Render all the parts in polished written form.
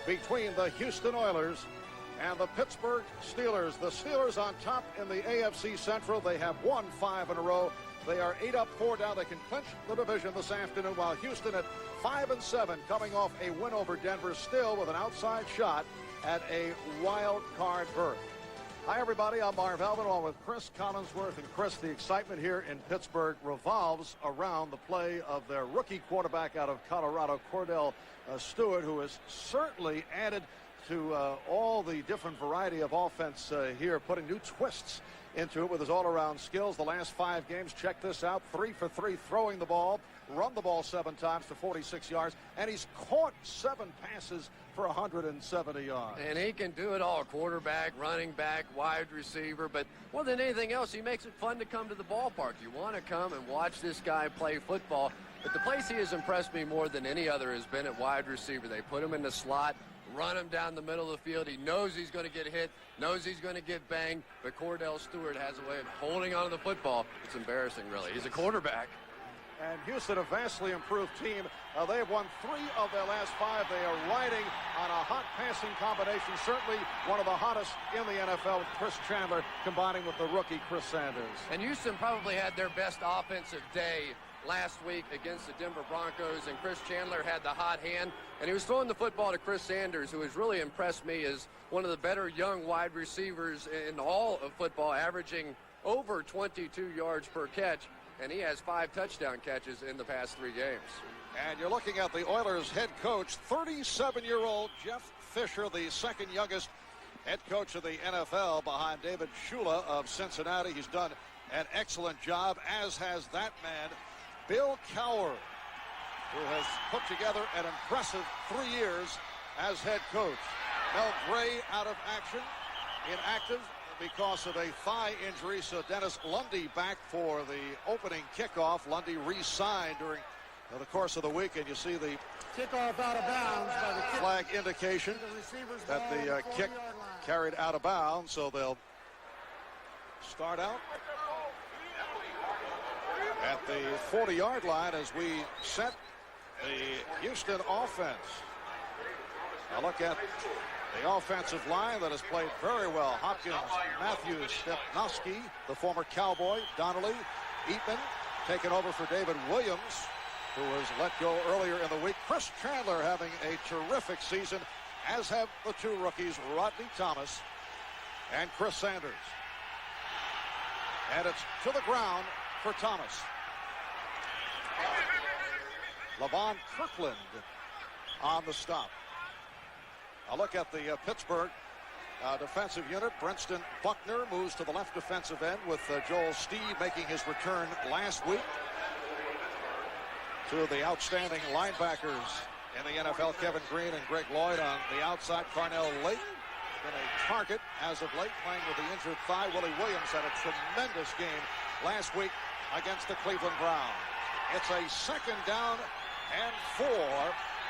between the Houston Oilers and the Pittsburgh Steelers. The Steelers on top in the AFC Central. They have won 5 in a row. They are 8 up, 4 down. They can clinch the division this afternoon, while Houston at 5-7, coming off a win over Denver, still with an outside shot at a wild card berth. Hi, everybody. I'm Marv Alvin, along with Chris Collinsworth. And Chris, the excitement here in Pittsburgh revolves around the play of their rookie quarterback out of Colorado, Cordell Stewart, who has certainly added to all the different variety of offense here, putting new twists into it with his all-around skills. The last 5 games, check this out, 3 for 3 throwing the ball, run the ball 7 times for 46 yards, and he's caught 7 passes for 170 yards. And he can do it all, quarterback, running back, wide receiver, but more than anything else, he makes it fun to come to the ballpark. You want to come and watch this guy play football, but the place he has impressed me more than any other has been at wide receiver. They put him in the slot, run him down the middle of the field. He knows he's going to get hit, knows he's going to get banged, but Cordell Stewart has a way of holding on to the football. It's embarrassing, really. He's a quarterback. And Houston, a vastly improved team. They have won 3 of their last 5. They are riding on a hot passing combination, certainly one of the hottest in the NFL, with Chris Chandler combining with the rookie Chris Sanders. And Houston probably had their best offensive day last week against the Denver Broncos, and Chris Chandler had the hot hand, and he was throwing the football to Chris Sanders, who has really impressed me as one of the better young wide receivers in all of football, averaging over 22 yards per catch, and he has 5 touchdown catches in the past 3 games. And you're looking at the Oilers head coach, 37-year-old Jeff Fisher, the second youngest head coach of the NFL behind David Shula of Cincinnati. He's done an excellent job, as has that man, Bill Cowher, who has put together an impressive 3 years as head coach. Mel Gray out of action, inactive because of a thigh injury, so Dennis Lundy back for the opening kickoff. Lundy re-signed during the course of the week, and you see the kickoff out of bounds by the flag indication that the kick carried out of bounds, so they'll start out at the 40-yard line as we set the Houston offense. Now look at the offensive line that has played very well. Hopkins, Matthews, Stepnoski, the former Cowboy, Donnelly, Eatman, taken over for David Williams, who was let go earlier in the week. Chris Chandler having a terrific season, as have the 2 rookies, Rodney Thomas and Chris Sanders. And it's to the ground for Thomas. Levon Kirkland on the stop. A look at the Pittsburgh defensive unit. Brenston Buckner moves to the left defensive end, with Joel Steed making his return last week. 2 of the outstanding linebackers in the NFL, Kevin Green and Greg Lloyd on the outside. Carnell Lake been a target as of late, playing with the injured thigh. Willie Williams had a tremendous game last week against the Cleveland Browns. It's a 2nd down and 4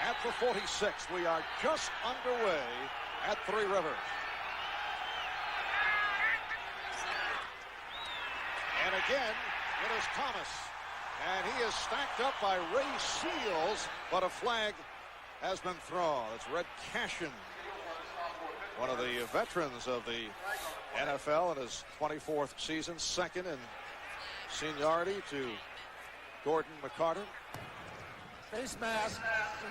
at the 46. We are just underway at 3 Rivers. And again, it is Thomas. And he is stacked up by Ray Seals, but a flag has been thrown. It's Red Cashin, one of the veterans of the NFL in his 24th season, 2nd in seniority to Gordon McCarter. Face mask,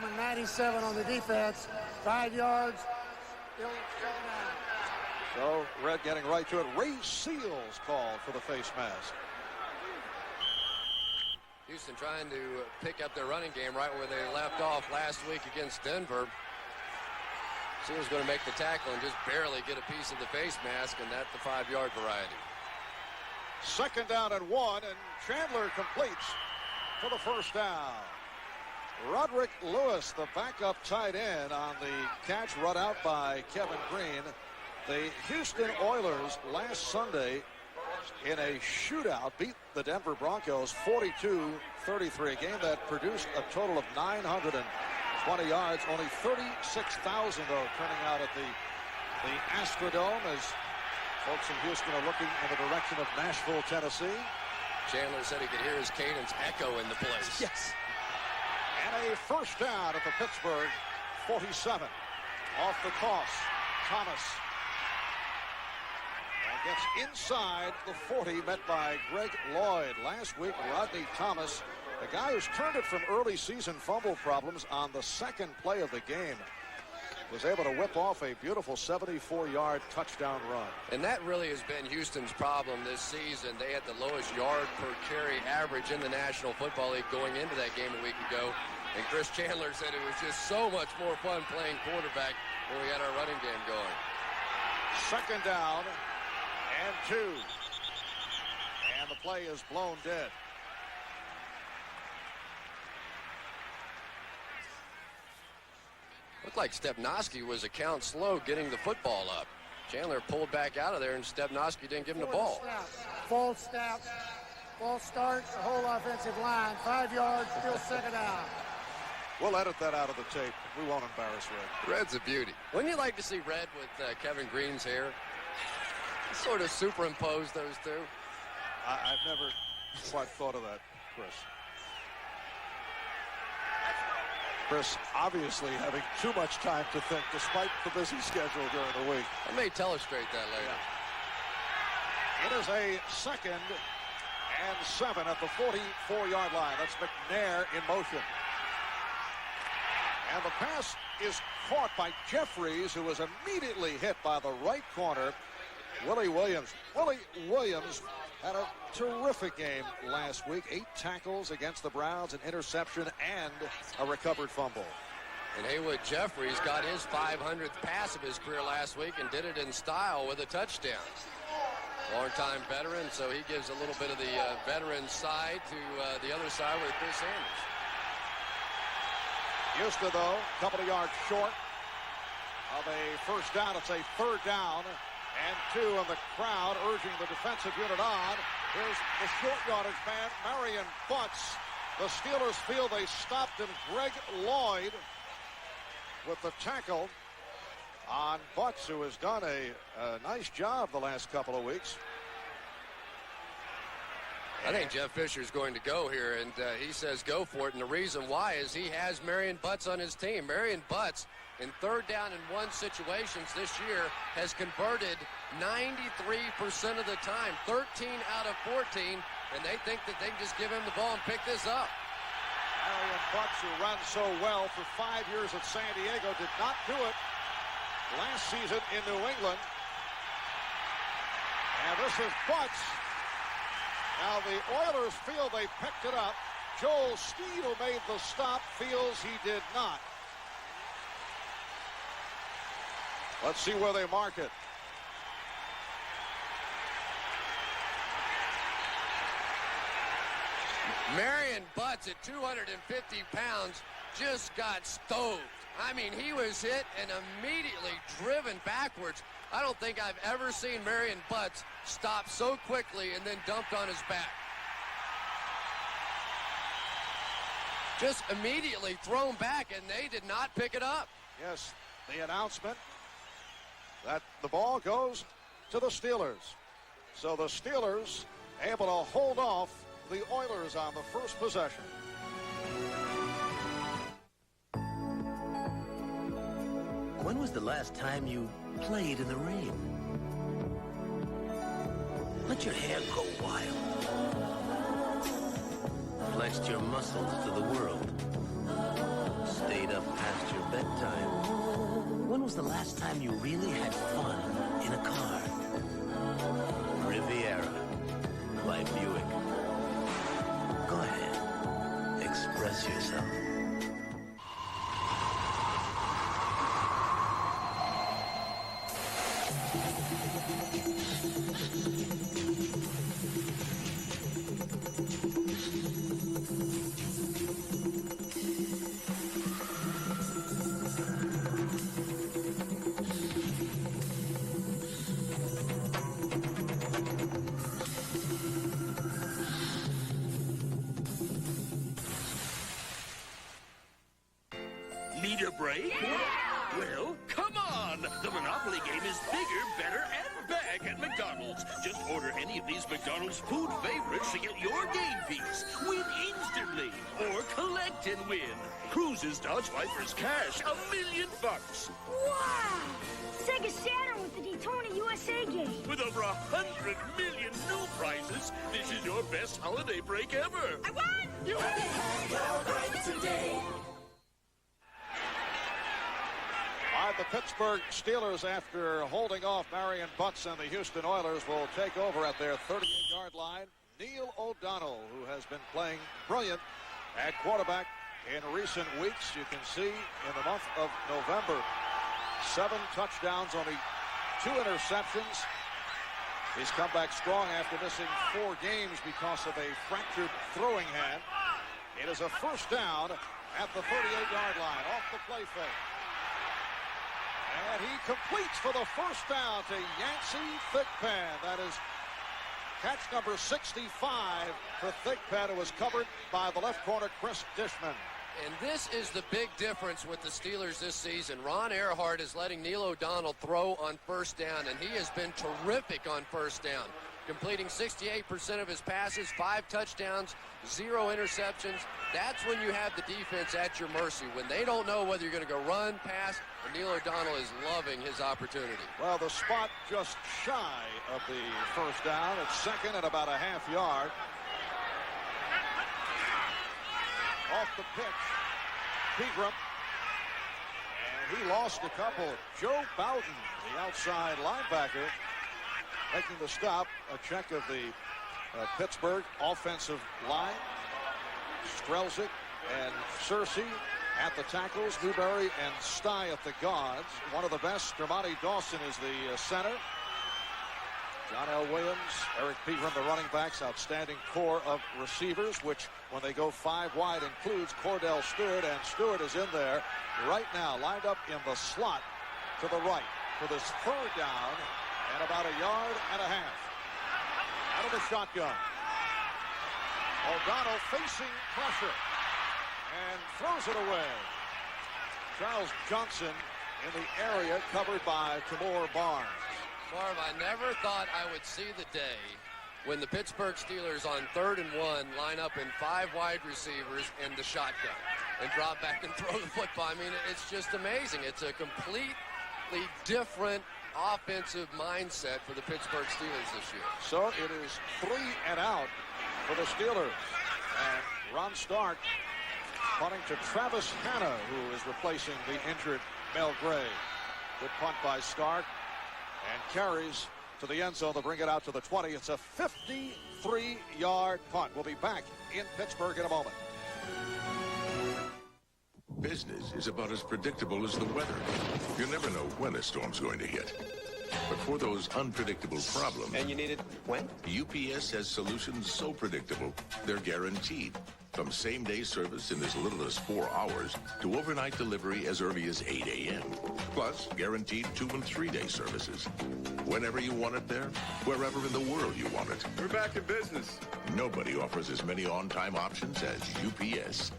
number 97 on the defense, 5 yards. So Red getting right to it. Ray Seals called for the face mask. Houston trying to pick up their running game right where they left off last week against Denver. Seals going to make the tackle and just barely get a piece of the face mask, and that's the 5-yard variety. 2nd down and 1, and Chandler completes for the 1st down. Roderick Lewis, the backup tight end, on the catch, run out by Kevin Green. The Houston Oilers last Sunday in a shootout beat the Denver Broncos 42-33, a game that produced a total of 920 yards. Only 36,000, though, turning out at the Astrodome, as folks in Houston are looking in the direction of Nashville, Tennessee. Chandler said he could hear his cadence echo in the place. Yes. And a 1st down at the Pittsburgh 47. Off the toss, Thomas. And gets inside the 40, met by Greg Lloyd. Last week, Rodney Thomas, the guy who's turned it from early season fumble problems on the second play of the game, was able to whip off a beautiful 74-yard touchdown run. And that really has been Houston's problem this season. They had the lowest yard per carry average in the National Football League going into that game a week ago. And Chris Chandler said it was just so much more fun playing quarterback when we got our running game going. Second down and 2. And the play is blown dead. Looked like Stepnoski was a count slow getting the football up. Chandler pulled back out of there, and Stepnoski didn't give him the ball. False snap, false start, the whole offensive line. 5 yards, still second down. We'll edit that out of the tape. We won't embarrass Red. Red's a beauty. Wouldn't you like to see Red with Kevin Green's hair? Sort of superimpose those two. I've never quite thought of that, Chris. Chris obviously having too much time to think despite the busy schedule during the week. I may illustrate that later. Yeah. It is a 2nd and 7 at the 44-yard line. That's McNair in motion. And the pass is caught by Jeffries, who was immediately hit by the right corner, Willie Williams. Willie Williams had a terrific game last week. 8 tackles against the Browns, an interception, and a recovered fumble. And Haywood Jeffries got his 500th pass of his career last week and did it in style with a touchdown. Long-time veteran, so he gives a little bit of the veteran side to the other side with Chris Sanders. Houston, though, a couple of yards short of a first down. It's a 3rd down and 2, and the crowd urging the defensive unit on. Here's the short yardage man, Marion Butts. The Steelers feel they stopped him. Greg Lloyd with the tackle on Butts, who has done a nice job the last couple of weeks. I think Jeff Fisher's going to go here, and he says go for it. And the reason why is he has Marion Butts on his team. Marion Butts, in 3rd down and 1 situations this year, has converted 93% of the time, 13 out of 14, and they think that they can just give him the ball and pick this up. Marion Butts, who runs so well for 5 years at San Diego, did not do it last season in New England. And this is Butts. Now the Oilers feel they picked it up. Joel Steed, who made the stop, feels he did not. Let's see where they mark it. Marion Butts at 250 pounds just got stoved. I mean, he was hit and immediately driven backwards. I don't think I've ever seen Marion Butts stop so quickly and then dumped on his back. Just immediately thrown back, and they did not pick it up. Yes, the announcement that the ball goes to the Steelers. So the Steelers able to hold off the Oilers on the first possession. When was the last time you played in the rain? Let your hair go wild. Flexed your muscles to the world. Stayed up past your bedtime. When was the last time you really had fun in a car? Riviera by Buick. Go ahead. Express yourself. Need a break? Yeah! Well, come on! The Monopoly game is bigger, better, and back at McDonald's. Just order any of these McDonald's food favorites to get your game piece. Win instantly, or collect and win. Cruises, Dodge Vipers, cash, $1 million. Wow! Sega Saturn with the Daytona USA game. With over 100 million new prizes, this is your best holiday break ever. I won! You had your break today. All right, the Pittsburgh Steelers, after holding off Marion Butts and the Houston Oilers, will take over at their 38-yard line. Neil O'Donnell, who has been playing brilliant at quarterback in recent weeks. You can see in the month of November, 7 touchdowns, only 2 interceptions. He's come back strong after missing 4 games because of a fractured throwing hand. It is a first down at the 38-yard line off the play fake. And he completes for the first down to Yancey Thigpen. That is catch number 65 for Thigpen, who was covered by the left corner, Chris Dishman. And this is the big difference with the Steelers this season. Ron Earhart is letting Neil O'Donnell throw on first down, and he has been terrific on first down, completing 68% of his passes, 5 touchdowns, 0 interceptions. That's when you have the defense at your mercy, when they don't know whether you're going to go run, pass, and Neil O'Donnell is loving his opportunity. Well, the spot just shy of the first down. It's second and about a half yard. Off the pitch, Pegram, and he lost a couple. Joe Bowden, the outside linebacker, making the stop. A check of the Pittsburgh offensive line. Strelzik and Searcy at the tackles. Newberry and Stye at the guards. One of the best, Dermontti Dawson, is the center. John L. Williams, Eric Pegram, the running backs. Outstanding core of receivers, which when they go 5 wide includes Cordell Stewart, and Stewart is in there right now, lined up in the slot to the right for this third down and about 1.5 yards out of the shotgun. O'Donnell facing pressure and throws it away. Charles Johnson in the area, covered by Tamor Barnes. Marv, I never thought I would see the day when the Pittsburgh Steelers on 3rd and 1 line up in 5 wide receivers and the shotgun and drop back and throw the football. I mean, it's just amazing. It's a completely different offensive mindset for the Pittsburgh Steelers this year. So it is 3 and out for the Steelers. And Ron Stark punting to Travis Hanna, who is replacing the injured Mel Gray. Good punt by Stark. And carries to the end zone to bring it out to the 20. It's a 53-yard punt. We'll be back in Pittsburgh in a moment. Business is about as predictable as the weather. You never know when a storm's going to hit. But for those unpredictable problems... And you need it when? UPS has solutions so predictable, they're guaranteed. From same-day service in as little as 4 hours to overnight delivery as early as 8 a.m. Plus, guaranteed 2- and 3-day services. Whenever you want it there, wherever in the world you want it. We're back in business. Nobody offers as many on-time options as UPS.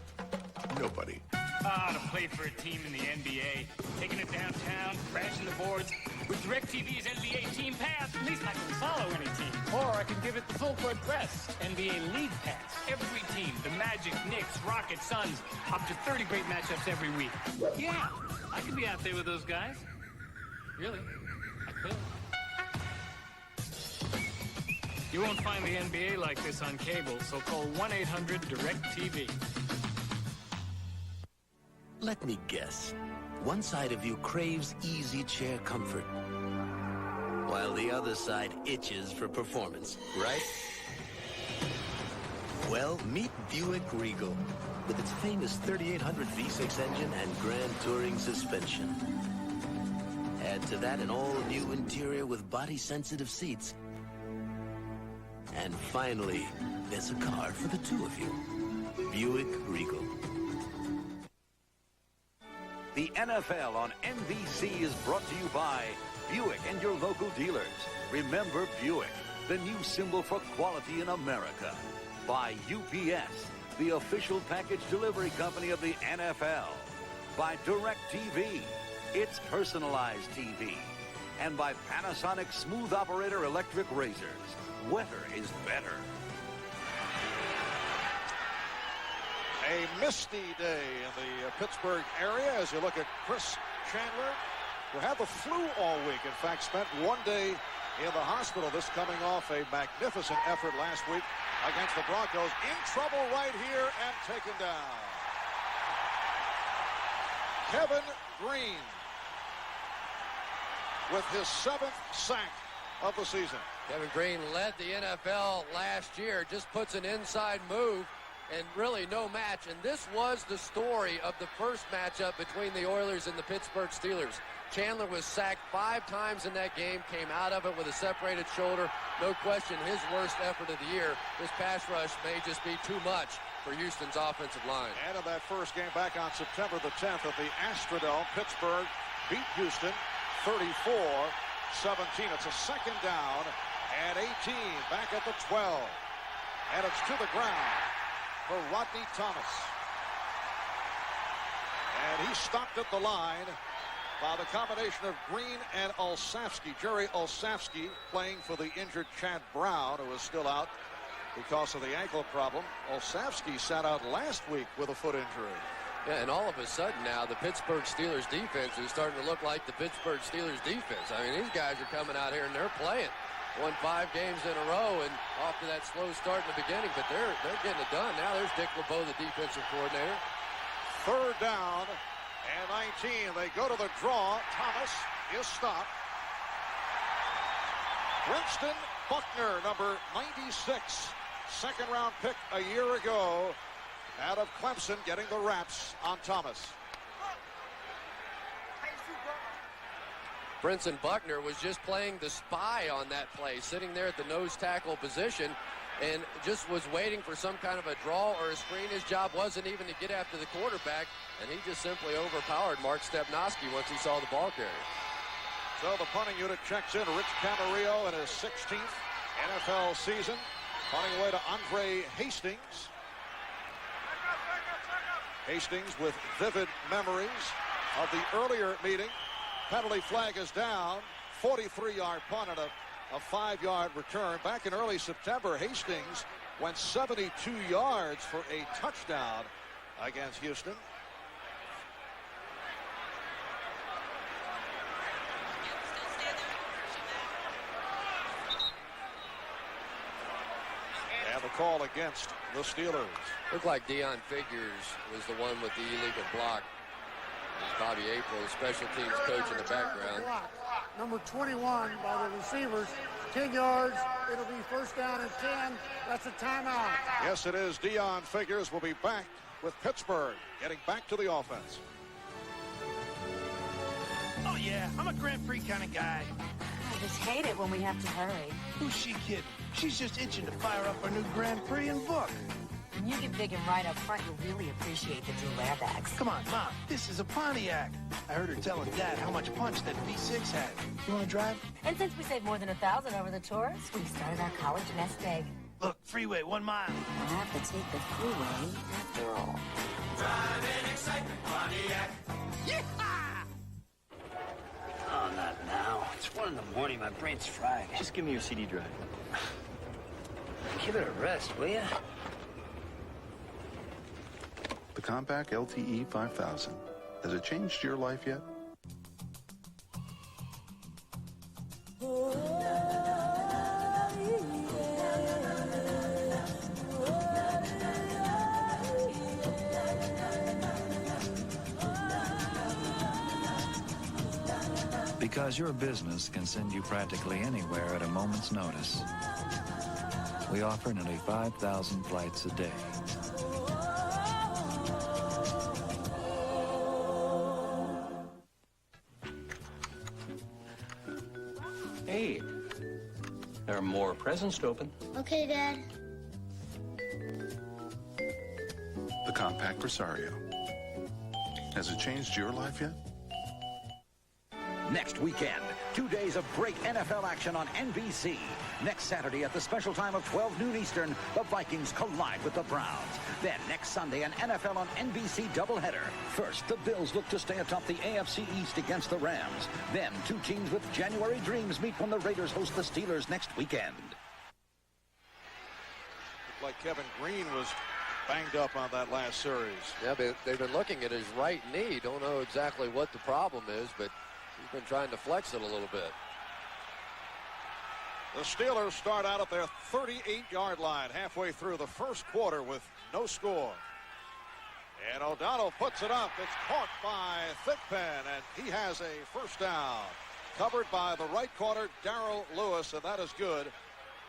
Nobody. To play for a team in the NBA, taking it downtown, crashing the boards. With DirecTV's NBA Team Pass, at least I can follow any team. Or I can give it the full court press, NBA League Pass. Every team, the Magic, Knicks, Rockets, Suns, up to 30 great matchups every week. Yeah, I could be out there with those guys. Really, I could. You won't find the NBA like this on cable, so call 1-800-DIRECTV. Let me guess. One side of you craves easy chair comfort, while the other side itches for performance, right? Well, meet Buick Regal, with its famous 3800 V6 engine and Grand Touring suspension. Add to that an all-new interior with body-sensitive seats. And finally, there's a car for the two of you. Buick Regal. The NFL on NBC is brought to you by Buick and your local dealers. Remember Buick, the new symbol for quality in America. By UPS, the official package delivery company of the NFL. By DirecTV, It's personalized TV. And by Panasonic Smooth Operator Electric Razors. Wetter is better. A misty day in the Pittsburgh area as you look at Chris Chandler, who had the flu all week. In fact, spent one day in the hospital. This coming off a magnificent effort last week against the Broncos. In trouble right here and taken down. Kevin Green with his 7th sack of the season. Kevin Green led the NFL last year, just puts an inside move and really no match. And this was the story of the first matchup between the Oilers and the Pittsburgh Steelers. Chandler was sacked 5 times in that game, came out of it with a separated shoulder. No question his worst effort of the year. This pass rush may just be too much for Houston's offensive line. And in that first game back on September the 10th at the Astrodome, Pittsburgh beat Houston 34-17. It's a second down and 18 back at the 12. And it's to the ground for Rodney Thomas. And he stopped at the line by the combination of Green and Olszewski. Jerry Olszewski playing for the injured Chad Brown, who is still out because of the ankle problem. Olszewski sat out last week with a foot injury. Yeah, and all of a sudden now the Pittsburgh Steelers defense is starting to look like the Pittsburgh Steelers defense. I mean, these guys are coming out here and they're playing. Won 5 games in a row and off to that slow start in the beginning, but they're getting it done. Now there's Dick LeBeau, the defensive coordinator. Third down and 19. They go to the draw. Thomas is stopped. Princeton Buckner, number 96, second-round pick a year ago, out of Clemson, getting the wraps on Thomas. Princeton Buckner was just playing the spy on that play, sitting there at the nose tackle position and just was waiting for some kind of a draw or a screen. His job wasn't even to get after the quarterback, and he just simply overpowered Mark Stepnoski once he saw the ball carrier. So the punting unit checks in. Rich Camarillo in his 16th NFL season. Punting away to Andre Hastings. Hastings with vivid memories of the earlier meeting. Penalty flag is down. 43-yard punt and a 5-yard return. Back in early September, Hastings went 72 yards for a touchdown against Houston. And the call against the Steelers. Looked like Deion Figures was the one with the illegal block. Bobby April, special teams coach in the background. Number 21 by the receivers. 10 yards. It'll be first down and 10. That's a timeout. Yes, it is. Deion Figures will be back with Pittsburgh, getting back to the offense. Oh, yeah. I'm a Grand Prix kind of guy. I just hate it when we have to hurry. Who's she kidding? She's just itching to fire up our new Grand Prix and book. When you get big and right up front, you'll really appreciate the dual airbags. Come on, Mom. This is a Pontiac. I heard her telling Dad how much punch that V6 had. You want to drive? And since we saved more than $1,000 over the tours, we started our college nest egg. Look, freeway, 1 mile. We'll have to take the freeway after all. Driving excitement, Pontiac. Yeah! Oh, not now. It's 1 in the morning. My brain's fried. Just give me your CD drive. Give it a rest, will ya? The compact LTE 5000. Has it changed your life yet? Because your business can send you practically anywhere at a moment's notice. We offer nearly 5,000 flights a day. Hey, there are more presents to open. Okay, Dad. The compact Rosario. Has it changed your life yet? Next weekend, 2 days of great NFL action on NBC. Next Saturday at the special time of 12 noon Eastern, the Vikings collide with the Browns. Then next Sunday, an NFL on NBC doubleheader. First, the Bills look to stay atop the AFC East against the Rams. Then, two teams with January dreams meet when the Raiders host the Steelers next weekend. Looked like Kevin Green was banged up on that last series. Yeah, they've been looking at his right knee. Don't know exactly what the problem is, but he's been trying to flex it a little bit. The Steelers start out at their 38-yard line halfway through the first quarter with no score. And O'Donnell puts it up. It's caught by Thigpen, and he has a first down. Covered by the right corner, Darrell Lewis, and that is good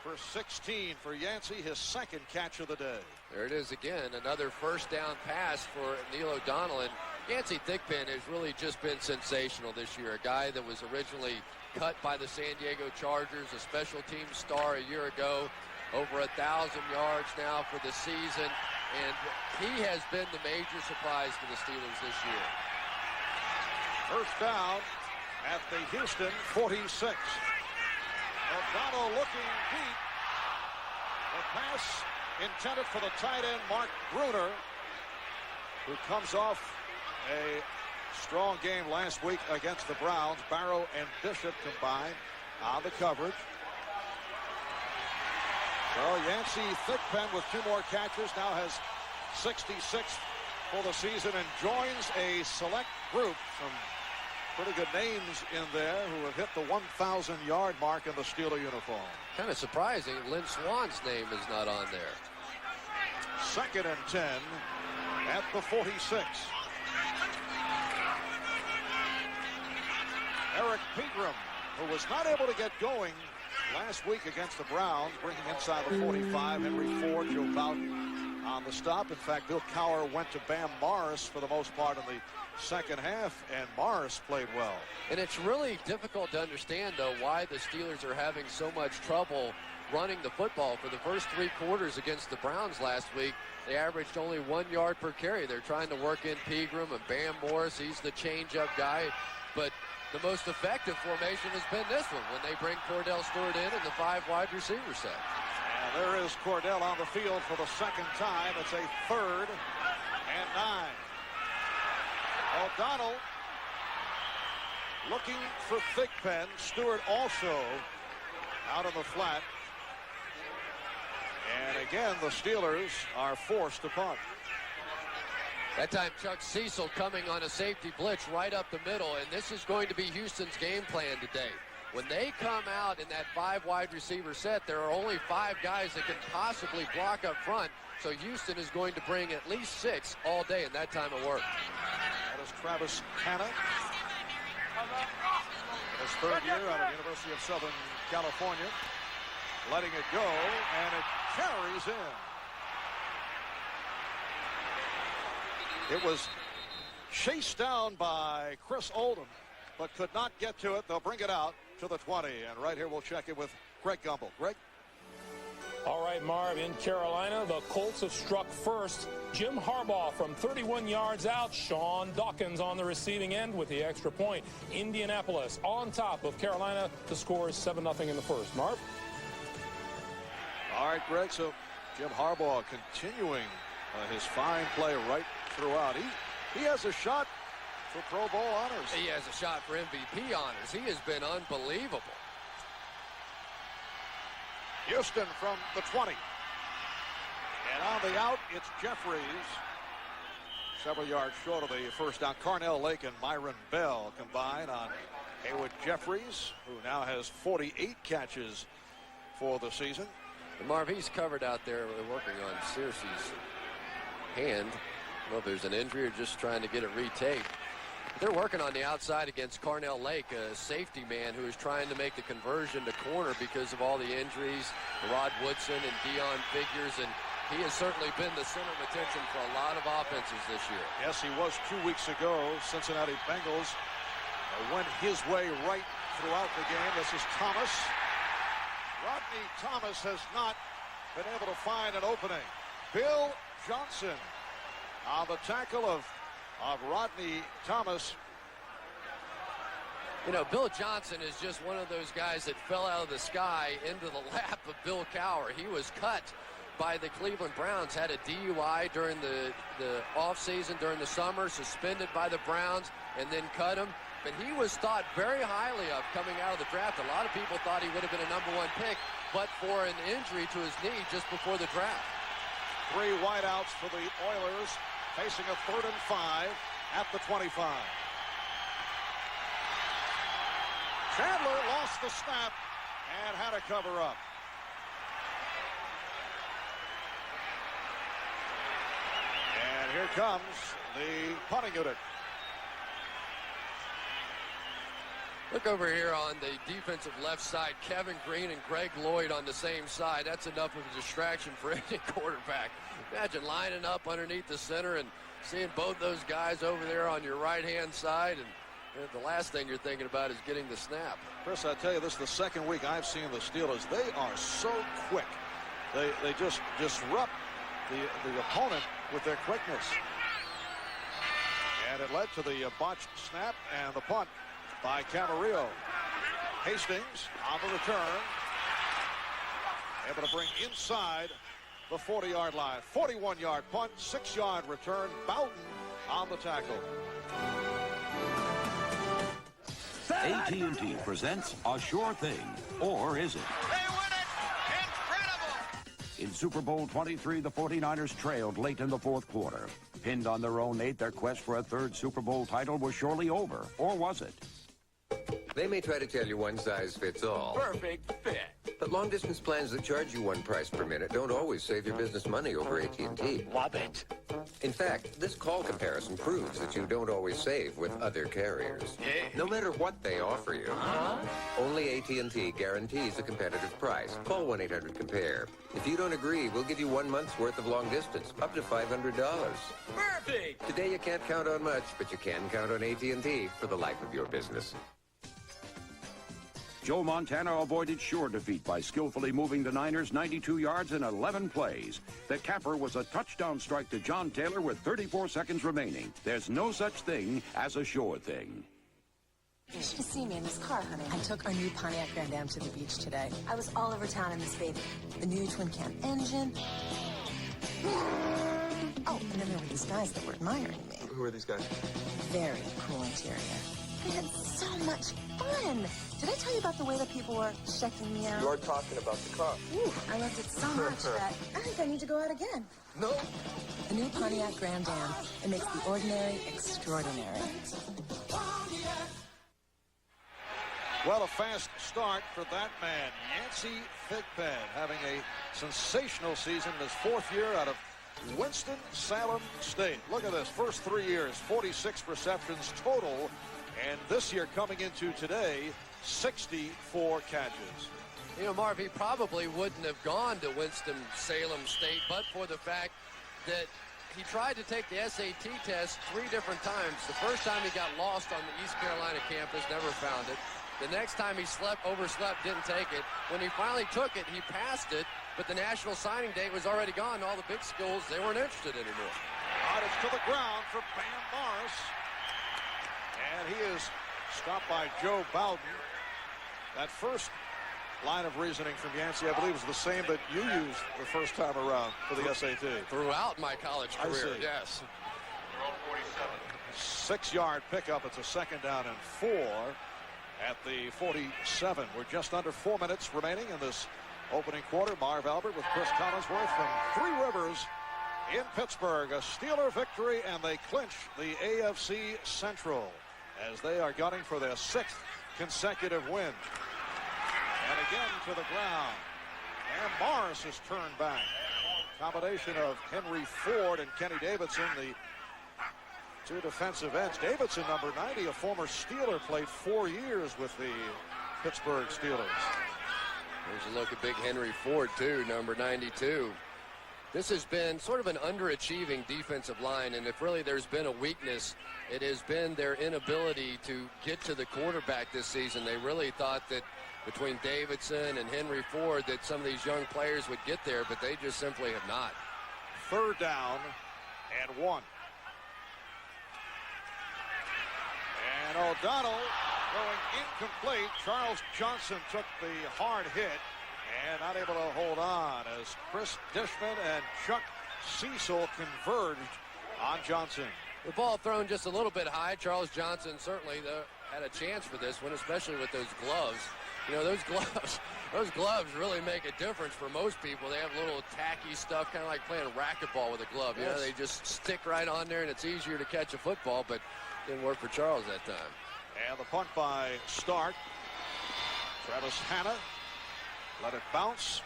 for 16 for Yancey, his second catch of the day. There it is again, another first down pass for Neil O'Donnell. And Yancey Thigpen has really just been sensational this year. A guy that was originally cut by the San Diego Chargers, a special team star a year ago, over 1,000 yards now for the season. And he has been the major surprise for the Steelers this year. First down at the Houston 46. O'Donnell looking deep. The pass intended for the tight end, Mark Bruner, who comes off a strong game last week against the Browns. Barrow and Bishop combined on the coverage. So Yancey Thigpen with 2 more catches now has 66 for the season and joins a select group. Some pretty good names in there who have hit the 1,000-yard mark in the Steeler uniform. Kind of surprising, Lynn Swan's name is not on there. 2nd and 10 at the 46. Eric Pegram, who was not able to get going last week against the Browns, bringing inside the 45. Henry Ford, Joe Bowden on the stop. In fact, Bill Cowher went to Bam Morris for the most part in the second half, and Morris played well. And it's really difficult to understand, though, why the Steelers are having so much trouble running the football. For the first 3 quarters against the Browns last week, they averaged only 1 yard per carry. They're trying to work in Pegram and Bam Morris. He's the change-up guy. But the most effective formation has been this one when they bring Cordell Stewart in the 5 wide receiver set. And there is Cordell on the field for the second time. It's a 3rd and 9. O'Donnell looking for Thigpen. Stewart also out of the flat. And again, the Steelers are forced to punt. That time, Chuck Cecil coming on a safety blitz right up the middle, and this is going to be Houston's game plan today. When they come out in that 5 wide receiver set, there are only 5 guys that can possibly block up front, so Houston is going to bring at least 6 all day, and that time it worked. That is Travis Hanna. His 3rd year out of the University of Southern California. Letting it go, and it carries in. It was chased down by Chris Oldham, but could not get to it. They'll bring it out to the 20. And right here, we'll check it with Greg Gumbel. Greg? All right, Marv, in Carolina, the Colts have struck first. Jim Harbaugh from 31 yards out. Sean Dawkins on the receiving end with the extra point. Indianapolis on top of Carolina. The score is 7-0 in the first. Marv? All right, Greg, so Jim Harbaugh continuing his fine play right throughout. He has a shot for Pro Bowl honors. He has a shot for MVP honors. He has been unbelievable. Houston from the 20. And on the out, it's Jeffries. Several yards short of the first down. Carnell Lake and Myron Bell combine on Haywood Jeffries, who now has 48 catches for the season. And Marv, he's covered out there working on Searcy's hand. I don't know if there's an injury or just trying to get it retaped. They're working on the outside against Carnell Lake, a safety man who is trying to make the conversion to corner because of all the injuries. Rod Woodson and Dion Figures, and he has certainly been the center of attention for a lot of offenses this year. Yes, he was 2 weeks ago. Cincinnati Bengals went his way right throughout the game. This is Thomas. Rodney Thomas has not been able to find an opening. Bill Johnson on the tackle of Rodney Thomas. You know, Bill Johnson is just one of those guys that fell out of the sky into the lap of Bill Cowher. He was cut by the Cleveland Browns, had a DUI during the offseason, during the summer, suspended by the Browns, and then cut him. But he was thought very highly of coming out of the draft. A lot of people thought he would have been a #1 pick, but for an injury to his knee just before the draft. 3 wideouts for the Oilers, facing a 3rd and 5 at the 25. Chandler lost the snap and had to cover up. And here comes the punting unit. Look over here on the defensive left side. Kevin Green and Greg Lloyd on the same side. That's enough of a distraction for any quarterback. Imagine lining up underneath the center and seeing both those guys over there on your right-hand side. And the last thing you're thinking about is getting the snap. Chris, I tell you, this is the second week I've seen the Steelers. They are so quick. They just disrupt the opponent with their quickness. And it led to the botched snap and the punt by Camarillo. Hastings on the return. Able to bring inside the 40-yard line. 41-yard punt, 6-yard return. Bowden on the tackle. AT&T presents A Sure Thing, or is it? They win it! Incredible! In Super Bowl 23, the 49ers trailed late in the fourth quarter. Pinned on their own 8, their quest for a 3rd Super Bowl title was surely over, or was it? They may try to tell you one size fits all. Perfect fit. But long-distance plans that charge you one price per minute don't always save your business money over AT&T. Love it. In fact, this call comparison proves that you don't always save with other carriers. No matter what they offer you. Only AT&T guarantees a competitive price. Call 1-800-COMPARE. If you don't agree, we'll give you 1 month's worth of long distance, up to $500. Perfect. Today you can't count on much, but you can count on AT&T for the life of your business. Joe Montana avoided sure defeat by skillfully moving the Niners 92 yards in 11 plays. The capper was a touchdown strike to John Taylor with 34 seconds remaining. There's no such thing as a sure thing. You should have seen me in this car, honey. I took our new Pontiac Grand Am to the beach today. I was all over town in this baby. The new twin-cam engine. Oh, and then there were these guys that were admiring me. Who are these guys? Very cool interior. We had so much fun. Did I tell you about the way that people were checking me out? You are talking about the car. Ooh, I loved it so much that I think I need to go out again. No. The new Pontiac Grand Am. It makes the ordinary extraordinary. Well, a fast start for that man, Yancey Thigpen, having a sensational season in his 4th year out of Winston-Salem State. Look at this, first 3 years, 46 receptions total, and this year coming into today, 64 catches. You know, Marv, he probably wouldn't have gone to Winston-Salem State, but for the fact that he tried to take the SAT test 3 different times. The first time he got lost on the East Carolina campus, never found it. The next time he overslept, didn't take it. When he finally took it, he passed it, but the national signing date was already gone. All the big schools, they weren't interested anymore. Out it's to the ground for Bam Morris. And he is stopped by Joe Bowden. That first line of reasoning from Yancey, I believe, was the same that you used the first time around for the SAT. Throughout my college career, yes. 6-yard pickup. It's a 2nd down and 4 at the 47. We're just under 4 minutes remaining in this opening quarter. Marv Albert with Chris Collinsworth from Three Rivers in Pittsburgh. A Steeler victory, and they clinch the AFC Central as they are gunning for their 6th consecutive win. And again to the ground. And Morris is turned back. Combination of Henry Ford and Kenny Davidson, the 2 defensive ends. Davidson, number 90, a former Steeler, played 4 years with the Pittsburgh Steelers. There's a look at big Henry Ford, too, number 92. This has been sort of an underachieving defensive line, and if really there's been a weakness, it has been their inability to get to the quarterback this season. They really thought that between Davidson and Henry Ford that some of these young players would get there, but they just simply have not. 3rd down and 1. And O'Donnell Going incomplete. Charles Johnson took the hard hit and not able to hold on as Chris Dishman and Chuck Cecil converged on Johnson. The ball thrown just a little bit high. Charles Johnson certainly had a chance for this one, especially with those gloves. You know, those gloves really make a difference for most people. They have little tacky stuff, kind of like playing racquetball with a glove. You know, they just stick right on there, and it's easier to catch a football, but didn't work for Charles that time. And the punt by Stark. Travis Hanna let it bounce.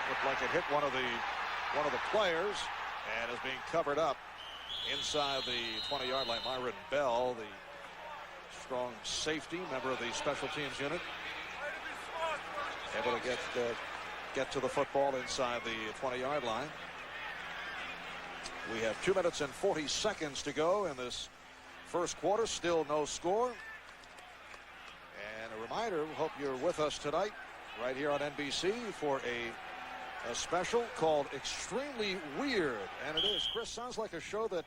Looked like it hit one of the players and is being covered up inside the 20-yard line. Myron Bell, the strong safety, member of the special teams unit, able to get to the football inside the 20-yard line. We have 2 minutes and 40 seconds to go in this first quarter. Still no score. And a reminder, we hope you're with us tonight right here on NBC for a special called Extremely Weird. And it is. Chris, sounds like a show that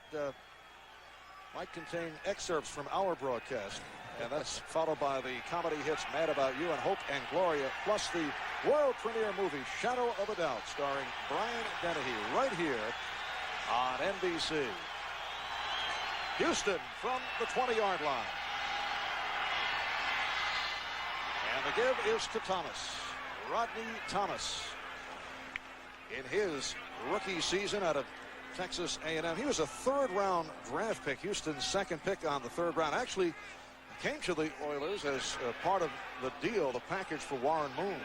might contain excerpts from our broadcast. And that's followed by the comedy hits Mad About You and Hope and Gloria, plus the world premiere movie Shadow of a Doubt, starring Brian Dennehy, right here on NBC. Houston from the 20-yard line. And the give is to Thomas. Rodney Thomas. In his rookie season out of Texas A&M. He was a third-round draft pick, Houston's second pick on the third round. Actually came to the Oilers as part of the deal, the package for Warren Moon.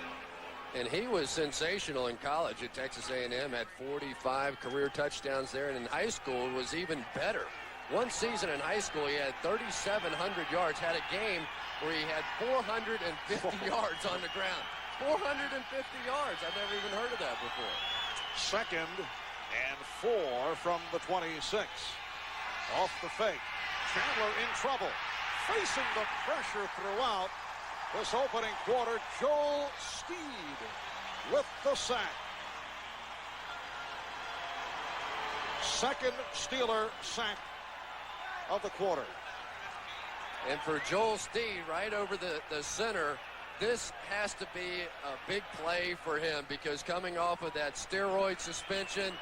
And he was sensational in college at Texas A&M, had 45 career touchdowns there, and in high school was even better. One season in high school, he had 3,700 yards, had a game where he had 450 yards on the ground. 450 yards. I've never even heard of that before. 2nd and 4 from the 26. Off the fake. Chandler in trouble. Facing the pressure throughout this opening quarter, Joel Steed with the sack. Second Steeler sack of the quarter. And for Joel Steed, right over the center, this has to be a big play for him because coming off of that steroid suspension,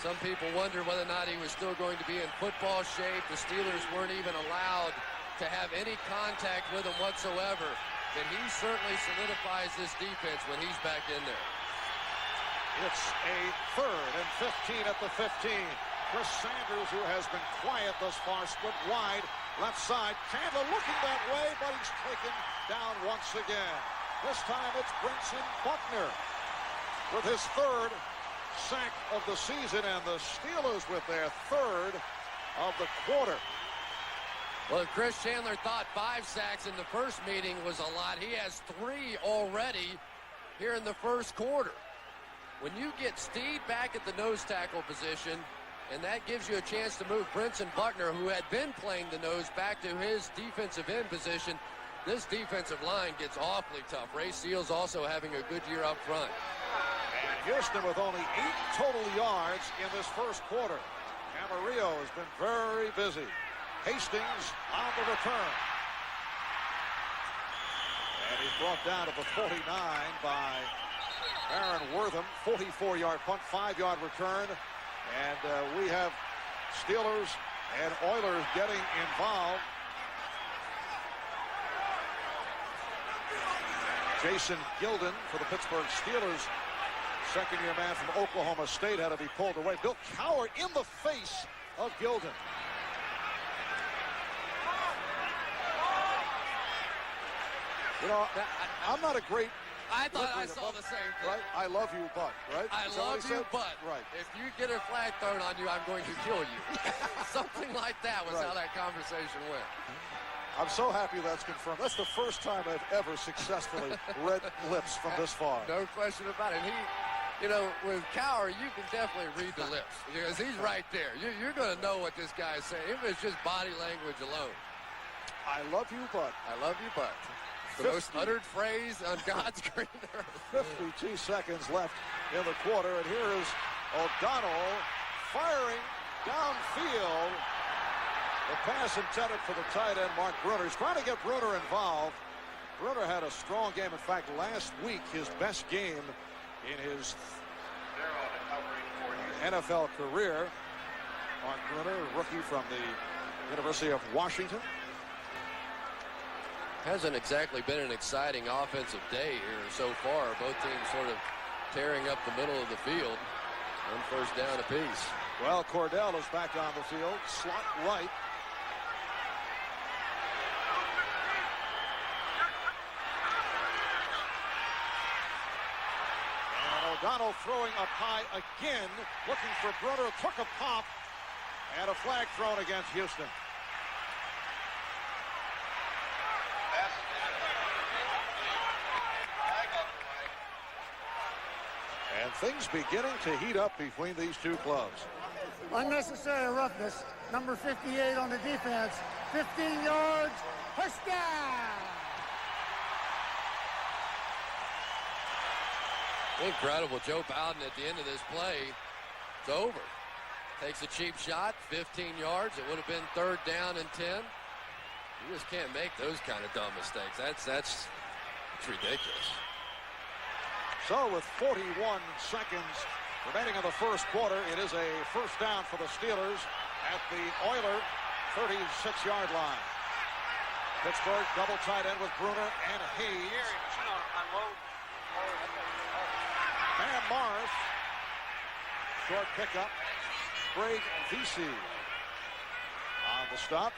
some people wonder whether or not he was still going to be in football shape. The Steelers weren't even allowed to have any contact with him whatsoever. But he certainly solidifies this defense when he's back in there. It's a 3rd and 15 at the 15. Chris Sanders, who has been quiet thus far, split wide, left side. Chandler looking that way, but he's taken down once again. This time it's Brinson Buckner with his 3rd sack of the season, and the Steelers with their 3rd of the quarter. Well, if Chris Chandler thought 5 sacks in the first meeting was a lot, he has 3 already here in the first quarter. When you get Steed back at the nose tackle position, and that gives you a chance to move Brinson Buckner, who had been playing the nose, back to his defensive end position, this defensive line gets awfully tough. Ray Seals also having a good year up front. And Houston with only 8 total yards in this first quarter. Camarillo has been very busy. Hastings on the return. And he's brought down to the 49 by Aaron Wortham. 44-yard punt, 5-yard return. And we have Steelers and Oilers getting involved. Jason Gilden for the Pittsburgh Steelers. Second-year man from Oklahoma State had to be pulled away. Bill Cowher in the face of Gilden. You know, I'm not a great... I thought I saw the same thing. Right? I love you, but, right? I love you, but. Right. If you get a flag thrown on you, I'm going to kill you. Something like that was how that conversation went. I'm so happy that's confirmed. That's the first time I've ever successfully read lips from this far. No question about it. He, you know, with Cowher, you can definitely read the lips because he's right there. You're going to know what this guy is saying, even if it's just body language alone. I love you, but. I love you, but. The most uttered phrase on God's green earth. 52 seconds left in the quarter, and here is O'Donnell firing downfield. The pass intended for the tight end, Mark Bruner. He's trying to get Bruner involved. Bruner had a strong game. In fact, last week, his best game in his NFL career. Mark Bruner, rookie from the University of Washington. Hasn't exactly been an exciting offensive day here so far. Both teams sort of tearing up the middle of the field. One first down apiece. Well, Cordell is back on the field. Slot right. And O'Donnell throwing up high again. Looking for Bruner. Took a pop. And a flag thrown against Houston. And things beginning to heat up between these two clubs. Unnecessary roughness. Number 58 on the defense. 15 yards. First down. Incredible. Joe Bowden at the end of this play. It's over. Takes a cheap shot. 15 yards. It would have been third down and 10. You just can't make those kind of dumb mistakes. That's ridiculous. So with 41 seconds remaining in the first quarter, it is a first down for the Steelers at the Oiler 36-yard line. Pittsburgh double tight end with Bruner and Hayes. Van Mars. Short pickup. Greg Vesey on the stop.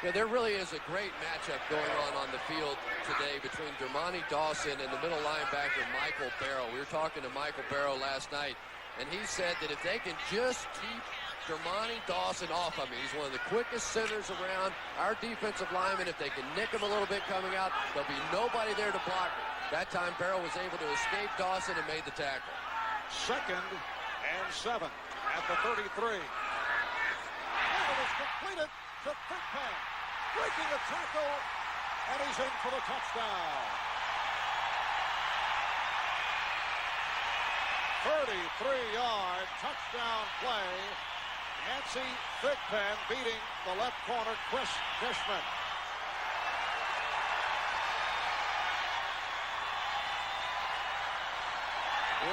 Yeah, there really is a great matchup going on the field today between Dermontti Dawson and the middle linebacker Michael Barrow. We were talking to Michael Barrow last night, and he said that if they can just keep Dermontti Dawson off, I mean, he's one of the quickest centers around our defensive linemen. If they can nick him a little bit coming out, there'll be nobody there to block him. That time, Barrow was able to escape Dawson and made the tackle. 2nd and 7 at the 33. And it is completed to Thigpen. Breaking a tackle, and he's in for the touchdown. 33-yard touchdown play. Yancey Thigpen beating the left corner, Chris Dishman.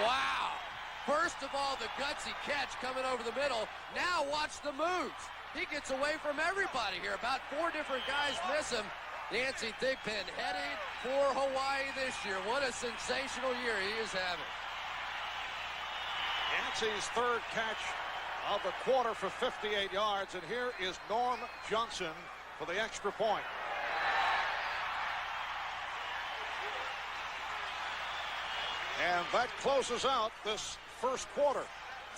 Wow. First of all, the gutsy catch coming over the middle. Now watch the moves. He gets away from everybody here. About 4 different guys miss him. Yancey Thigpen headed for Hawaii this year. What a sensational year he is having. Yancey's third catch of the quarter for 58 yards. And here is Norm Johnson for the extra point. And that closes out this first quarter.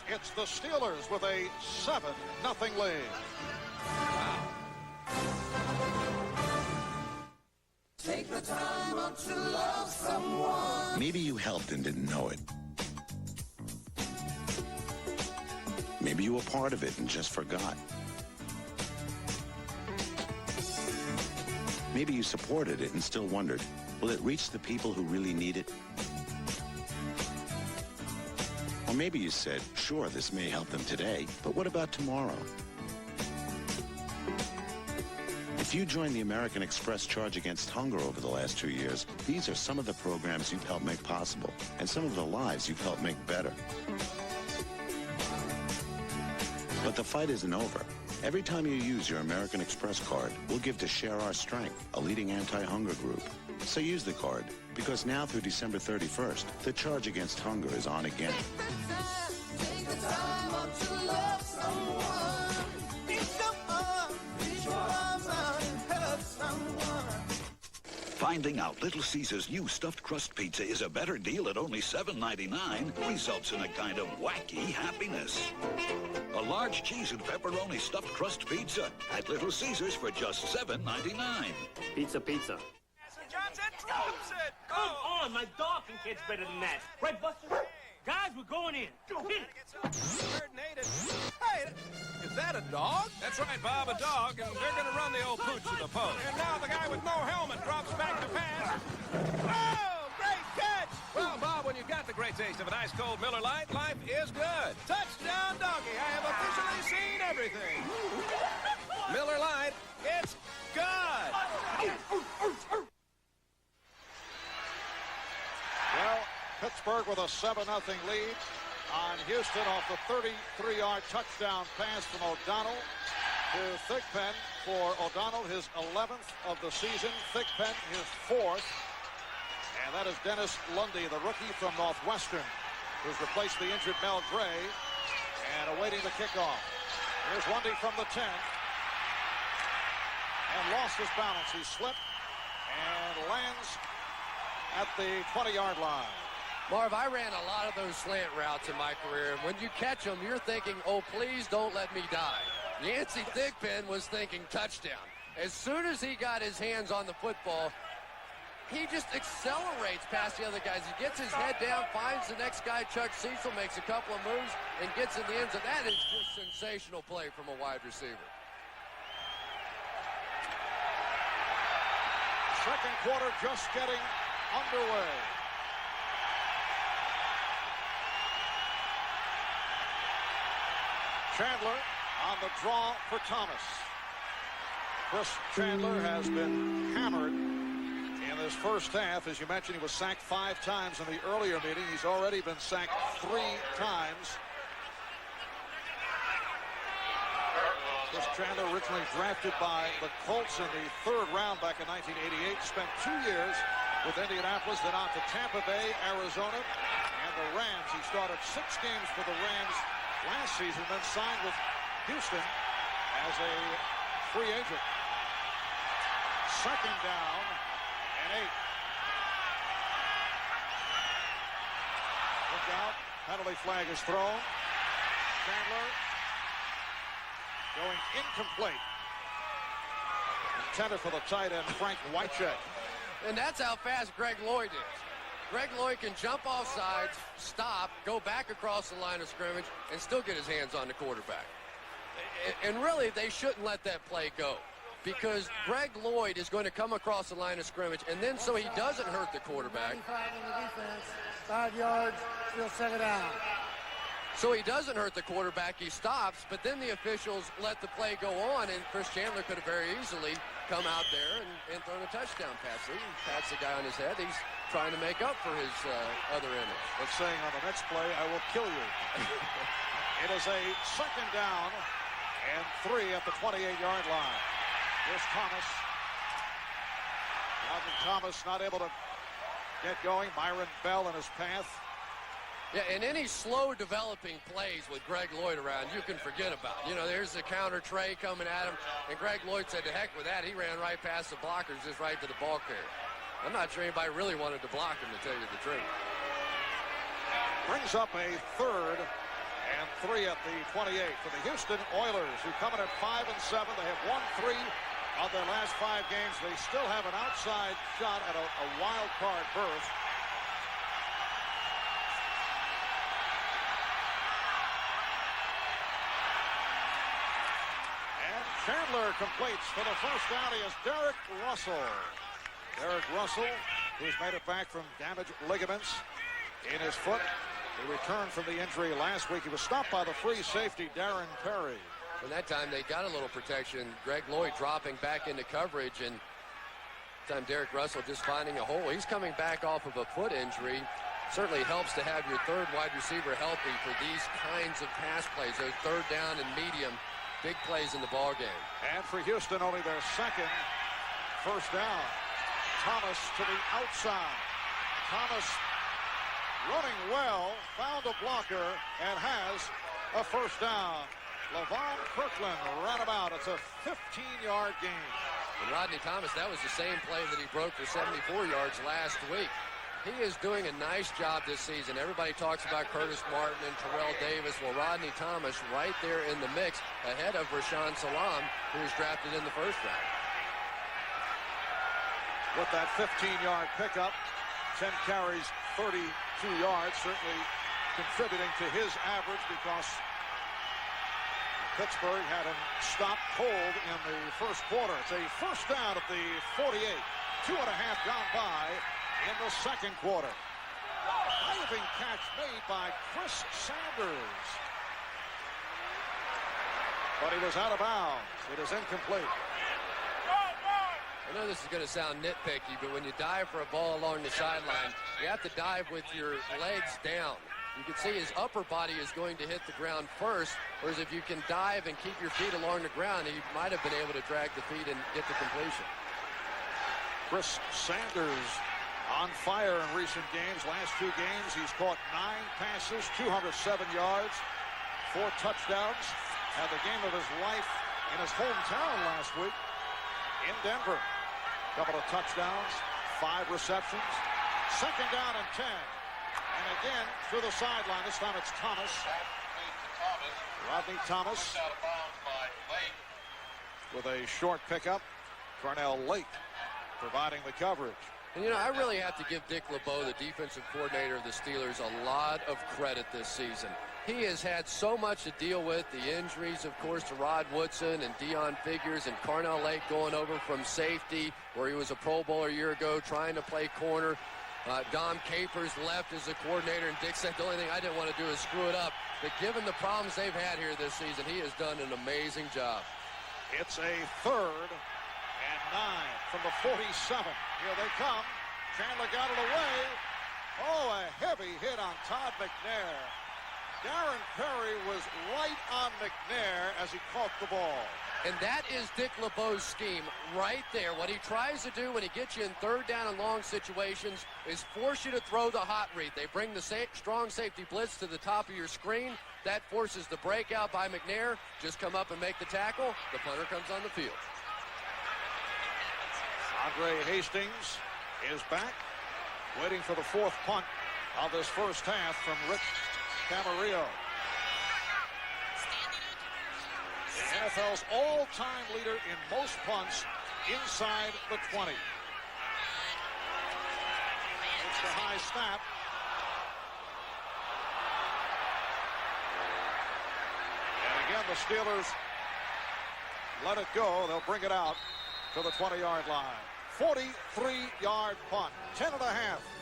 It's the Steelers with a 7-0 lead. Take the time out to love someone. Maybe you helped and didn't know it. Maybe you were part of it and just forgot. Maybe you supported it and still wondered, will it reach the people who really need it? Or maybe you said, sure, this may help them today, but what about tomorrow? If you joined the American Express Charge Against Hunger over the last 2 years, these are some of the programs you've helped make possible and some of the lives you've helped make better. But the fight isn't over. Every time you use your American Express card, we'll give to Share Our Strength, a leading anti-hunger group. So use the card, because now through December 31st, the Charge Against Hunger is on again. Take the time out to love someone. Pick them up, reach your arms out and help someone. Finding out Little Caesar's new stuffed crust pizza is a better deal at only $7.99 results in a kind of wacky happiness. A large cheese and pepperoni stuffed crust pizza at Little Caesar's for just $7.99. Pizza, pizza. Johnson drops it! Come on, my dog can catch better than that. Right, Buster? Guys, we're going in. Hit it. Hey, is that a dog? That's right, Bob, a dog, and they're going to run the old pooch to the post. And now the guy with no helmet drops back to pass. Oh, great catch! Well, Bob, when you've got the great taste of an ice-cold Miller Lite, life is good. Touchdown, doggy. I have officially seen everything. Miller Lite. It's good. Well, Pittsburgh with a 7-0 lead on Houston off the 33-yard touchdown pass from O'Donnell to Thigpen. For O'Donnell, his 11th of the season. Thigpen, his 4th. And that is Dennis Lundy, the rookie from Northwestern, who's replaced the injured Mel Gray and awaiting the kickoff. Here's Lundy from the 10. And lost his balance. He slipped and lands at the 20-yard line. Marv, I ran a lot of those slant routes in my career, and when you catch them, you're thinking, oh, please don't let me die. Yancey Thigpen was thinking touchdown. As soon as he got his hands on the football, he just accelerates past the other guys. He gets his head down, finds the next guy, Chuck Cecil, makes a couple of moves, and gets in the end zone. That is just sensational play from a wide receiver. Second quarter just getting underway. Chandler on the draw for Thomas. Chris Chandler has been hammered in this first half. As you mentioned, he was sacked 5 times in the earlier meeting. He's already been sacked 3 times. Chris Chandler, originally drafted by the Colts in the 3rd round back in 1988, spent 2 years with Indianapolis, then on to Tampa Bay, Arizona, and the Rams. He started 6 games for the Rams last season, then signed with Houston as a free agent. Second down and 8. Look out. Penalty flag is thrown. Chandler going incomplete. Intended for the tight end, Frank Wycheck. And that's how fast Greg Lloyd is. Greg Lloyd can jump off sides, stop, go back across the line of scrimmage, and still get his hands on the quarterback. And really, they shouldn't let that play go, because Greg Lloyd is going to come across the line of scrimmage, and then so he doesn't hurt the quarterback. 95 in the defense, 5 yards, still 2nd down. So he doesn't hurt the quarterback, he stops, but then the officials let the play go on, and Chris Chandler could have very easily come out there and thrown a touchdown pass. He pats the guy on his head. He's trying to make up for his other image. But saying on the next play, I will kill you. It is a 2nd down and 3 at the 28-yard line. Here's Thomas. Rodney Thomas not able to get going. Myron Bell in his path. Yeah, and any slow developing plays with Greg Lloyd around, you can forget about. You know, there's the counter tray coming at him, and Greg Lloyd said, to heck with that. He ran right past the blockers, just right to the ball carrier. I'm not sure anybody really wanted to block him, to tell you the truth. Brings up a 3rd and 3 at the 28 for the Houston Oilers, who come in at 5-7. They have won 3 of their last 5 games. They still have an outside shot at a wild card berth. Chandler completes for the first down. He is Derek Russell. Derek Russell, who's made it back from damaged ligaments in his foot. He returned from the injury last week. He was stopped by the free safety, Darren Perry. And that time they got a little protection. Greg Lloyd dropping back into coverage, and time Derek Russell just finding a hole. He's coming back off of a foot injury. Certainly helps to have your 3rd wide receiver healthy for these kinds of pass plays, those 3rd down and medium. Big plays in the ball game. And for Houston, only their 2nd first down. Thomas to the outside. Thomas running well, found a blocker, and has a first down. Levon Kirkland ran him out. It's a 15-yard gain. And Rodney Thomas, that was the same play that he broke for 74 yards last week. He is doing a nice job this season. Everybody talks about Curtis Martin and Terrell Davis. Well, Rodney Thomas right there in the mix ahead of Rashaan Salam, who was drafted in the 1st round. With that 15-yard pickup, 10 carries, 32 yards, certainly contributing to his average because Pittsburgh had him stopped cold in the 1st quarter. It's a first down at the 48. 2.5 gone by in the 2nd quarter. Diving catch made by Chris Sanders. but he was out of bounds. It is incomplete. I know this is going to sound nitpicky, but when you dive for a ball along the sideline, you have to dive with your legs down. You can see his upper body is going to hit the ground first, whereas if you can dive and keep your feet along the ground, he might have been able to drag the feet and get the completion. Chris Sanders on fire in recent games. Last 2 games, he's caught 9 passes, 207 yards, 4 touchdowns. Had the game of his life in his hometown last week in Denver. Couple of touchdowns, 5 receptions. Second down and 10. And again, through the sideline. This time it's Thomas. Rodney Thomas with a short pickup. Cornell Lake providing the coverage. And, you know, I really have to give Dick LeBeau, the defensive coordinator of the Steelers, a lot of credit this season. He has had so much to deal with, the injuries, of course, to Rod Woodson and Deion Figures, and Cornell Lake going over from safety, where he was a Pro Bowler a year ago, trying to play corner. Dom Capers left as a coordinator, and Dick said the only thing I didn't want to do is screw it up. But given the problems they've had here this season, he has done an amazing job. It's a 3rd and 9 from the 47. Here they come. Chandler got it away. Oh, a heavy hit on Todd McNair. Darren Perry was right on McNair as he caught the ball. And that is Dick LeBeau's scheme right there. What he tries to do when he gets you in 3rd down and long situations is force you to throw the hot read. They bring the strong safety blitz to the top of your screen. That forces the breakout by McNair. Just come up and make the tackle. The punter comes on the field. Andre Hastings is back, waiting for the 4th punt of this first half from Rich Camarillo. The NFL's all-time leader in most punts inside the 20. It's the high snap. And again, the Steelers let it go. They'll bring it out to the 20-yard line. 43-yard punt. 10.5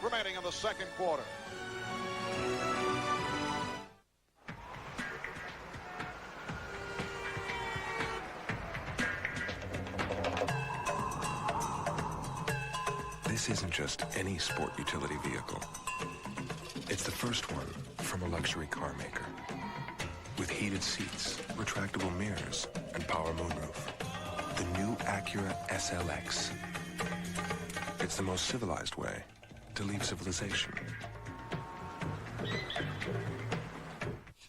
remaining in the 2nd quarter. This isn't just any sport utility vehicle. It's the first one from a luxury car maker. With heated seats, retractable mirrors, and power moonroof. The new Acura SLX. It's the most civilized way to leave civilization.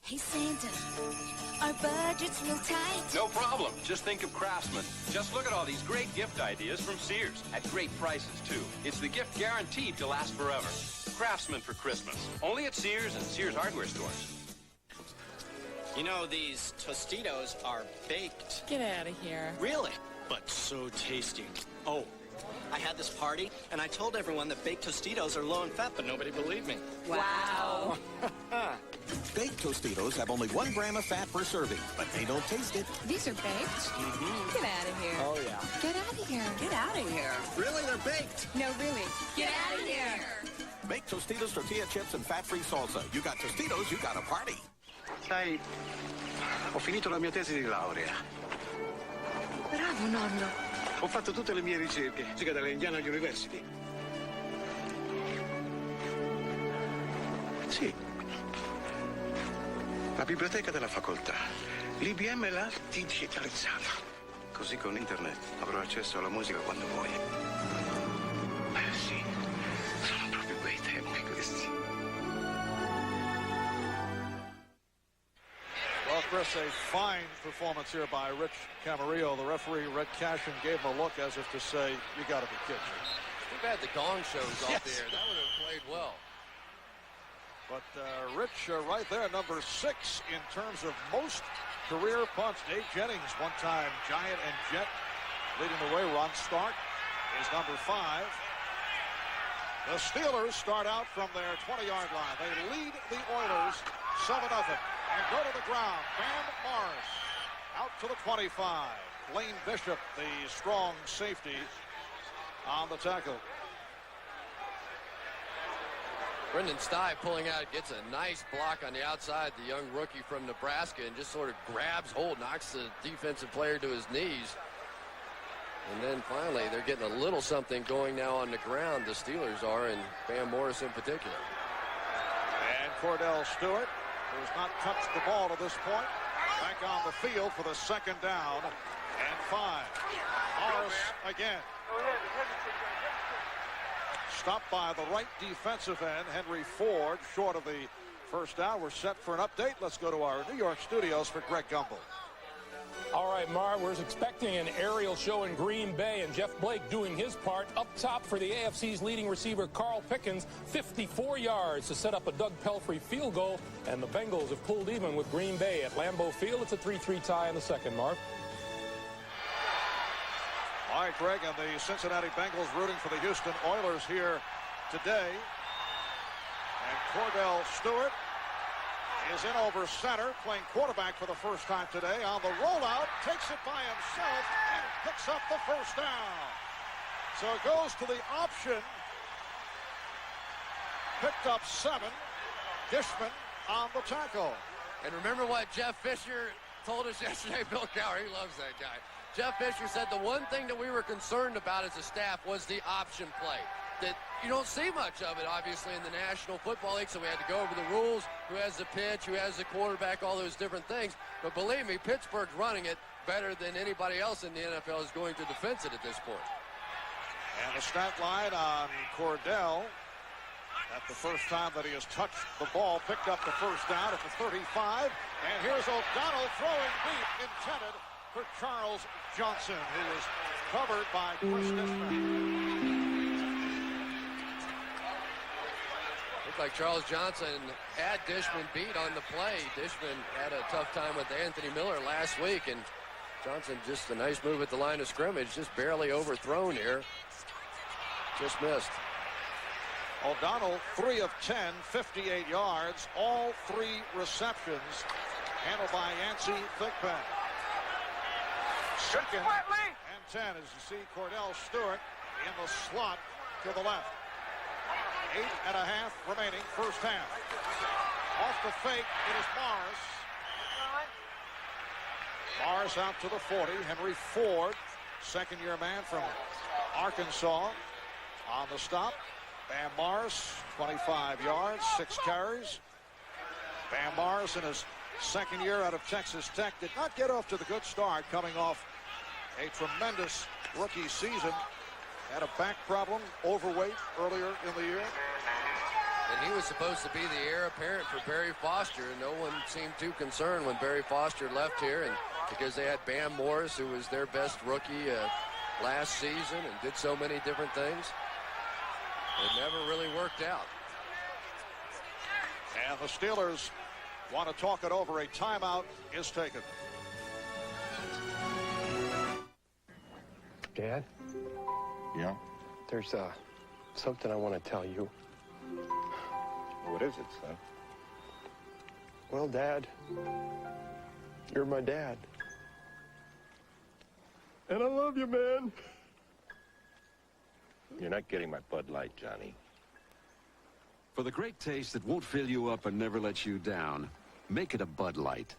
Hey Santa, our budget's real tight. No problem. Just think of Craftsman. Just look at all these great gift ideas from Sears at great prices, too. It's the gift guaranteed to last forever. Craftsman for Christmas. Only at Sears and Sears hardware stores. You know, these Tostitos are baked. Get out of here. Really? But so tasty. Oh, I had this party, and I told everyone that baked Tostitos are low in fat, but nobody believed me. Wow. Baked Tostitos have only 1 gram of fat per serving, but they don't taste it. These are baked? Mm-hmm. Get out of here. Oh, yeah. Get out of here. Get out of here. Really? They're baked. No, really. Get out of here. Baked Tostitos, tortilla chips, and fat-free salsa. You got Tostitos, you got a party. Sai, ho finito la mia tesi di laurea. Bravo, nonno. Ho fatto tutte le mie ricerche, sia dalle Indiana University. Sì. La biblioteca della facoltà. L'IBM l'ha digitalizzata. Così con internet avrò accesso alla musica quando vuoi. Sì, sono proprio bei tempi questi. Well, Chris, a fine performance here by Rich Camarillo. The referee, Red Cashin, gave him a look as if to say, you got to be kidding me. Too bad the gong shows off there. That would have played well. But Rich right there, number 6 in terms of most career punts. Dave Jennings, one-time Giant and Jet, leading the way. Ron Stark is number 5. The Steelers start out from their 20-yard line. They lead the Oilers 7-0 and go to the ground. Bam Morris out to the 25. Lane Bishop, the strong safety, on the tackle. Brendan Stye pulling out, gets a nice block on the outside, the young rookie from Nebraska, and just sort of grabs hold, knocks the defensive player to his knees. And then finally, they're getting a little something going now on the ground, the Steelers are, and Bam Morris in particular. And Cordell Stewart, who has not touched the ball to this point, back on the field for the second down and 5. Morris again. Stopped by the right defensive end, Henry Ford, short of the first down. We're set for an update. Let's go to our New York studios for Greg Gumbel. All right, Marv, we're expecting an aerial show in Green Bay, and Jeff Blake doing his part up top for the AFC's leading receiver, Carl Pickens, 54 yards to set up a Doug Pelfrey field goal, and the Bengals have pulled even with Green Bay at Lambeau Field. It's a 3-3 tie in the second, Marv. All right, Greg, and the Cincinnati Bengals rooting for the Houston Oilers here today. And Cordell Stewart is in over center, playing quarterback for the first time today. On the rollout, takes it by himself and picks up the first down. So it goes to the option. Picked up 7. Dishman on the tackle. And remember what Jeff Fisher told us yesterday? Bill Cowher, he loves that guy. Jeff Fisher said the one thing that we were concerned about as a staff was the option play. That you don't see much of it, obviously, in the National Football League, so we had to go over the rules, who has the pitch, who has the quarterback, all those different things. But believe me, Pittsburgh's running it better than anybody else in the NFL is going to defense it at this point. And the stat line on Cordell, at the first time that he has touched the ball, picked up the first down at the 35. And here's O'Donnell throwing deep, intended for Charles Johnson, who was covered by Chris Dishman. Looked like Charles Johnson had Dishman beat on the play. Dishman had a tough time with Anthony Miller last week, and Johnson just a nice move at the line of scrimmage, just barely overthrown here. Just missed. O'Donnell, 3 of 10, 58 yards, all 3 receptions, handled by Yancey Thigpen. Second and 10 as you see Cordell Stewart in the slot to the left. 8.5 remaining, first half. Off the fake, it is Mars. Mars out to the 40. Henry Ford, second-year man from Arkansas, on the stop. Bam Mars, 25 yards, 6 carries. Bam Mars in his second year out of Texas Tech did not get off to the good start, coming off a tremendous rookie season. Had a back problem, overweight earlier in the year. And he was supposed to be the heir apparent for Barry Foster, and no one seemed too concerned when Barry Foster left here, and because they had Bam Morris, who was their best rookie last season and did so many different things. It never really worked out. And the Steelers want to talk it over. A timeout is taken. Dad? Yeah? There's something I want to tell you. What is it, son? Well, Dad, you're my dad. And I love you, man. You're not getting my Bud Light, Johnny. For the great taste that won't fill you up and never lets you down, make it a Bud Light.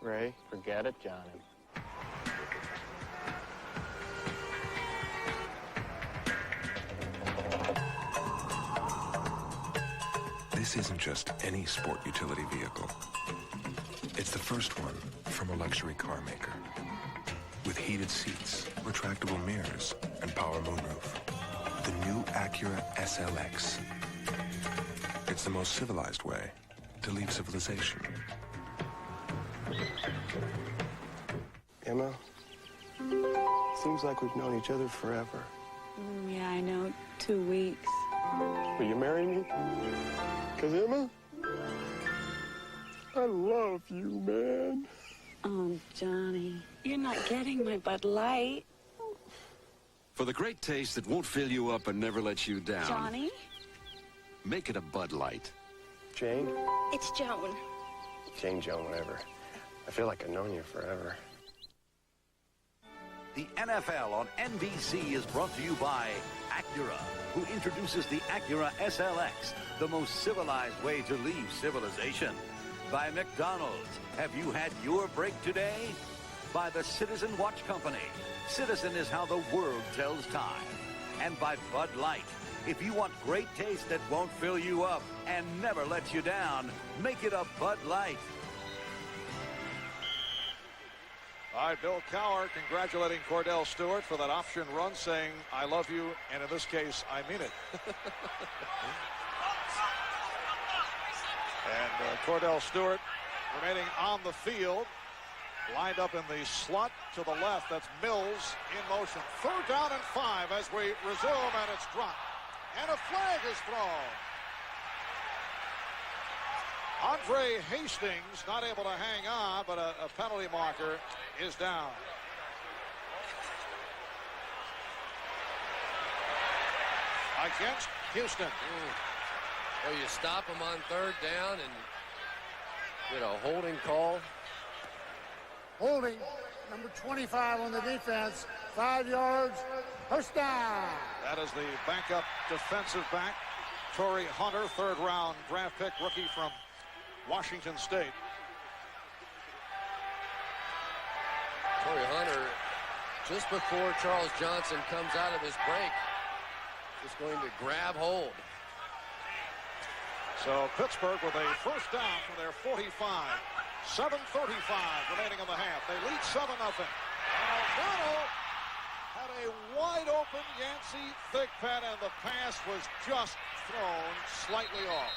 Ray, forget it, Johnny. This isn't just any sport utility vehicle. It's the first one from a luxury car maker. With heated seats, retractable mirrors, and power moonroof. The new Acura SLX. It's the most civilized way to leave civilization. Emma, seems like we've known each other forever. Yeah, I know. 2 weeks. Will you marry me? 'Cause Emma, I love you, man. Oh, Johnny, you're not getting my Bud Light. For the great taste that won't fill you up and never lets you down. Johnny? Make it a Bud Light. Jane? It's Joan. Jane, Joan, whatever. I feel like I've known you forever. The NFL on NBC is brought to you by Acura, who introduces the Acura SLX, the most civilized way to leave civilization. By McDonald's, have you had your break today? By the Citizen Watch Company. Citizen is how the world tells time. And by Bud Light. If you want great taste that won't fill you up and never lets you down, make it a Bud Light. All right, Bill Cowher congratulating Cordell Stewart for that option run, saying, I love you, and in this case, I mean it. And Cordell Stewart remaining on the field, lined up in the slot to the left. That's Mills in motion. 3rd down and 5 as we resume, and it's dropped. And a flag is thrown. Andre Hastings not able to hang on, but a penalty marker is down. Against Houston. Well, you stop him on 3rd down and get a holding call. Holding, number 25 on the defense, 5 yards, first down. That is the backup defensive back, Torrey Hunter, 3rd round draft pick, rookie from Washington State. Torrey Hunter, just before Charles Johnson comes out of his break, just going to grab hold. So Pittsburgh with a first down from their 45. 7:35 remaining in the half. They lead 7-0. And O'Donnell had a wide open Yancey Thigpen, and the pass was just thrown slightly off.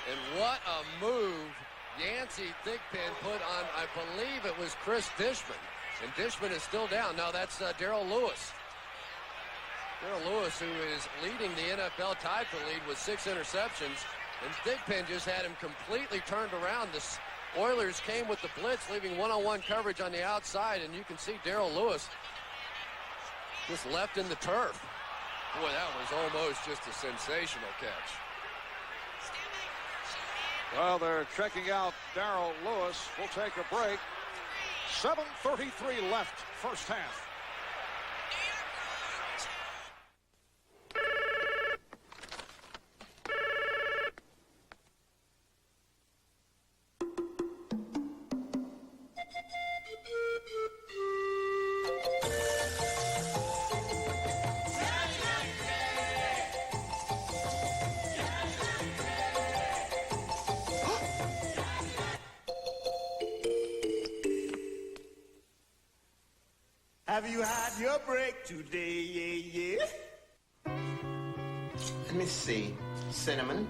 And what a move Yancey Thigpen put on, I believe it was Chris Dishman. And Dishman is still down. Now that's Darrell Lewis. Darrell Lewis, who is leading the NFL tied for lead with 6 interceptions. And Thigpen just had him completely turned around. The Oilers came with the blitz, leaving one-on-one coverage on the outside. And you can see Darrell Lewis just left in the turf. Boy, that was almost just a sensational catch. Well, they're checking out Darrell Lewis. We'll take a break. 7:33 left, first half. Have you had your break today? Yeah, yeah. Let me see. Cinnamon,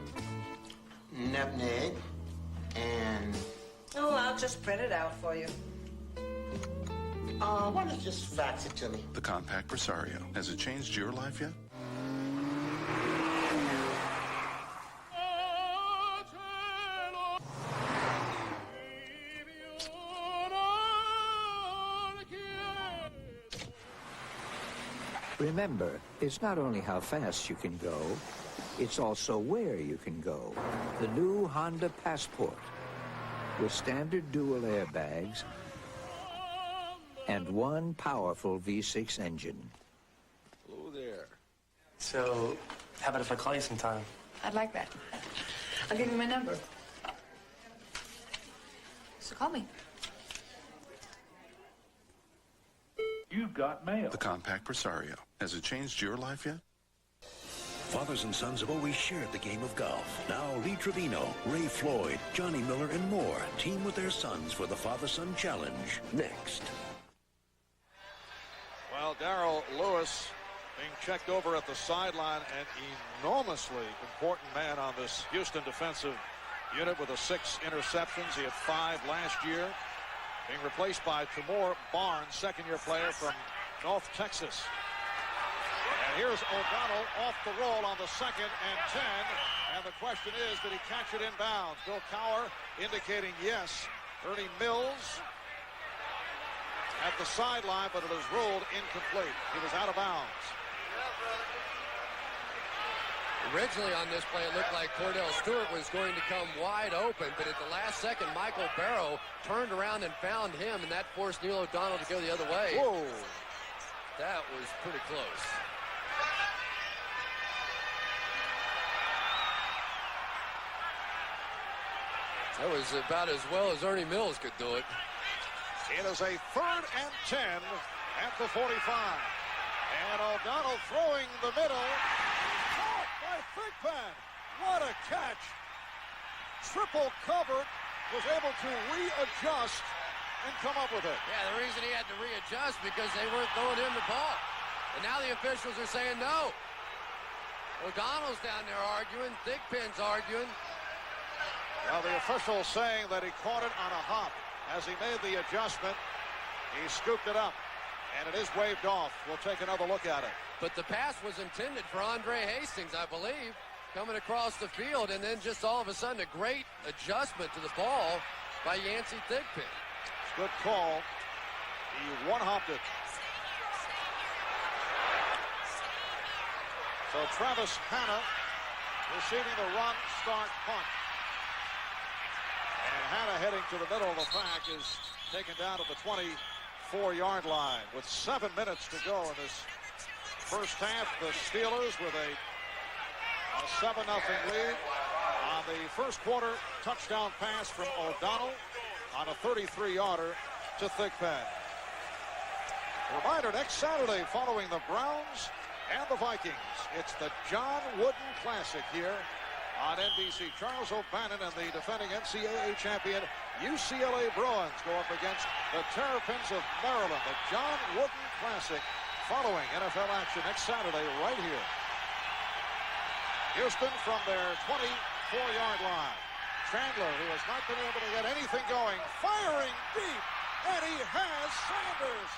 nutmeg, and... Oh, I'll just print it out for you. Why don't you just fax it to me? The compact Presario. Has it changed your life yet? Remember, it's not only how fast you can go, it's also where you can go. The new Honda Passport with standard dual airbags and one powerful V6 engine. Hello there. So, how about if I call you sometime? I'd like that. I'll give you my number. So call me. You've got mail. The compact Presario. Has it changed your life yet? Fathers and sons have always shared the game of golf. Now Lee Trevino, Ray Floyd, Johnny Miller, and more team with their sons for the Father-Son Challenge. Next. Well, Darrell Lewis being checked over at the sideline, an enormously important man on this Houston defensive unit with 6 interceptions. He had 5 last year. Being replaced by Tamor Barnes, second-year player from North Texas. And here's O'Donnell off the roll on the 2nd and 10. And the question is, did he catch it in bounds? Bill Cowher indicating yes. Ernie Mills at the sideline, but it is ruled incomplete. He was out of bounds. Originally on this play, it looked like Cordell Stewart was going to come wide open, but at the last second, Michael Barrow turned around and found him, and that forced Neil O'Donnell to go the other way. Whoa. That was pretty close. That was about as well as Ernie Mills could do it. It is a 3rd and 10 at the 45. And O'Donnell throwing the middle. Caught by Thigpen. What a catch. Triple covered. Was able to readjust and come up with it. Yeah, the reason he had to readjust because they weren't throwing him the ball. And now the officials are saying no. O'Donnell's down there arguing. Thigpen's arguing. Well, the official saying that he caught it on a hop. As he made the adjustment, he scooped it up, and it is waved off. We'll take another look at it. But the pass was intended for Andre Hastings, I believe, coming across the field, and then just all of a sudden a great adjustment to the ball by Yancey Thigpen. Good call. He one-hopped it. So Travis Hanna receiving the run, start, punt. And Hanna heading to the middle of the pack is taken down to the 24-yard line with 7 minutes to go in this first half. The Steelers with a 7-0 lead on the first quarter touchdown pass from O'Donnell on a 33-yarder to Thigpen. Reminder, next Saturday following the Browns and the Vikings, it's the John Wooden Classic here on NBC. Charles O'Bannon and the defending NCAA champion UCLA Bruins go up against the Terrapins of Maryland. The John Wooden Classic following NFL action next Saturday right here. Houston from their 24-yard line. Chandler, who has not been able to get anything going, firing deep, and he has Sanders.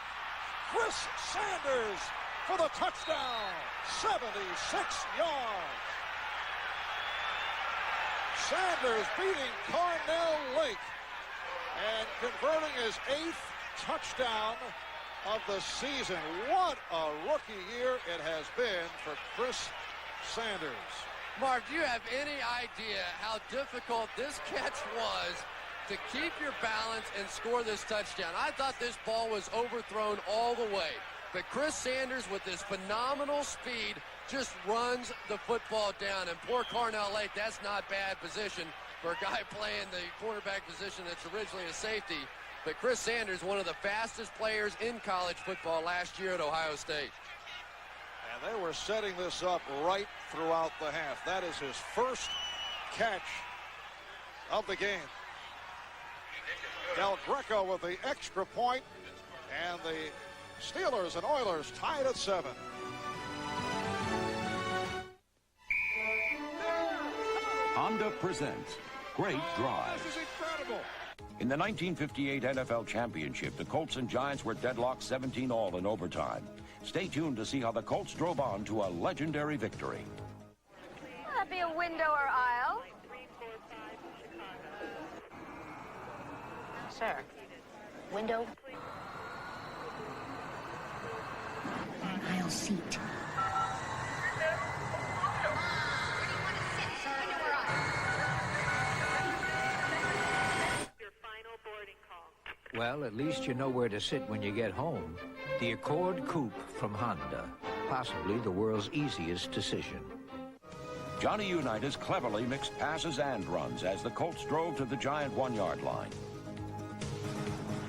Chris Sanders for the touchdown. 76 yards. Sanders beating Carnell Lake and converting his 8th touchdown of the season. What a rookie year it has been for Chris Sanders. Mark, do you have any idea how difficult this catch was to keep your balance and score this touchdown? I thought this ball was overthrown all the way, but Chris Sanders with his phenomenal speed just runs the football down. And poor Carnell Lake, that's not bad position for a guy playing the quarterback position that's originally a safety. But Chris Sanders, one of the fastest players in college football last year at Ohio State. And they were setting this up right throughout the half. That is his first catch of the game. Del Greco with the extra point, and the Steelers and Oilers tied at 7. Honda presents Great Drive. This is incredible. In the 1958 NFL Championship, the Colts and Giants were deadlocked 17-all in overtime. Stay tuned to see how the Colts drove on to a legendary victory. Will that be a window or aisle? Sir, window. Aisle seat. Well, at least you know where to sit when you get home. The Accord Coupe from Honda. Possibly the world's easiest decision. Johnny Unitas cleverly mixed passes and runs as the Colts drove to the Giant 1-yard line.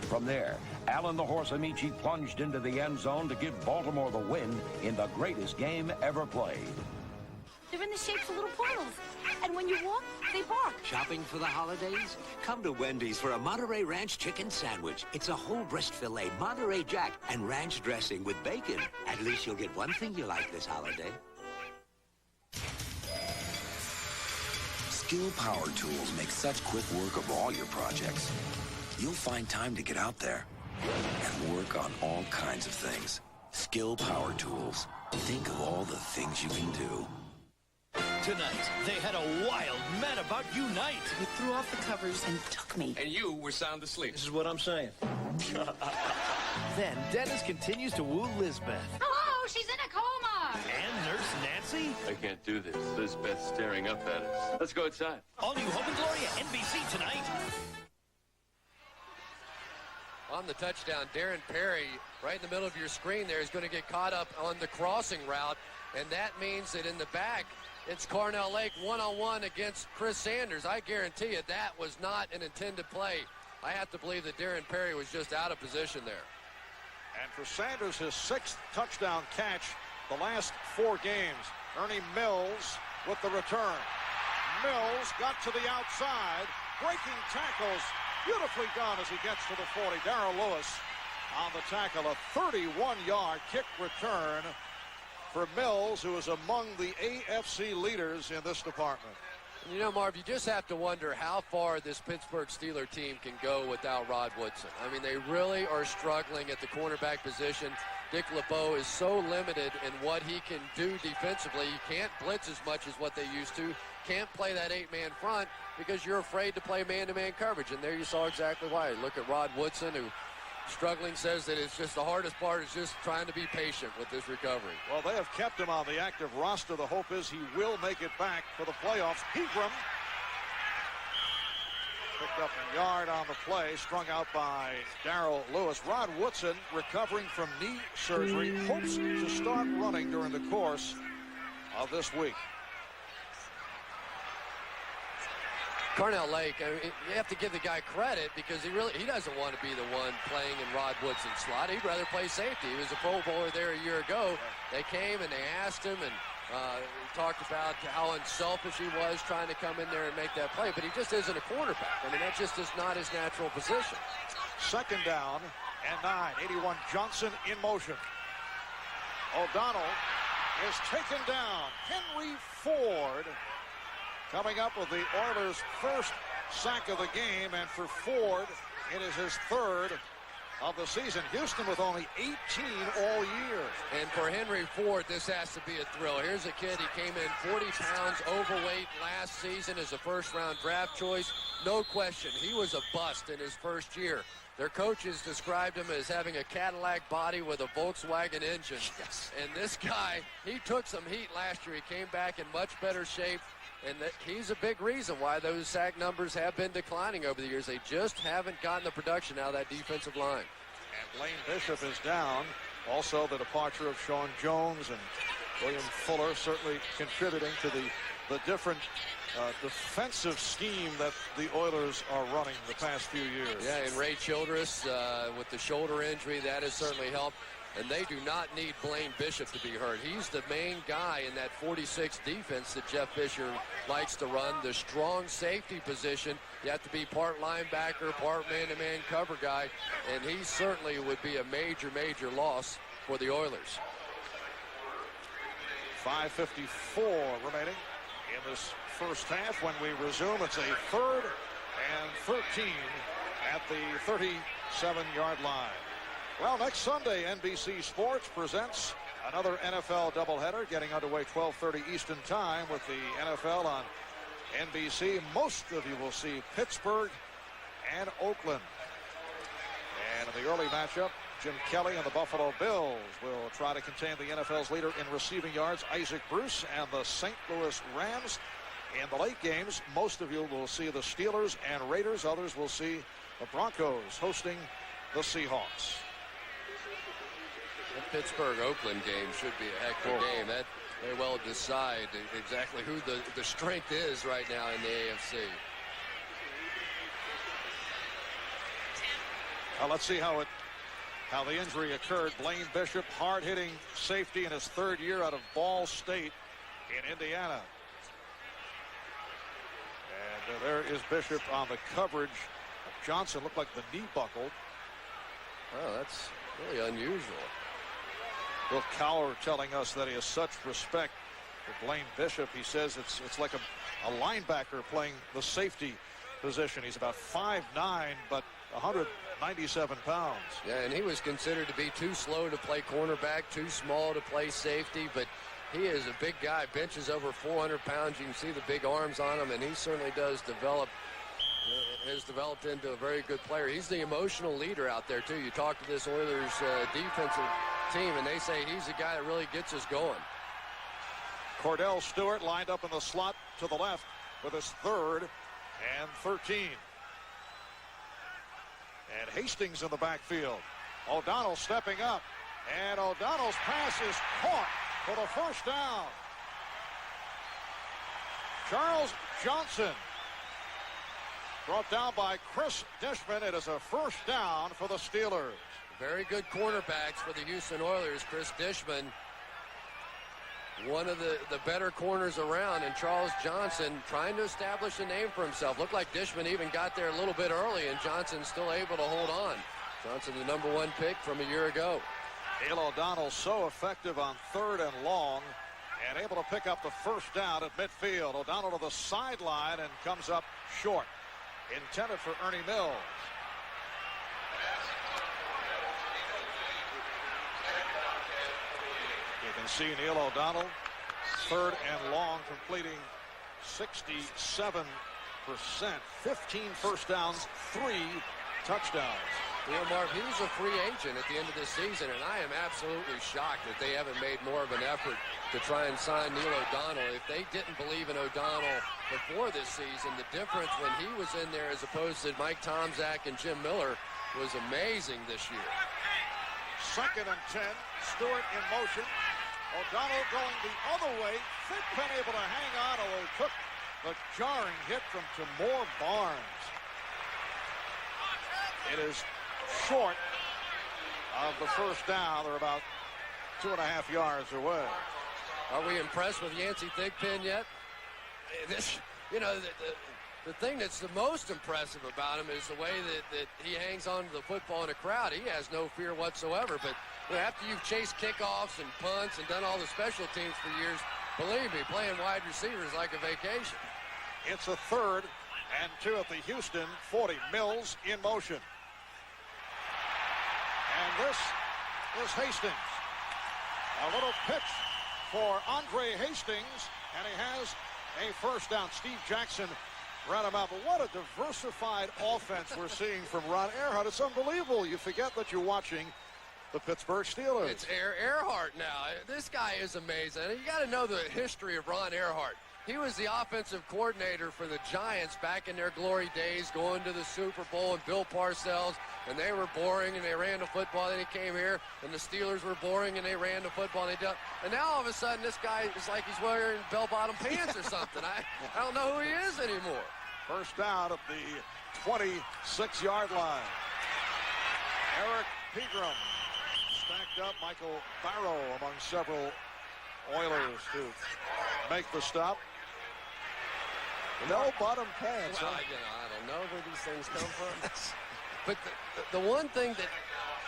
From there, Alan the Horse Amici plunged into the end zone to give Baltimore the win in the greatest game ever played. They're in the shapes of little portals. And when you walk, they bark. Shopping for the holidays? Come to Wendy's for a Monterey Ranch chicken sandwich. It's a whole breast filet, Monterey Jack, and ranch dressing with bacon. At least you'll get one thing you like this holiday. Skill Power Tools make such quick work of all your projects. You'll find time to get out there and work on all kinds of things. Skill Power Tools. Think of all the things you can do. Tonight, they had a wild Mad About Unite. You threw off the covers and took me. And you were sound asleep. This is what I'm saying. Then Dennis continues to woo Lisbeth. Hello, she's in a coma. And Nurse Nancy see? I can't do this. Lisbeth's staring up at us. Let's go outside. All new Hope and Gloria, NBC tonight. On the touchdown, Darren Perry, right in the middle of your screen there, is going to get caught up on the crossing route, and that means that in the back, it's Carnell Lake one-on-one against Chris Sanders. I guarantee you that was not an intended play. I have to believe that Darren Perry was just out of position there. And for Sanders, his 6th touchdown catch the last 4 games. Ernie Mills with the return. Mills got to the outside, breaking tackles. Beautifully done as he gets to the 40. Darrell Lewis on the tackle. A 31-yard kick return for Mills, who is among the AFC leaders in this department. You know, Marv, you just have to wonder how far this Pittsburgh Steelers team can go without Rod Woodson. I mean, they really are struggling at the cornerback position. Dick LeBeau is so limited in what he can do defensively. You can't blitz as much as what they used to. Can't play that 8-man front because you're afraid to play man-to-man coverage. And there you saw exactly why. Look at Rod Woodson, who struggling, says that it's just the hardest part is just trying to be patient with this recovery. Well, they have kept him on the active roster. The hope is he will make it back for the playoffs. Pegram picked up a yard on the play, strung out by Darrell Lewis. Rod Woodson, recovering from knee surgery, hopes to start running during the course of this week. Carnell Lake, I mean, you have to give the guy credit because he doesn't want to be the one playing in Rod Woodson's slot. He'd rather play safety. He was a Pro Bowler there a year ago. They came and they asked him, and he talked about how unselfish he was trying to come in there and make that play, but he just isn't a quarterback. I mean, that just is not his natural position. 2nd down and 9. 81 Johnson in motion. O'Donnell is taken down. Henry Ford coming up with the Oilers' first sack of the game, and for Ford, it is his 3rd of the season. Houston with only 18 all year. And for Henry Ford, this has to be a thrill. Here's a kid, he came in 40 pounds overweight last season as a first-round draft choice. No question, he was a bust in his first year. Their coaches described him as having a Cadillac body with a Volkswagen engine. Yes. And this guy, he took some heat last year. He came back in much better shape. And he's a big reason why those sack numbers have been declining over the years. They just haven't gotten the production out of that defensive line. And Blaine Bishop is down. Also, the departure of Sean Jones and William Fuller certainly contributing to the different defensive scheme that the Oilers are running the past few years. Yeah, and Ray Childress with the shoulder injury, that has certainly helped. And they do not need Blaine Bishop to be hurt. He's the main guy in that 46 defense that Jeff Fisher likes to run. The strong safety position, you have to be part linebacker, part man-to-man cover guy, and he certainly would be a major, major loss for the Oilers. 5:54 remaining in this first half. When we resume, it's a 3rd and 13 at the 37-yard line. Well, next Sunday, NBC Sports presents another NFL doubleheader getting underway 12:30 Eastern Time with the NFL on NBC. Most of you will see Pittsburgh and Oakland. And in the early matchup, Jim Kelly and the Buffalo Bills will try to contain the NFL's leader in receiving yards, Isaac Bruce, and the St. Louis Rams. In the late games, most of you will see the Steelers and Raiders. Others will see the Broncos hosting the Seahawks. The Pittsburgh-Oakland game should be a heck of a game. That may well decide exactly who the strength is right now in the AFC. Well, let's see how the injury occurred. Blaine Bishop, hard-hitting safety in his 3rd year out of Ball State in Indiana. And there is Bishop on the coverage. Johnson looked like the knee buckled. Well, that's really unusual. Bill Cowher telling us that he has such respect for Blaine Bishop. He says it's like a linebacker playing the safety position. He's about 5'9", but 197 pounds. Yeah, and he was considered to be too slow to play cornerback, too small to play safety, but he is a big guy, benches over 400 pounds. You can see the big arms on him, and he certainly has developed into a very good player. He's the emotional leader out there, too. You talk to this Oilers defensive team, and they say he's the guy that really gets us going. Cordell Stewart lined up in the slot to the left with his 3rd and 13. And Hastings in the backfield. O'Donnell stepping up. And O'Donnell's pass is caught for the first down. Charles Johnson brought down by Chris Dishman. It is a first down for the Steelers. Very good cornerbacks for the Houston Oilers. Chris Dishman, one of the better corners around, and Charles Johnson trying to establish a name for himself. Looked like Dishman even got there a little bit early, and Johnson's still able to hold on. Johnson, the #1 pick from a year ago. Dale O'Donnell so effective on 3rd and long and able to pick up the first down at midfield. O'Donnell to the sideline and comes up short. Intended for Ernie Mills. You can see Neil O'Donnell, 3rd and long, completing 67%, 15 first downs, 3 touchdowns. You know, Mark, he was a free agent at the end of this season, and I am absolutely shocked that they haven't made more of an effort to try and sign Neil O'Donnell. If they didn't believe in O'Donnell before this season, the difference when he was in there as opposed to Mike Tomczak and Jim Miller was amazing this year. 2nd and 10, Stewart in motion. O'Donnell going the other way. Thigpen able to hang on, although he took the jarring hit from Tamor Barnes. It is short of the first down. They're about 2.5 yards away. Are we impressed with Yancey Thigpen yet? This, you know, the thing that's the most impressive about him is the way that he hangs on to the football in a crowd. He has no fear whatsoever. But you know, after you've chased kickoffs and punts and done all the special teams for years, believe me, playing wide receiver is like a vacation. It's a 3rd and 2 at the Houston 40. Mills in motion. And this is Hastings. A little pitch for Andre Hastings, and he has a first down. Steve Jackson ran him out. But what a diversified offense we're seeing from Ron Earhart. It's unbelievable. You forget that you're watching the Pittsburgh Steelers. It's Earhart now. This guy is amazing. You got to know the history of Ron Earhart. He was the offensive coordinator for the Giants back in their glory days, going to the Super Bowl, and Bill Parcells, and they were boring, and they ran the football. Then he came here, and the Steelers were boring, and they ran the football. And now all of a sudden, this guy is like he's wearing bell-bottom pants or something. I don't know who he is anymore. First down at the 26-yard line. Eric Pegram stacked up. Michael Barrow among several Oilers to make the stop. No bottom pants. Well, you know, I don't know where these things come from. But the one thing that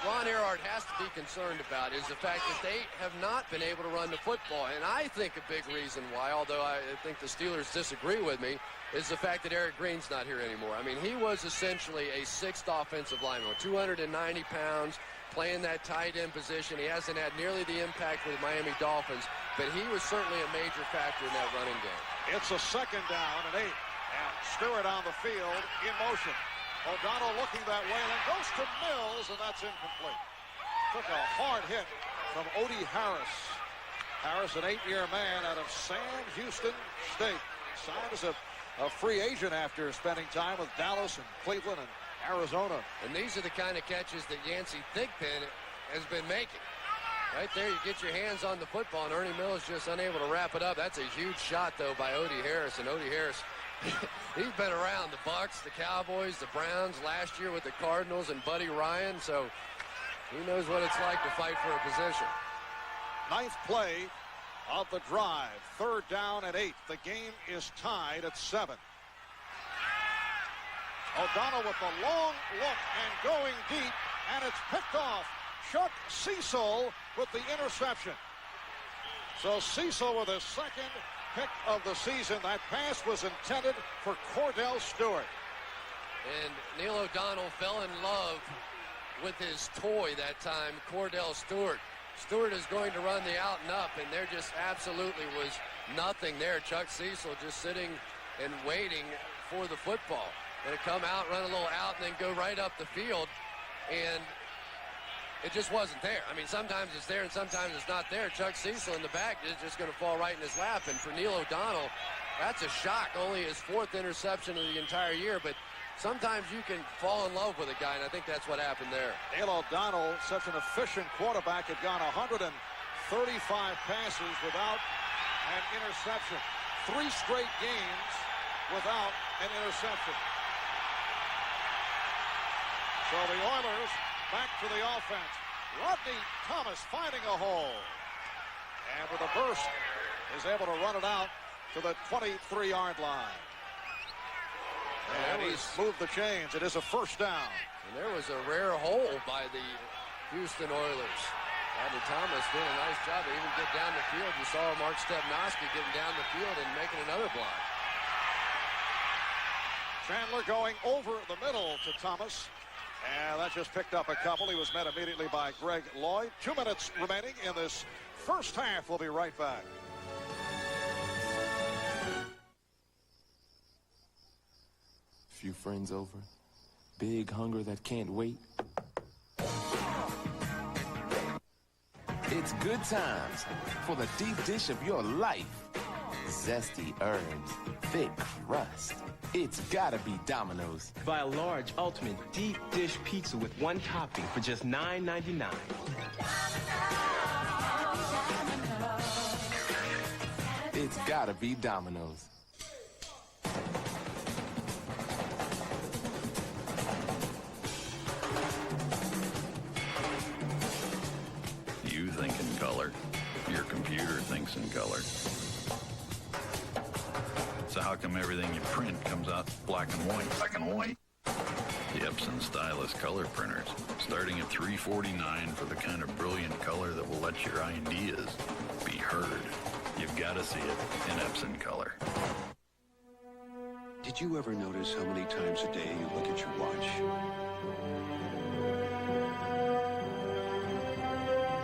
Ron Earhart has to be concerned about is the fact that they have not been able to run the football. And I think a big reason why, although I think the Steelers disagree with me, is the fact that Eric Green's not here anymore. I mean, he was essentially a 6th offensive lineman, 290 pounds, playing that tight end position. He hasn't had nearly the impact with the Miami Dolphins, but he was certainly a major factor in that running game. It's a 2nd down and 8. And Stewart on the field in motion. O'Donnell looking that way and then goes to Mills, and that's incomplete. Took a hard hit from Odie Harris. Harris, an 8-year man out of Sam Houston State. Signed as a free agent after spending time with Dallas and Cleveland and Arizona. And these are the kind of catches that Yancey Thigpen has been making. Right there, you get your hands on the football, and Ernie Mills just unable to wrap it up. That's a huge shot, though, by Odie Harris. And Odie Harris, he's been around the Bucs, the Cowboys, the Browns last year with the Cardinals and Buddy Ryan, so he knows what it's like to fight for a position. 9th play of the drive. 3rd down and 8. The game is tied at 7. O'Donnell with the long look and going deep, and it's picked off. Chuck Cecil with the interception. So Cecil with his 2nd pick of the season. That pass was intended for Cordell Stewart. And Neil O'Donnell fell in love with his toy that time, Cordell Stewart. Stewart is going to run the out and up, and there just absolutely was nothing there. Chuck Cecil just sitting and waiting for the football. And to come out, run a little out, and then go right up the field. And it just wasn't there. I mean, sometimes it's there and sometimes it's not there. Chuck Cecil in the back is just going to fall right in his lap. And for Neil O'Donnell, that's a shock. Only his 4th interception of the entire year. But sometimes you can fall in love with a guy, and I think that's what happened there. Neil O'Donnell, such an efficient quarterback, had gone 135 passes without an interception. 3 straight games without an interception. So the Oilers back to the offense. Rodney Thomas finding a hole. And with a burst, is able to run it out to the 23-yard line. And he's moved the chains. It is a first down. And there was a rare hole by the Houston Oilers. Rodney Thomas doing a nice job to even get down the field. You saw Mark Stepnoski getting down the field and making another block. Chandler going over the middle to Thomas. And that just picked up a couple. He was met immediately by Greg Lloyd. 2 minutes remaining in this first half. We'll be right back. Few friends over. Big hunger that can't wait. It's good times for the deep dish of your life. Zesty herbs, thick crust. It's gotta be Domino's. Buy a large ultimate deep dish pizza with 1 topping for just $9.99. It's gotta be Domino's. You think in color. Your computer thinks in color. So how come everything you print comes out black and white? Black and white. The Epson Stylus color printers, starting at $349 for the kind of brilliant color that will let your ideas be heard. You've got to see it in Epson color. Did you ever notice how many times a day you look at your watch?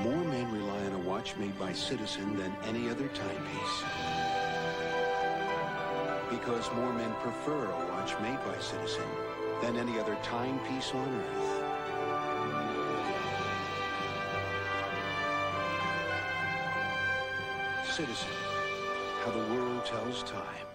More men rely on a watch made by Citizen than any other timepiece. Because more men prefer a watch made by Citizen than any other timepiece on Earth. Citizen, how the world tells time.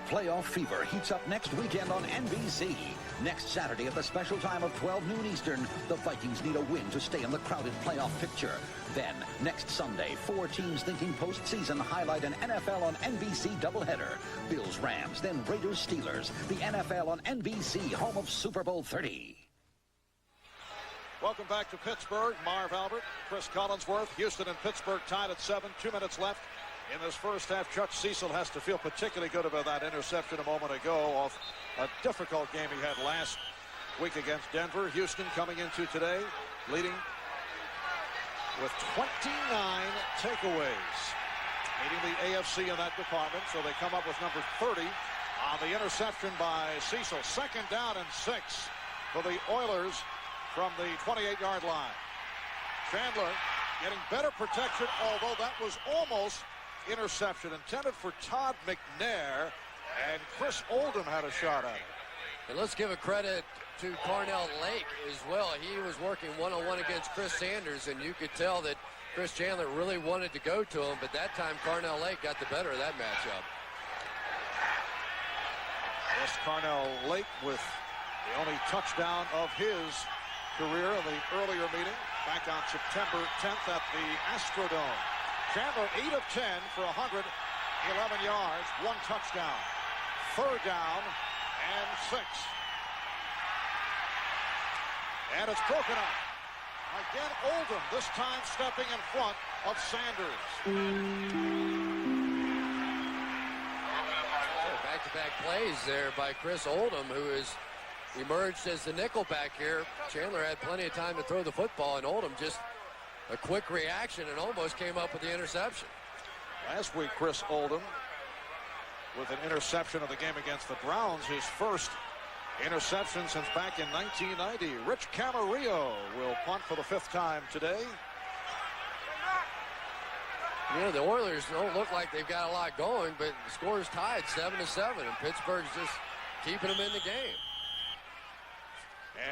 Playoff fever heats up next weekend on NBC. Next Saturday at the special time of 12 noon Eastern, the Vikings need a win to stay in the crowded playoff picture. Then, next Sunday, 4 teams thinking postseason highlight an NFL on NBC doubleheader. Bills-Rams, then Raiders-Steelers. The NFL on NBC, home of Super Bowl 30. Welcome back to Pittsburgh. Marv Albert, Chris Collinsworth. Houston and Pittsburgh tied at 7. 2 minutes left in this first half. Chuck Cecil has to feel particularly good about that interception a moment ago off a difficult game he had last week against Denver. Houston coming into today leading with 29 takeaways, leading the AFC in that department. So they come up with number 30 on the interception by Cecil. 2nd down and 6 for the Oilers from the 28-yard line. Chandler getting better protection, although that was almost interception intended for Todd McNair, and Chris Oldham had a shot at it. And let's give a credit to Carnell Lake as well. He was working one-on-one against Chris Sanders, and you could tell that Chris Chandler really wanted to go to him, but that time Carnell Lake got the better of that matchup. Yes, Carnell Lake with the only touchdown of his career in the earlier meeting back on September 10th at the Astrodome. Chandler 8 of 10 for 111 yards, 1 touchdown. 3rd down and 6. And it's broken up. Again, Oldham, this time stepping in front of Sanders. Back-to-back plays there by Chris Oldham, who has emerged as the nickelback here. Chandler had plenty of time to throw the football, and Oldham just a quick reaction and almost came up with the interception. Last week, Chris Oldham with an interception of the game against the Browns, his first interception since back in 1990. Rich Camarillo will punt for the 5th time today. You know, the Oilers don't look like they've got a lot going, but the score's tied 7-7, and Pittsburgh's just keeping them in the game.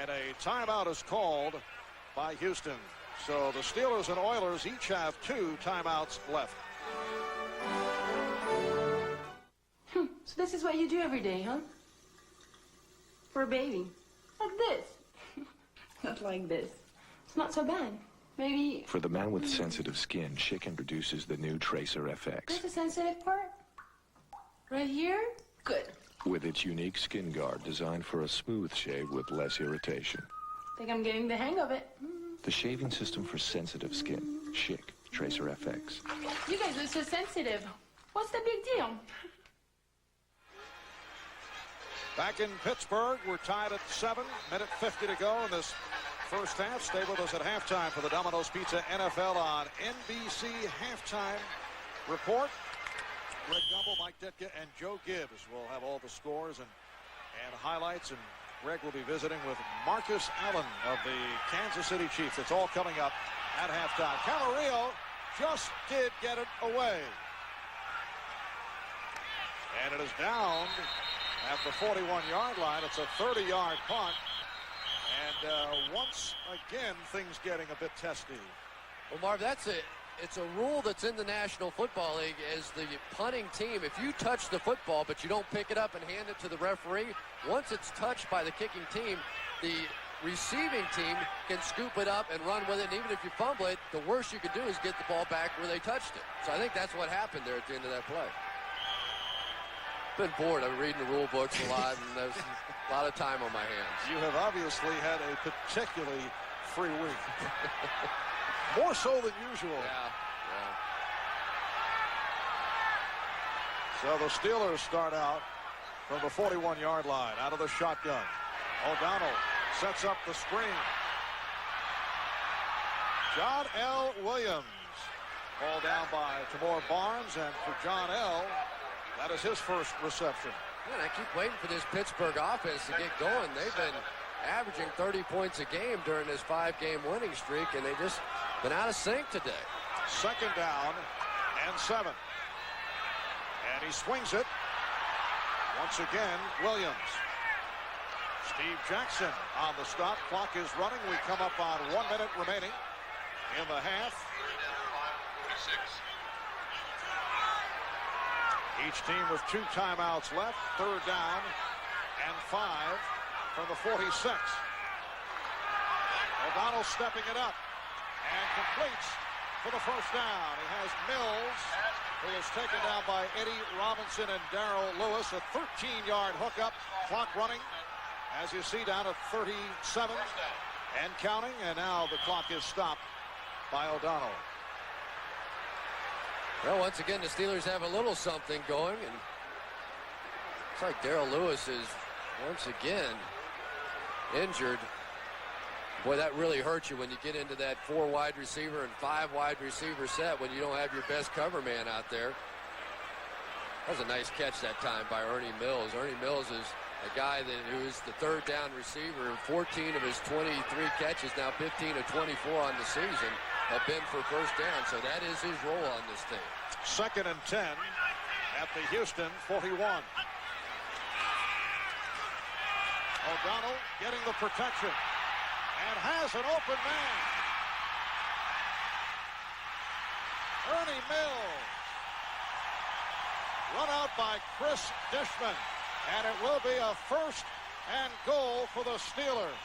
And a timeout is called by Houston. So the Steelers and Oilers each have 2 timeouts left. So this is what you do every day, huh? For a baby. Like this. Not like this. It's not so bad. Maybe... For the man with sensitive skin, Schick introduces the new Tracer FX. There's a sensitive part? Right here? Good. With its unique skin guard designed for a smooth shave with less irritation. Think I'm getting the hang of it. The shaving system for sensitive skin. Schick Tracer FX. You guys are so sensitive. What's the big deal? Back in Pittsburgh, we're tied at 7, minute 50 to go in this first half. Stay with us at halftime for the Domino's Pizza NFL on NBC Halftime Report. Greg Gumbel, Mike Ditka, and Joe Gibbs will have all the scores and highlights, and Greg will be visiting with Marcus Allen of the Kansas City Chiefs. It's all coming up at halftime. Camarillo just did get it away. And it is down at the 41-yard line. It's a 30-yard punt. And once again, things getting a bit testy. Well, Marv, it's a rule that's in the National Football League. As the punting team, if you touch the football but you don't pick it up and hand it to the referee, once it's touched by the kicking team, the receiving team can scoop it up and run with it. And even if you fumble it, the worst you can do is get the ball back where they touched it. So I think that's what happened there at the end of that play. Been bored. I've been reading the rule books a lot, and there's a lot of time on my hands. You have obviously had a particularly free week. More so than usual. Yeah. So the Steelers start out from the 41-yard line, out of the shotgun. O'Donnell sets up the screen. John L. Williams called down by Tamor Barnes, and for John L., that is his first reception. Man, I keep waiting for this Pittsburgh offense to get going. They've been averaging 30 points a game during this 5-game winning streak, and they just been out of sync today. Second down and 7. And he swings it. Once again, Williams. Steve Jackson on the stop. Clock is running. We come up on 1 minute remaining in the half. Each team with 2 timeouts left. Third down and 5 from the 46. O'Donnell stepping it up and completes for the first down. He has Mills, who is taken down by Eddie Robinson and Darrell Lewis. A 13-yard hookup. Clock running, as you see, down at 37 and counting. And now the clock is stopped by O'Donnell. Well, once again, the Steelers have a little something going, and it's like Darrell Lewis is once again injured. Boy, that really hurts you when you get into that 4 wide receiver and 5 wide receiver set when you don't have your best cover man out there. That was a nice catch that time by Ernie Mills. Ernie Mills is a guy who is the third down receiver. 14 of his 23 catches, now 15 of 24 on the season, have been for first down, so that is his role on this team. Second and 10 at the Houston 41. O'Donnell getting the protection and has an open man. Ernie Mills. Run out by Chris Dishman, and it will be a first and goal for the Steelers.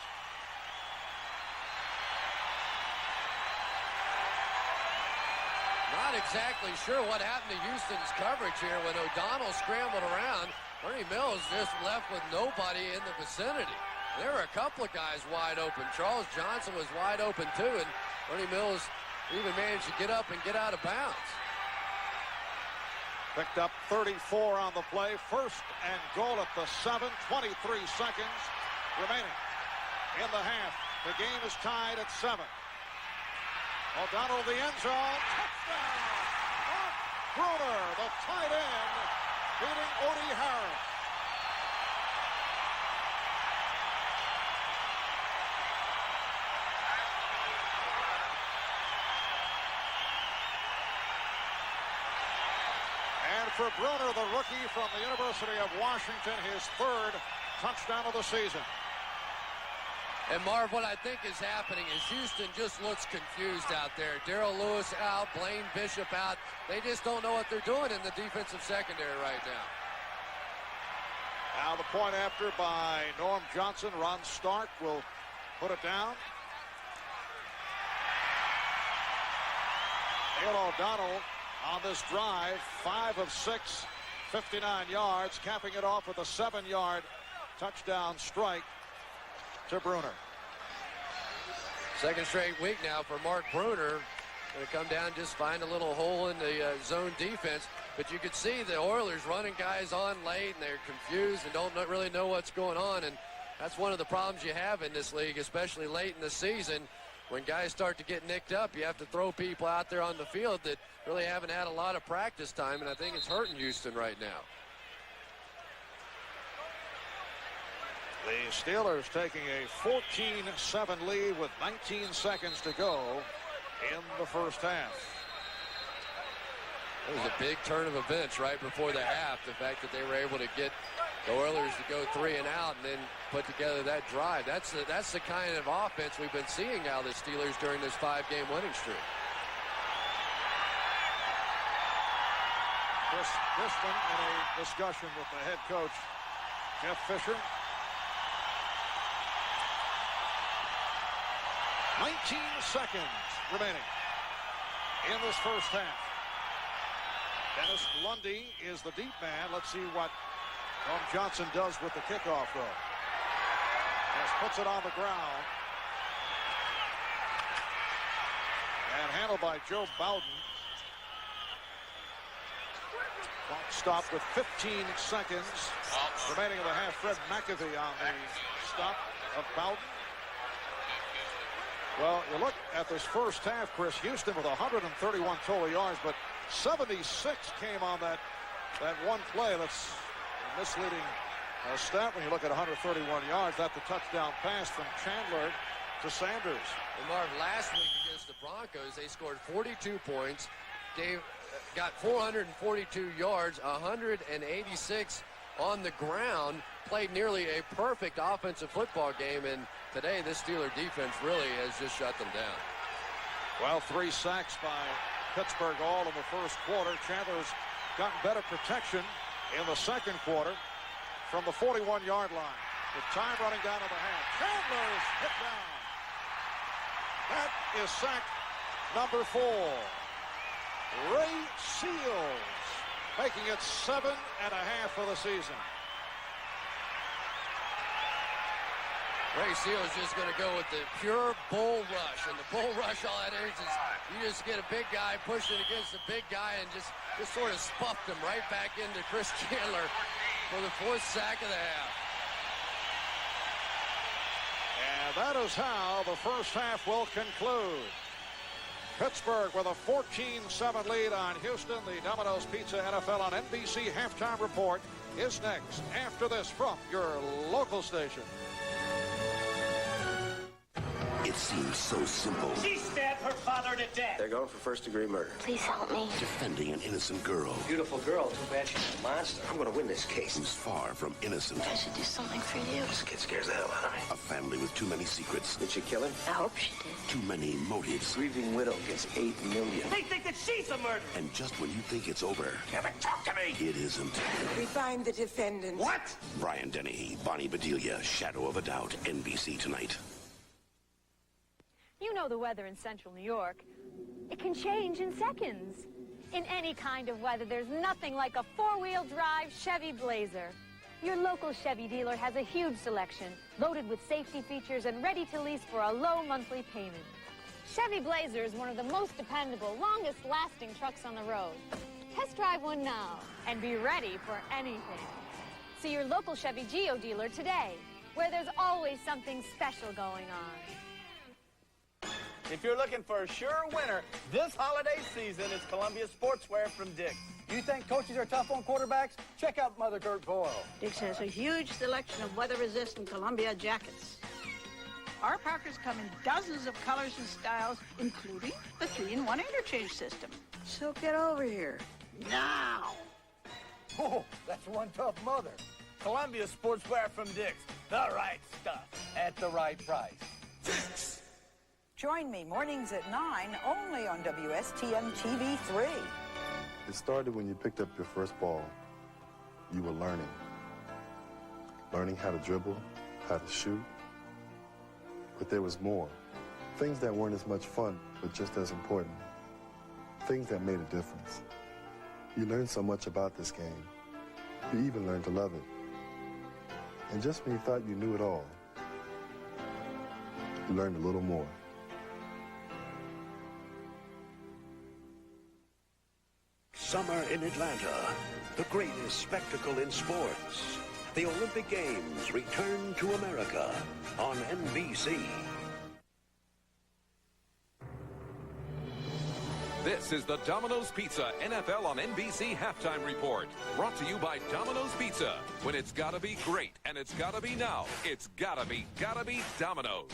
Not exactly sure what happened to Houston's coverage here when O'Donnell scrambled around. Ernie Mills just left with nobody in the vicinity. There were a couple of guys wide open. Charles Johnson was wide open too, and Ernie Mills even managed to get up and get out of bounds. Picked up 34 on the play. First and goal at the 7. 23 seconds remaining in the half. The game is tied at 7. O'Donnell, the end zone. Touchdown! Mark Bruner, the tight end, beating Odie Harris. And for Bruner, the rookie from the University of Washington, his 3rd touchdown of the season. And Marv, what I think is happening is Houston just looks confused out there. Darrell Lewis out, Blaine Bishop out. They just don't know what they're doing in the defensive secondary right now. Now the point after by Norm Johnson. Ron Stark will put it down. Neil O'Donnell on this drive, 5 of 6, 59 yards, capping it off with a 7-yard touchdown strike to Bruner. Second straight week now for Mark Bruner. Going to come down, just find a little hole in the zone defense. But you could see the Oilers running guys on late, and they're confused and don't really know what's going on. And that's one of the problems you have in this league, especially late in the season. When guys start to get nicked up, you have to throw people out there on the field that really haven't had a lot of practice time, and I think it's hurting Houston right now. The Steelers taking a 14-7 lead with 19 seconds to go in the first half. It was a big turn of events right before the half. The fact that they were able to get the Oilers to go 3 and out and then put together that drive. That's the kind of offense we've been seeing now the Steelers during this 5-game winning streak. Chris Chrisman in a discussion with the head coach, Jeff Fisher. 19 seconds remaining in this first half. Dennis Lundy is the deep man. Let's see what Norm Johnson does with the kickoff, though. Just puts it on the ground. And handled by Joe Bowden. Clock stopped with 15 seconds remaining in the half. Fred McAfee on the stop of Bowden. Well, you look at this first half, Chris. Houston with 131 total yards, but 76 came on that one play. That's a misleading stat when you look at 131 yards. That's the touchdown pass from Chandler to Sanders. And Marv, last week against the Broncos, they scored 42 points. Dave got 442 yards, 186 on the ground, played nearly a perfect offensive football game, and today this Steeler defense really has just shut them down. Well, 3 sacks by Pittsburgh all in the first quarter. Chandler's gotten better protection in the second quarter from the 41-yard line. With time running down to the half. Chandler's hit down. That is sack number 4. Ray Seals making it 7.5 for the season. Ray Seals just going to go with the pure bull rush. And the bull rush, all that is you just get a big guy pushing against a big guy and just sort of spuffed him right back into Chris Chandler for the 4th sack of the half. And that is how the first half will conclude. Pittsburgh with a 14-7 lead on Houston. The Domino's Pizza NFL on NBC halftime report is next after this from your local station. It seems so simple. She stabbed her father to death. They're going for first-degree murder. Please help me. Defending an innocent girl. Beautiful girl. Too bad she's a monster. I'm going to win this case. Who's far from innocent. I should do something for you. This kid scares the hell out of me. A family with too many secrets. Did she kill him? I hope she did. Too many motives. Grieving widow gets $8 million. They think that she's a murderer. And just when you think it's over, Kevin, talk to me. it isn't. We find the defendant. What? Brian Dennehy, Bonnie Bedelia, Shadow of a Doubt, NBC tonight. You know the weather in central New York. It can change in seconds. In any kind of weather, there's nothing like a four-wheel drive Chevy Blazer. Your local Chevy dealer has a huge selection, loaded with safety features and ready to lease for a low monthly payment. Chevy Blazer is one of the most dependable, longest-lasting trucks on the road. Test drive one now and be ready for anything. See your local Chevy Geo dealer today, where there's always something special going on. If you're looking for a sure winner this holiday season, it's Columbia Sportswear from Dick's. You think coaches are tough on quarterbacks? Check out Mother Gert Boyle. Dick's has a huge selection of weather-resistant Columbia jackets. Our Parkers come in dozens of colors and styles, including the 3-in-1 interchange system. So get over here now. Oh, that's one tough mother. Columbia Sportswear from Dick's. The right stuff at the right price. Join me mornings at 9 only on WSTM TV3. It started when you picked up your first ball. You were learning. Learning how to dribble, how to shoot. But there was more. Things that weren't as much fun, but just as important. Things that made a difference. You learned so much about this game. You even learned to love it. And just when you thought you knew it all, you learned a little more. Summer in Atlanta, the greatest spectacle in sports. The Olympic Games return to America on NBC. This is the Domino's Pizza NFL on NBC Halftime Report. Brought to you by Domino's Pizza. When it's gotta be great and it's gotta be now, it's gotta be Domino's.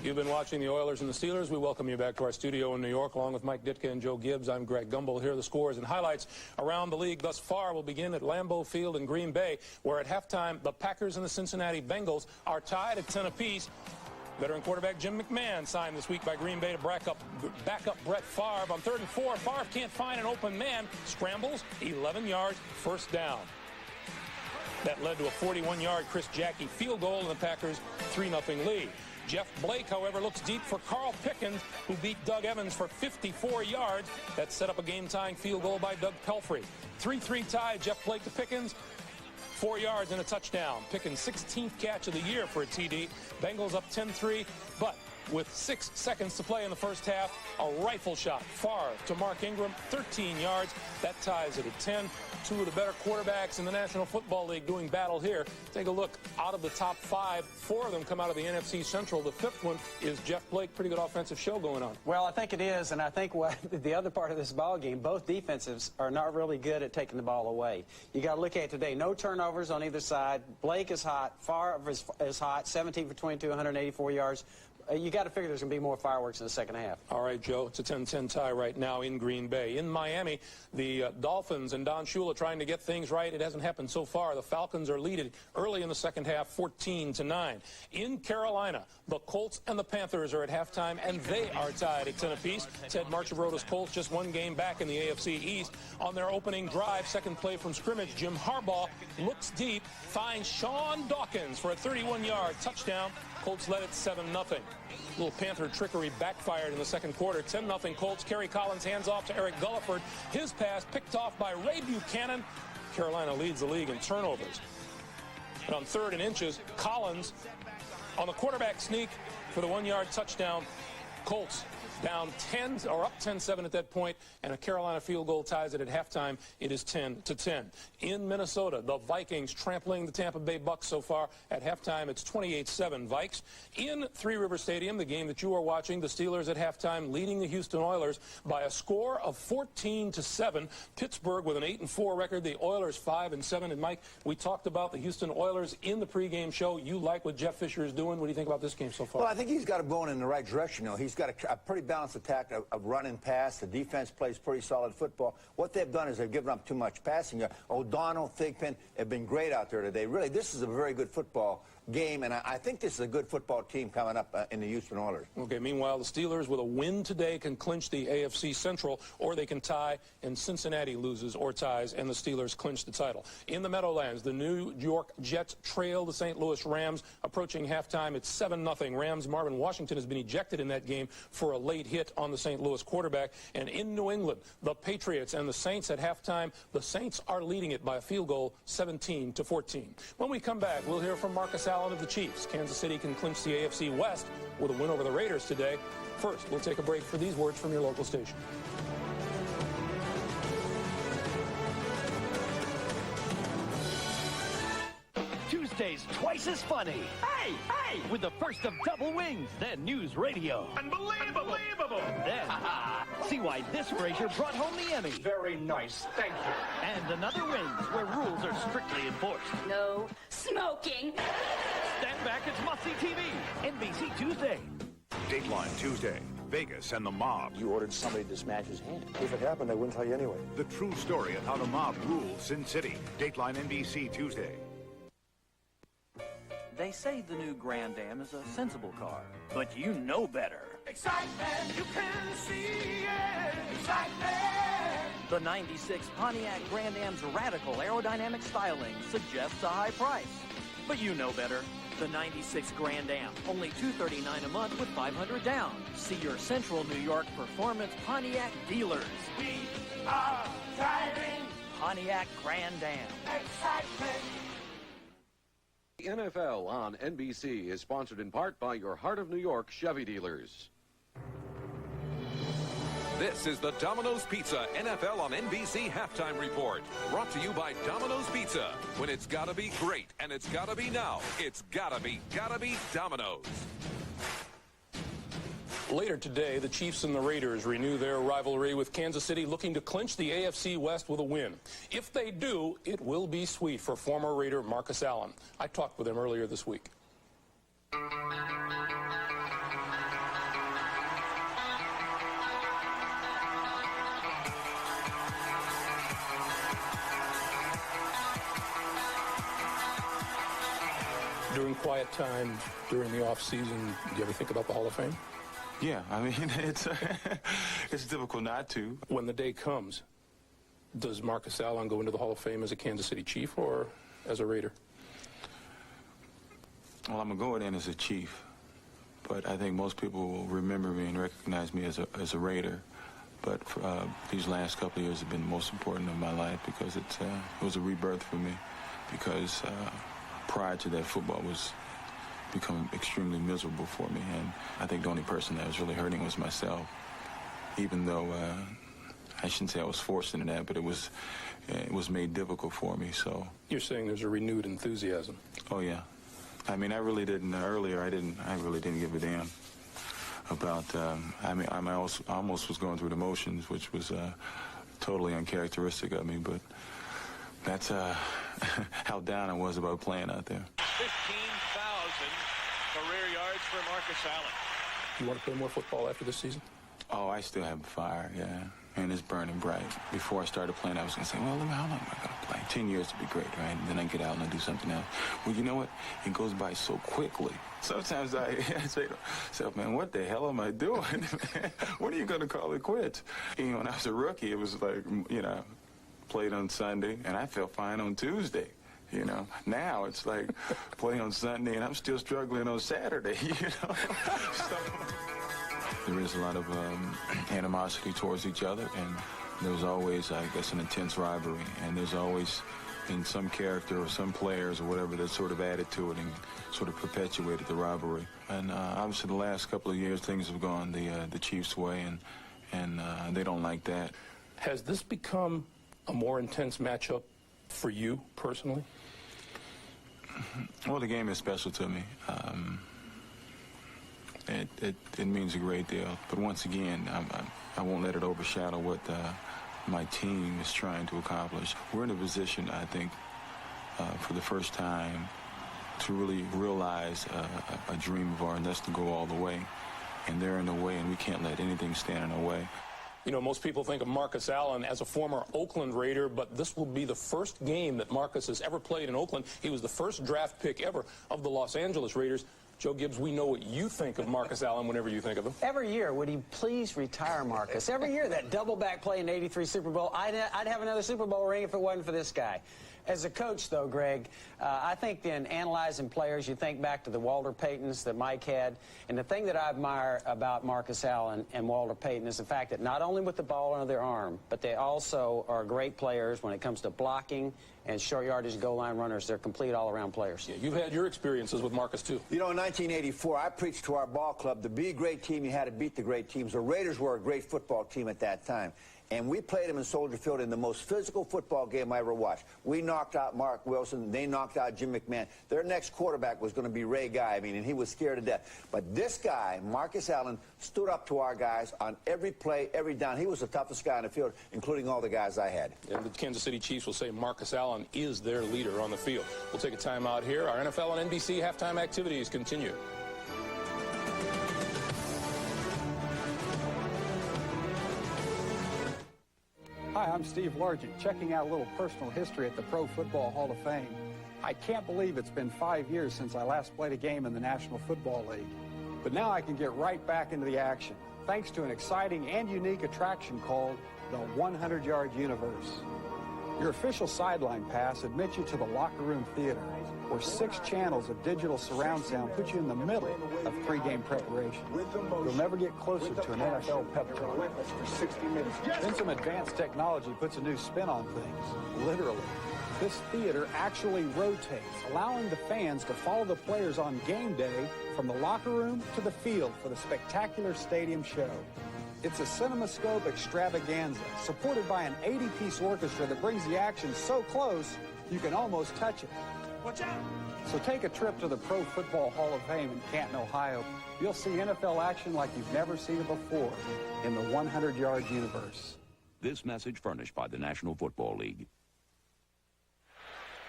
You've been watching the Oilers and the Steelers. We welcome you back to our studio in New York, along with Mike Ditka and Joe Gibbs. I'm Greg Gumbel. Here are the scores and highlights around the league thus far. We'll begin at Lambeau Field in Green Bay, where at halftime, the Packers and the Cincinnati Bengals are tied at 10 apiece. Veteran quarterback Jim McMahon signed this week by Green Bay to back up Brett Favre. On 3rd and 4, Favre can't find an open man. Scrambles, 11 yards, first down. That led to a 41-yard Chris Jackie field goal in the Packers' 3-0 lead. Jeff Blake, however, looks deep for Carl Pickens, who beat Doug Evans for 54 yards. That set up a game-tying field goal by Doug Pelfrey. 3-3 tie, Jeff Blake to Pickens. 4 yards and a touchdown. Pickens' 16th catch of the year for a TD. Bengals up 10-3, but with 6 seconds to play in the first half, a rifle shot far to Mark Ingram, 13 yards. That ties it at 10. Two of the better quarterbacks in the National Football League doing battle here. Take a look. Out of the top 5, 4 of them come out of the NFC Central. The 5th one is Jeff Blake. Pretty good offensive show going on. Well, I think it is, and I think what the other part of this ball game, both defenses are not really good at taking the ball away. You got to look at it today. No turnovers on either side. Blake is hot. Favre is hot. 17 for 22, 184 yards. You got to figure there's going to be more fireworks in the second half. All right, Joe. It's a 10-10 tie right now in Green Bay. In Miami, the Dolphins and Don Shula trying to get things right. It hasn't happened so far. The Falcons are leading early in the second half, 14-9. In Carolina, the Colts and the Panthers are at halftime, and they are tied at 10 apiece. Ted Marchibroda's Colts just one game back in the AFC East. On their opening drive, second play from scrimmage, Jim Harbaugh looks deep, finds Sean Dawkins for a 31-yard touchdown. Colts led it 7-0. Little Panther trickery backfired in the second quarter. 10-0 Colts. Kerry Collins hands off to Eric Gulliford. His pass picked off by Ray Buchanan. Carolina leads the league in turnovers. And on 3rd and inches, Collins on the quarterback sneak for the 1-yard touchdown. Colts down 10, or up 10-7 at that point, and a Carolina field goal ties it at halftime. It is 10-10. In Minnesota, the Vikings trampling the Tampa Bay Bucks so far. At halftime, it's 28-7 Vikes. In Three River Stadium, the game that you are watching, the Steelers at halftime leading the Houston Oilers by a score of 14-7. Pittsburgh with an 8-4 record, the Oilers 5-7. And Mike, we talked about the Houston Oilers in the pregame show. You like what Jeff Fisher is doing. What do you think about this game so far? Well, I think he's got it going in the right direction. You know, he's got a pretty balanced attack of run and pass. The defense plays pretty solid football. What they've done is they've given up too much passing. O'Donnell, Thigpen have been great out there today. Really, this is a very good football game, and I think this is a good football team coming up in the Houston Oilers. Okay, meanwhile, the Steelers with a win today can clinch the AFC Central, or they can tie, and Cincinnati loses or ties, and the Steelers clinch the title. In the Meadowlands, the New York Jets trail the St. Louis Rams. Approaching halftime, it's 7-0 Rams. Marvin Washington has been ejected in that game for a late hit on the St. Louis quarterback. And in New England, the Patriots and the Saints at halftime, the Saints are leading it by a field goal, 17-14. When we come back, we'll hear from Marcus Allen of the Chiefs. Kansas City can clinch the AFC West with a win over the Raiders today. First, we'll take a break for these words from your local station. Tuesdays twice as funny. Hey, hey! With the first of Double Wings, then News Radio. Unbelievable! Then, see why this Frasier brought home the Emmy. Very nice, thank you. And another Wings, where rules are strictly enforced. No smoking. Stand back, it's Must See TV. NBC Tuesday. Dateline Tuesday. Vegas and the mob. You ordered somebody to smash his hand. If it happened, I wouldn't tell you anyway. The true story of how the mob ruled Sin City. Dateline NBC Tuesday. They say the new Grand Am is a sensible car, but you know better. Excitement, you can see it. Excitement. The 96 Pontiac Grand Am's radical aerodynamic styling suggests a high price. But you know better. The 96 Grand Am, only $239 a month with $500 down. See your Central New York Performance Pontiac dealers. We are driving Pontiac Grand Am. excitement. The NFL on NBC is sponsored in part by your Heart of New York Chevy dealers. This is the Domino's Pizza NFL on NBC halftime report. Brought to you by Domino's Pizza. When it's gotta be great and it's gotta be now, it's gotta be Domino's. Later today, the Chiefs and the Raiders renew their rivalry with Kansas City, looking to clinch the AFC West with a win. If they do, it will be sweet for former Raider Marcus Allen. I talked with him earlier this week. During quiet time, during the off season, do you ever think about the Hall of Fame? Yeah, I mean, it's difficult not to. When the day comes, does Marcus Allen go into the Hall of Fame as a Kansas City Chief or as a Raider? Well, I'm going to go in as a Chief, but I think most people will remember me and recognize me as a Raider. But these last couple of years have been the most important of my life because it was a rebirth for me, because prior to that, football was becoming extremely miserable for me, and I think the only person that was really hurting was myself, even though I shouldn't say I was forced into that, but it was made difficult for me. So you're saying there's a renewed enthusiasm? Oh yeah, I mean, I really didn't earlier. I really didn't give a damn about. I mean, I almost was going through the motions, which was totally uncharacteristic of me, but that's how down I was about playing out there. 15,000 career yards for Marcus Allen. You want to play more football after this season? Oh, I still have a fire, yeah. And it's burning bright. Before I started playing, I was going to say, well, how long am I going to play? 10 years to be great, right? And then I get out and I do something else. Well, you know what? It goes by so quickly. Sometimes I say to myself, man, what the hell am I doing? When are you going to call it quits? You know, when I was a rookie, it was like, you know, played on Sunday, and I felt fine on Tuesday. You know, now it's like play on Sunday, and I'm still struggling on Saturday, you know. So, there is a lot of animosity towards each other, and there's always, I guess, an intense rivalry, and there's always in some character or some players or whatever that sort of added to it and sort of perpetuated the rivalry. And obviously the last couple of years things have gone the Chiefs' way, and they don't like that. Has this become a more intense matchup for you personally? Well, the game is special to me. It means a great deal. But once again, I won't let it overshadow what my team is trying to accomplish. We're in a position, I think, for the first time to really realize a dream of ours, and that's to go all the way. And they're in the way, and we can't let anything stand in our way. You know, most people think of Marcus Allen as a former Oakland Raider, but this will be the first game that Marcus has ever played in Oakland. He was the first draft pick ever of the Los Angeles Raiders. Joe Gibbs, we know what you think of Marcus Allen whenever you think of him. Every year, would he please retire Marcus? Every year, that double back play in the '83 Super Bowl, I'd have another Super Bowl ring if it wasn't for this guy. As a coach, though, Greg, I think in analyzing players, you think back to the Walter Paytons that Mike had. And the thing that I admire about Marcus Allen and Walter Payton is the fact that not only with the ball under their arm, but they also are great players when it comes to blocking and short yardage goal line runners. They're complete all-around players. Yeah, you've had your experiences with Marcus, too. You know, in 1984, I preached to our ball club, to be a great team, you had to beat the great teams. The Raiders were a great football team at that time. And we played them in Soldier Field in the most physical football game I ever watched. We knocked out Mark Wilson. They knocked out Jim McMahon. Their next quarterback was going to be Ray Guy. I mean, and he was scared to death. But this guy, Marcus Allen, stood up to our guys on every play, every down. He was the toughest guy on the field, including all the guys I had. And the Kansas City Chiefs will say Marcus Allen is their leader on the field. We'll take a time out here. Our NFL on NBC halftime activities continue. Hi, I'm Steve Largent, checking out a little personal history at the Pro Football Hall of Fame. I can't believe it's been 5 years since I last played a game in the National Football League. But now I can get right back into the action, thanks to an exciting and unique attraction called the 100-Yard Universe. Your official sideline pass admits you to the locker room theater, where 6 channels of digital surround sound put you in the middle of pre-game preparation. You'll never get closer to an NFL pep talk. Then some advanced technology puts a new spin on things, literally. This theater actually rotates, allowing the fans to follow the players on game day from the locker room to the field for the spectacular stadium show. It's a CinemaScope extravaganza, supported by an 80-piece orchestra that brings the action so close you can almost touch it. Watch out! So take a trip to the Pro Football Hall of Fame in Canton, Ohio. You'll see NFL action like you've never seen it before in the 100-Yard Universe. This message furnished by the National Football League.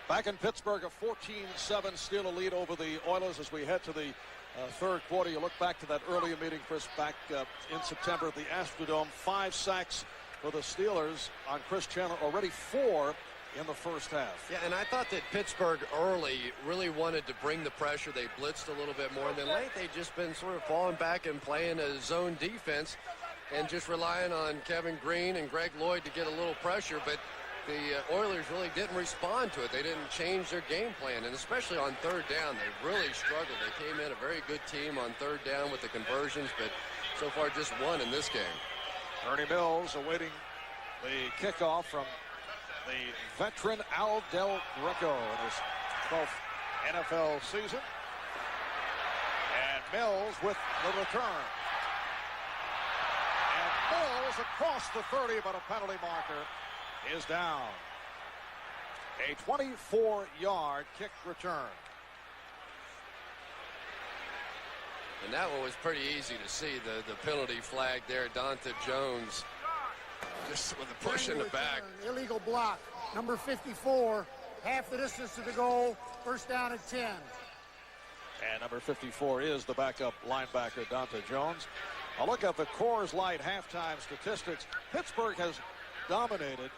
Back in Pittsburgh, a 14-7 Steeler lead over the Oilers as we head to the third quarter. You look back to that earlier meeting, Chris, back in September at the Astrodome. 5 sacks for the Steelers on Chris Chandler, already 4 in the first half. Yeah, and I thought that Pittsburgh early really wanted to bring the pressure. They blitzed a little bit more. And then late, they've just been sort of falling back and playing a zone defense and just relying on Kevin Green and Greg Lloyd to get a little pressure. But the Oilers really didn't respond to it. They didn't change their game plan, and especially on third down, they really struggled. They came in a very good team on third down with the conversions, but so far just one in this game. Ernie Mills awaiting the kickoff from the veteran Al Del Greco in his 12th NFL season. And Mills with the return. And Mills across the 30, but a penalty marker is down. A 24-yard kick return. And that one was pretty easy to see, the penalty flag there. Donta Jones just with a push in the back. Illegal block. Number 54, half the distance to the goal. First down at 10. And number 54 is the backup linebacker, Donta Jones. A look at the Coors Light halftime statistics. Pittsburgh has dominated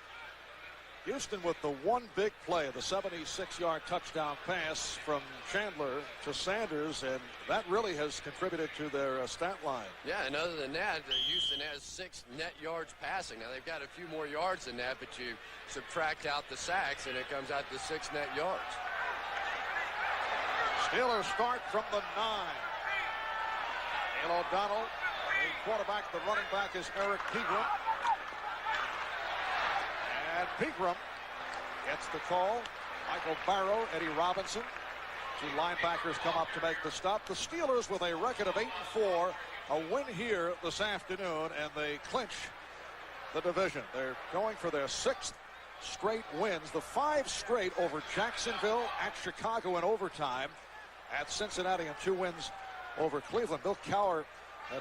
Houston with the one big play, the 76-yard touchdown pass from Chandler to Sanders, and that really has contributed to their stat line. Yeah, and other than that, Houston has 6 net yards passing. Now, they've got a few more yards than that, but you subtract out the sacks, and it comes out to 6 net yards. Steelers start from the 9. Neil O'Donnell, the quarterback, the running back is Eric Pegram. And Pegram gets the call. Michael Barrow, Eddie Robinson. 2 linebackers come up to make the stop. The Steelers with a record of 8-4. A win here this afternoon, and they clinch the division. They're going for their 6th straight wins. The 5 straight over Jacksonville, at Chicago in overtime, at Cincinnati, and 2 wins over Cleveland. Bill Cowher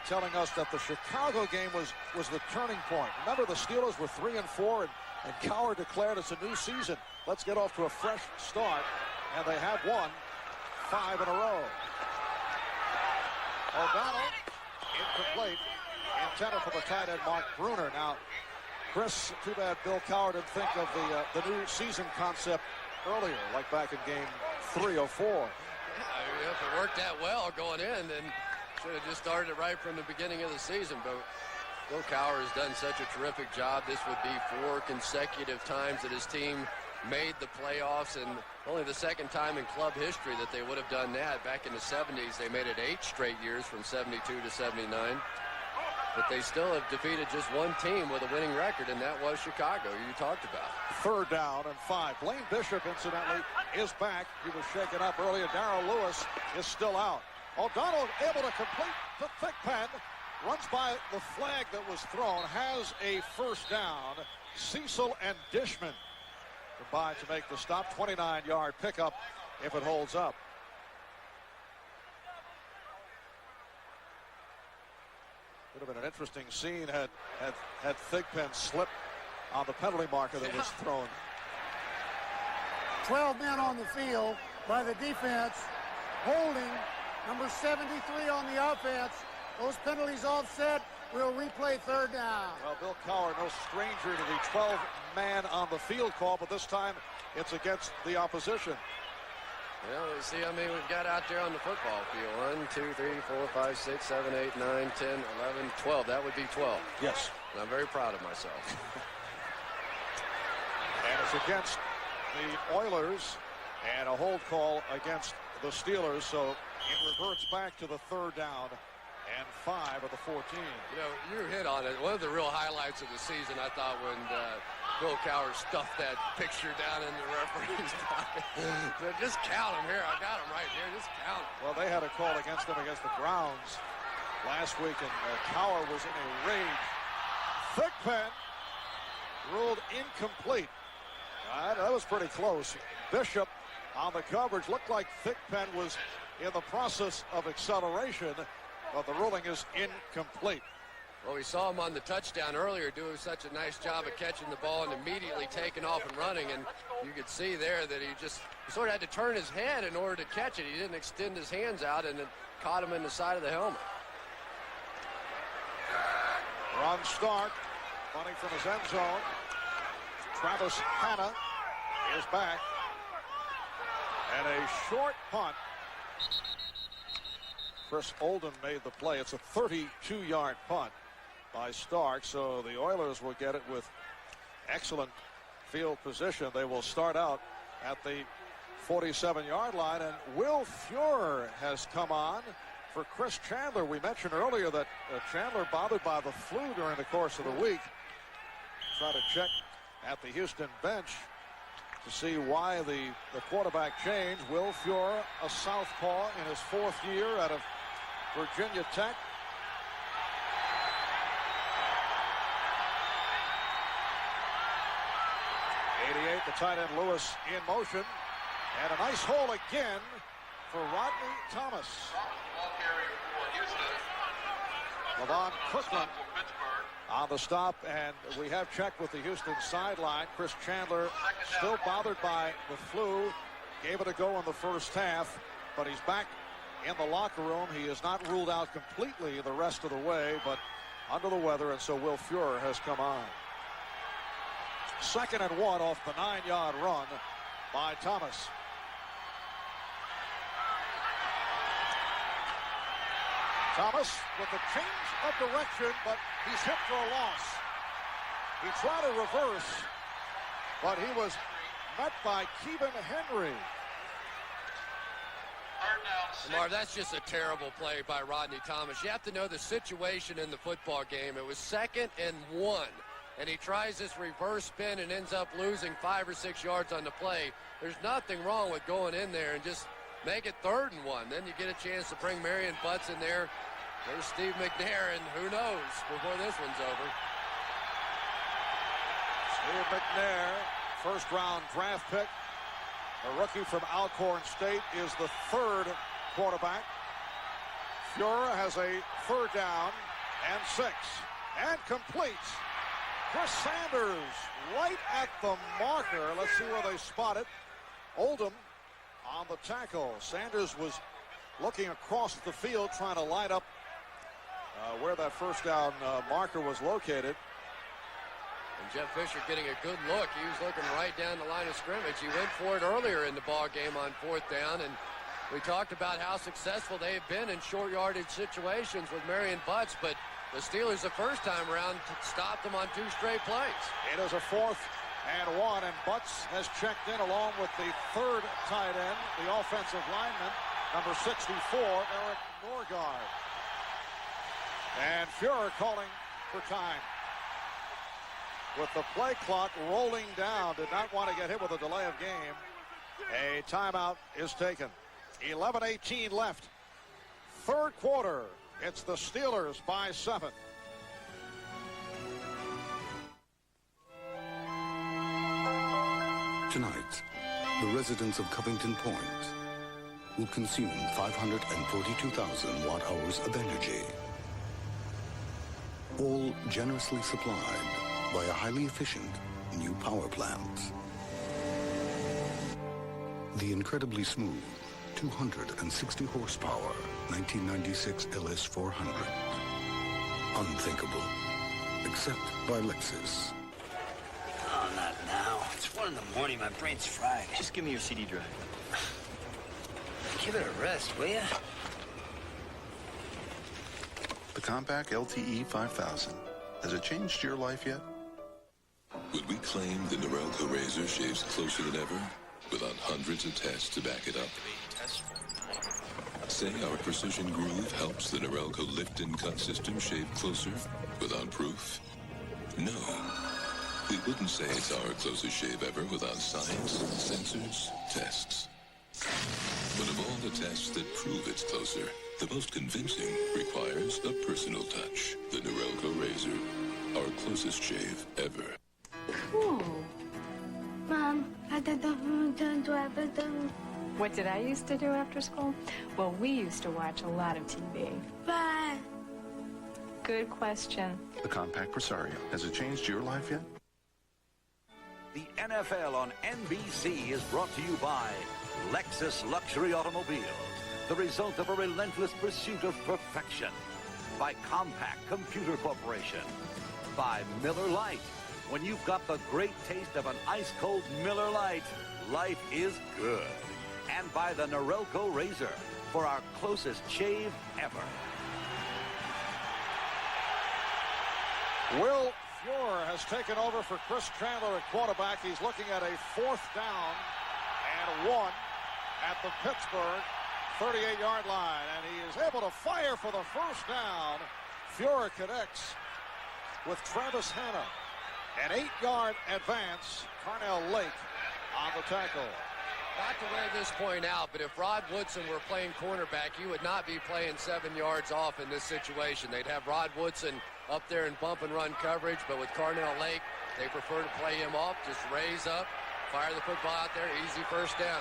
telling us that the Chicago game was the turning point. Remember, the Steelers were 3-4, and Cowher declared it's a new season. Let's get off to a fresh start. And they have won 5 in a row. O'Donnell, incomplete. Intended for the tight end, Mark Bruner. Now, Chris, too bad Bill Cowher didn't think of the new season concept earlier, like back in game 3 or 4. Yeah, if it worked that well going in, then should have just started it right from the beginning of the season. But Bill Cowher has done such a terrific job. This would be 4 consecutive times that his team made the playoffs, and only the 2nd time in club history that they would have done that. Back in the 70s, they made it 8 straight years from 72 to 79. But they still have defeated just one team with a winning record, and that was Chicago, you talked about. 3rd down and 5. Blaine Bishop, incidentally, is back. He was shaken up earlier. Darrell Lewis is still out. O'Donnell able to complete the thick pen. Runs by the flag that was thrown. Has a first down. Cecil and Dishman combined to make the stop. 29-yard pickup if it holds up. Would have been an interesting scene had Thigpen slipped on the penalty marker that was thrown. 12 men on the field by the defense. Holding number 73 on the offense. Those penalties offset. We'll replay third down. Well, Bill Cowher, no stranger to the 12-man on the field call, but this time it's against the opposition. Well, you see, I mean, we've got out there on the football field. 1, 2, 3, 4, 5, 6, 7, 8, 9, 10, 11, 12. That would be 12. Yes. And I'm very proud of myself. And it's against the Oilers and a hold call against the Steelers. So it reverts back to the third down and 5 of the 14. You know, you hit on it. One of the real highlights of the season, I thought, when Bill Cowher stuffed that picture down in the referee's pocket. So just count them here. I got them right here. Just count them. Well, they had a call against them against the Browns last week, and Cowher was in a rage. Thigpen ruled incomplete. That was pretty close. Bishop on the coverage. Looked like Thigpen was in the process of acceleration, but the ruling is incomplete. Well, we saw him on the touchdown earlier doing such a nice job of catching the ball and immediately taking off and running, and you could see there that he sort of had to turn his head in order to catch it. He didn't extend his hands out, and it caught him in the side of the helmet. Ron Stark running from his end zone. Travis Hanna is back. And a short punt. Chris Oldham made the play. It's a 32-yard punt by Stark, so the Oilers will get it with excellent field position. They will start out at the 47-yard line, and Will Fuhrer has come on for Chris Chandler. We mentioned earlier that Chandler bothered by the flu during the course of the week. Try to check at the Houston bench to see why the quarterback changed. Will Fuhrer, a southpaw in his 4th year out of Virginia Tech. The tight end Lewis in motion, and a nice hole again for Rodney Thomas. Levon Cookman on the stop, and we have checked with the Houston sideline. Chris Chandler still bothered by the flu, gave it a go in the first half, but he's back in the locker room. He is not ruled out completely the rest of the way, but under the weather, and so Will Fuhrer has come on. 2nd and 1 off the 9-yard run by Thomas. Thomas with the change of direction, but he's hit for a loss. He tried to reverse, but he was met by Keevan Henry. Marv, that's just a terrible play by Rodney Thomas. You have to know the situation in the football game. It was 2nd and 1. And he tries this reverse spin and ends up losing 5 or 6 yards on the play. There's nothing wrong with going in there and just make it 3rd and 1. Then you get a chance to bring Marion Butts in there. There's Steve McNair, and who knows before this one's over. Steve McNair, first-round draft pick. A rookie from Alcorn State is the 3rd quarterback. Fuhrer has a 3rd down and 6. And completes. Chris Sanders right at the marker. Let's see where they spot it. Oldham on the tackle. Sanders was looking across the field trying to line up where that first down marker was located. And Jeff Fisher getting a good look. He was looking right down the line of scrimmage. He went for it earlier in the ball game on 4th down, and we talked about how successful they have been in short yardage situations with Marion Butts, but the Steelers the first time around stopped them on 2 straight plays. It is a 4th and 1, and Butts has checked in along with the 3rd tight end, the offensive lineman, number 64, Eric Norgard. And Fuhrer calling for time. With the play clock rolling down, did not want to get hit with a delay of game. A timeout is taken. 11:18 left. 3rd quarter. It's the Steelers by 7. Tonight, the residents of Covington Point will consume 542,000 watt-hours of energy, all generously supplied by a highly efficient new power plant. The incredibly smooth 260 horsepower 1996 LS400 unthinkable. Except by Lexus. Oh, not now. It's 1 in the morning. My brain's fried. Just give me your CD drive. Give it a rest, will ya? The compact LTE 5000. Has it changed your life yet? Would we claim the Norelco razor shaves closer than ever without hundreds of tests to back it up? Say our precision groove helps the Norelco lift and cut system shave closer without proof? No. We wouldn't say it's our closest shave ever without science, sensors, tests. But of all the tests that prove it's closer, the most convincing requires a personal touch. The Norelco razor, our closest shave ever. Ooh. Mom, what did I used to do after school? Well, we used to watch a lot of TV. But good question. The compact Presario. Has it changed your life yet? The NFL on NBC is brought to you by Lexus Luxury Automobiles, the result of a relentless pursuit of perfection. By Compaq Computer Corporation. By Miller Lite. When you've got the great taste of an ice-cold Miller Lite, life is good. And by the Norelco razor, for our closest shave ever. Will Fuhr has taken over for Chris Chandler at quarterback. He's looking at a 4th down and 1 at the Pittsburgh 38-yard line. And he is able to fire for the 1st down. Fuhr connects with Travis Hanna. An 8-yard advance. Carnell Lake on the tackle. Not to wear this point out, but if Rod Woodson were playing cornerback, you would not be playing 7 yards off in this situation. They'd have Rod Woodson up there in bump and run coverage, but with Carnell Lake, they prefer to play him off, just raise up, fire the football out there, easy 1st down.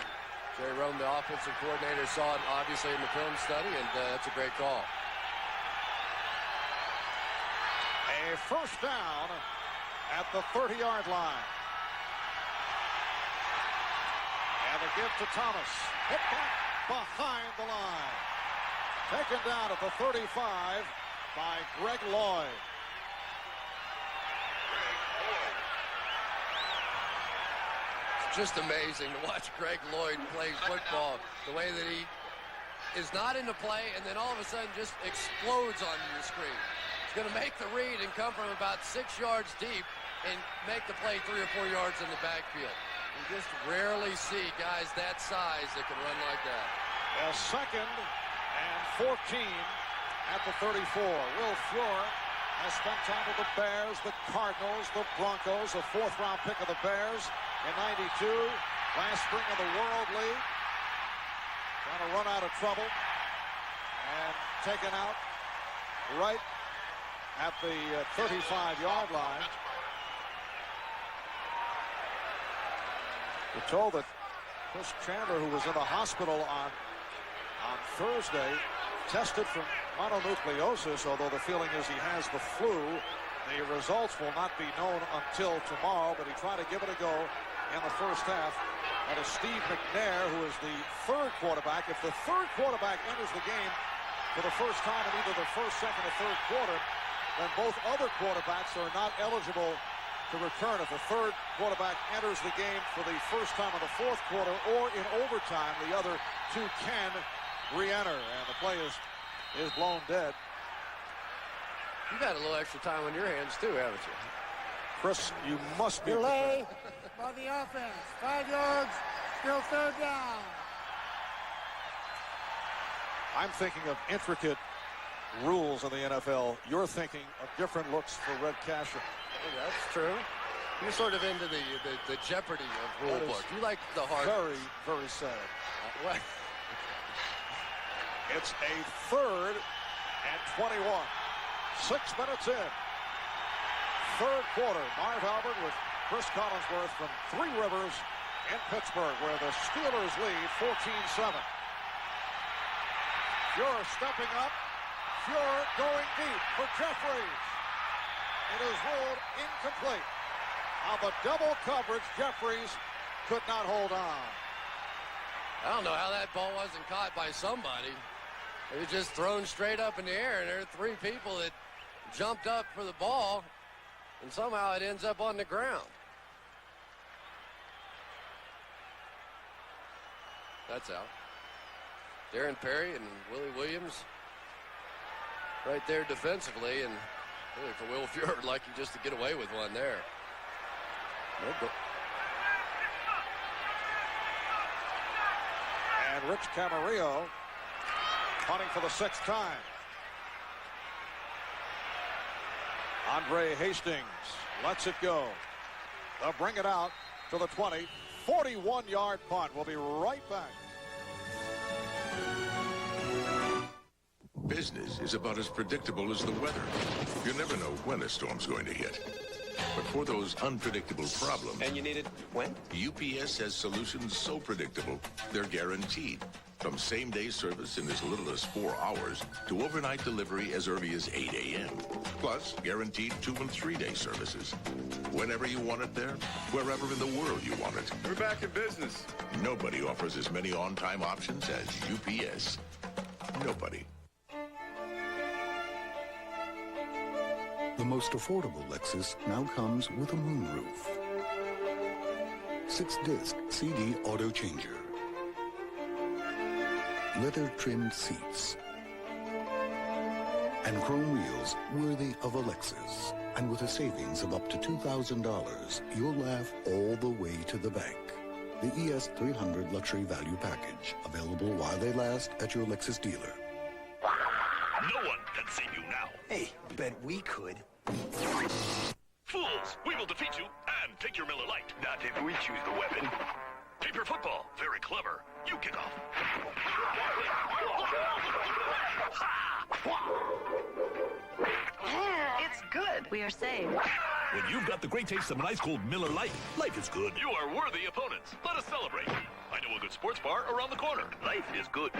Jerry Rome, the offensive coordinator, saw it obviously in the film study, and that's a great call. A 1st down at the 30-yard line. And the give to Thomas. Hit back behind the line. Taken down at the 35 by Greg Lloyd. It's just amazing to watch Greg Lloyd play football. The way that he is not into play and then all of a sudden just explodes onto your screen. He's going to make the read and come from about 6 yards deep and make the play 3 or 4 yards in the backfield. You just rarely see guys that size that can run like that. A 2nd and 14 at the 34. Will Fuhr has spent time with the Bears, the Cardinals, the Broncos, a 4th-round pick of the Bears in '92. Last spring in the World League. Trying to run out of trouble. And taken out right at the 35-yard line. We're told that Chris Chandler, who was in the hospital on Thursday, tested for mononucleosis, although the feeling is he has the flu. The results will not be known until tomorrow, but he tried to give it a go in the 1st half. That is Steve McNair, who is the 3rd quarterback. If the 3rd quarterback enters the game for the first time in either the 1st, 2nd, or 3rd quarter, then both other quarterbacks are not eligible to return. If the 3rd quarterback enters the game for the first time in the 4th quarter or in overtime, the other 2 can re-enter, and the play is blown dead. You got a little extra time on your hands too, haven't you? Chris, you must be delay by the offense. 5 yards, still 3rd down. I'm thinking of intricate rules in the NFL. You're thinking of different looks for Red Casher. Yeah, that's true. You're sort of into the jeopardy of rule book. You like the hard. Very, very sad. It's a 3rd and 21. 6 minutes in. 3rd quarter. Marv Albert with Chris Collinsworth from Three Rivers in Pittsburgh, where the Steelers lead 14-7. Fuhr stepping up. Fuhr going deep for Jeffries. It is ruled incomplete. On the double coverage, Jeffries could not hold on. I don't know how that ball wasn't caught by somebody. It was just thrown straight up in the air, and there are 3 people that jumped up for the ball, and somehow it ends up on the ground. That's out. Darren Perry and Willie Williams right there defensively, and really for Will Fuhr, lucky just to get away with one there. And Rich Camarillo punting for the 6th time. Andre Hastings lets it go. They'll bring it out to the 20. 41-yard punt. We'll be right back. Business is about as predictable as the weather. You never know when a storm's going to hit. But for those unpredictable problems... And you need it when? UPS has solutions so predictable, they're guaranteed. From same-day service in as little as 4 hours to overnight delivery as early as 8 a.m. Plus, guaranteed 2- and 3-day services. Whenever you want it there, wherever in the world you want it. We're back in business. Nobody offers as many on-time options as UPS. Nobody. The most affordable Lexus now comes with a moonroof, 6-disc CD auto changer, leather-trimmed seats, and chrome wheels worthy of a Lexus. And with a savings of up to $2,000, you'll laugh all the way to the bank. The ES 300 Luxury Value Package, available while they last at your Lexus dealer. No one can save you now. Hey, bet we could. Fools, we will defeat you and take your Miller Lite. Not if we choose the weapon. Paper football, very clever. You kick off. It's good. We are saved. When you've got the great taste of an ice-cold Miller Lite, life is good. You are worthy opponents. Let us celebrate. I know a good sports bar around the corner. Life is good.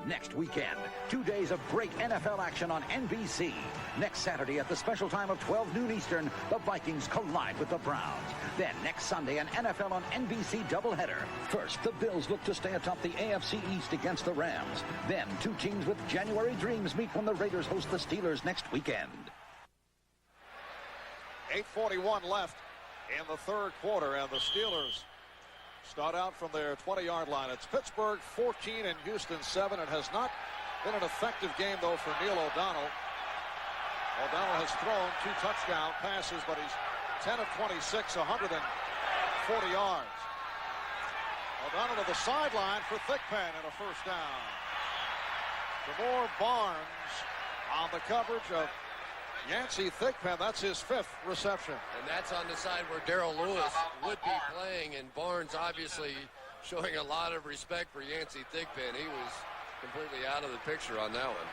Next weekend, 2 days of great NFL action on NBC. Next Saturday at the special time of 12 noon Eastern, the Vikings collide with the Browns. Then next Sunday, an NFL on NBC doubleheader. First, the Bills look to stay atop the AFC East against the Rams. Then, two teams with January dreams meet when the Raiders host the Steelers next weekend. 8:41 left in the 3rd quarter, and the Steelers start out from their 20-yard line. It's Pittsburgh 14 and Houston 7. It has not been an effective game, though, for Neil O'Donnell. O'Donnell has thrown 2 touchdown passes, but he's 10 of 26, 140 yards. O'Donnell to the sideline for Thigpen and a first down. Jamore Barnes on the coverage of Yancey Thigpen. That's his 5th reception. And that's on the side where Darrell Lewis would be playing, and Barnes obviously showing a lot of respect for Yancey Thigpen. He was completely out of the picture on that one.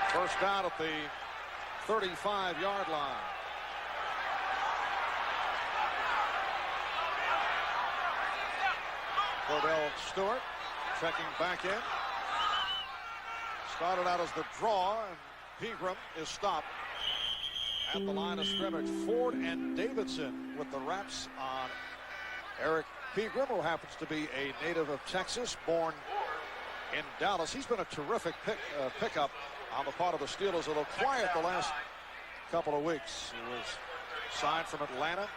First down at the 35-yard line. Cordell Stewart checking back in. Started out as the draw, and Pegram is stopped at the line of scrimmage. Ford and Davidson with the wraps on Eric Pegram, who happens to be a native of Texas, born in Dallas. He's been a terrific pickup on the part of the Steelers, although quiet the last couple of weeks. He was signed from Atlanta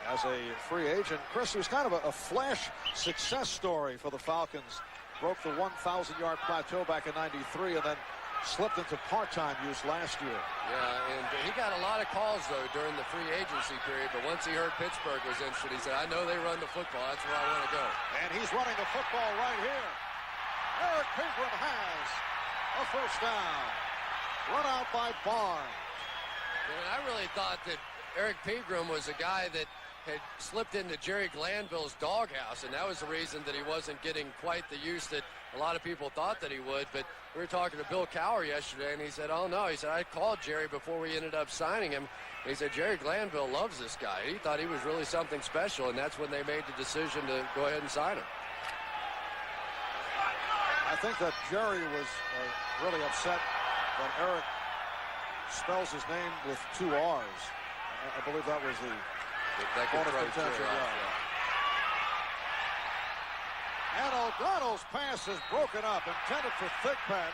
as a free agent. Chris, it was kind of a flash success story for the Falcons. Broke the 1,000-yard plateau back in '93 and then slipped into part-time use last year. Yeah, and he got a lot of calls, though, during the free agency period. But once he heard Pittsburgh was interested, he said, I know they run the football. That's where I want to go. And he's running the football right here. Eric Pegram has a first down. Run out by Barnes. And I really thought that Eric Pegram was a guy that had slipped into Jerry Glanville's doghouse, and that was the reason that he wasn't getting quite the use that a lot of people thought that he would. But we were talking to Bill Cowher yesterday, and he said, oh, no. He said, I called Jerry before we ended up signing him. And he said, Jerry Glanville loves this guy. He thought he was really something special, and that's when they made the decision to go ahead and sign him. I think that Jerry was really upset that Eric spells his name with 2 R's. I believe that was the that could throw Jerry off, And O'Donnell's pass is broken up, intended for Thigpen,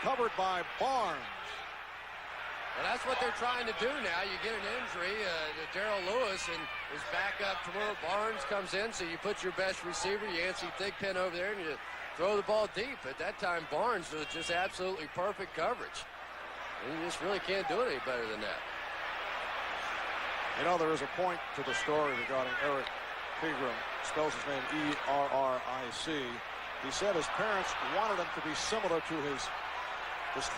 covered by Barnes. Well, that's what they're trying to do now. You get an injury to Darrell Lewis, and his backup tomorrow, Barnes, comes in, so you put your best receiver, Yancey Thigpen, over there, and you throw the ball deep. At that time, Barnes was just absolutely perfect coverage. And you just really can't do it any better than that. You know, there is a point to the story regarding Eric Pegram. Spells his name E-R-R-I-C. He said his parents wanted him to be similar to his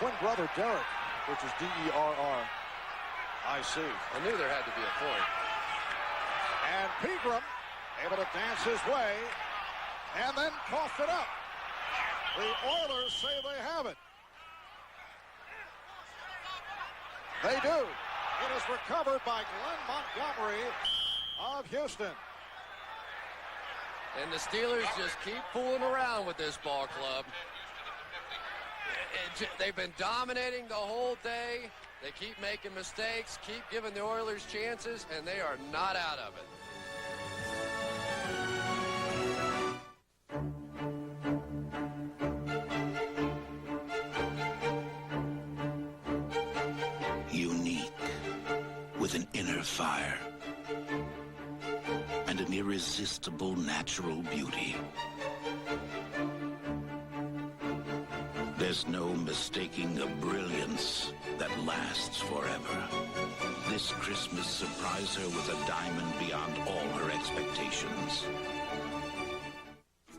twin brother, Derek, which is D-E-R-R-I-C. I knew there had to be a point. And Pegram able to dance his way and then coughed it up. The Oilers say they have it. They do. It is recovered by Glenn Montgomery of Houston. And the Steelers just keep fooling around with this ball club. They've been dominating the whole day. They keep making mistakes, keep giving the Oilers chances, and they are not out of it. Unique, with an inner fire and an irresistible natural beauty. There's no mistaking a brilliance that lasts forever. This Christmas, surprise her with a diamond beyond all her expectations.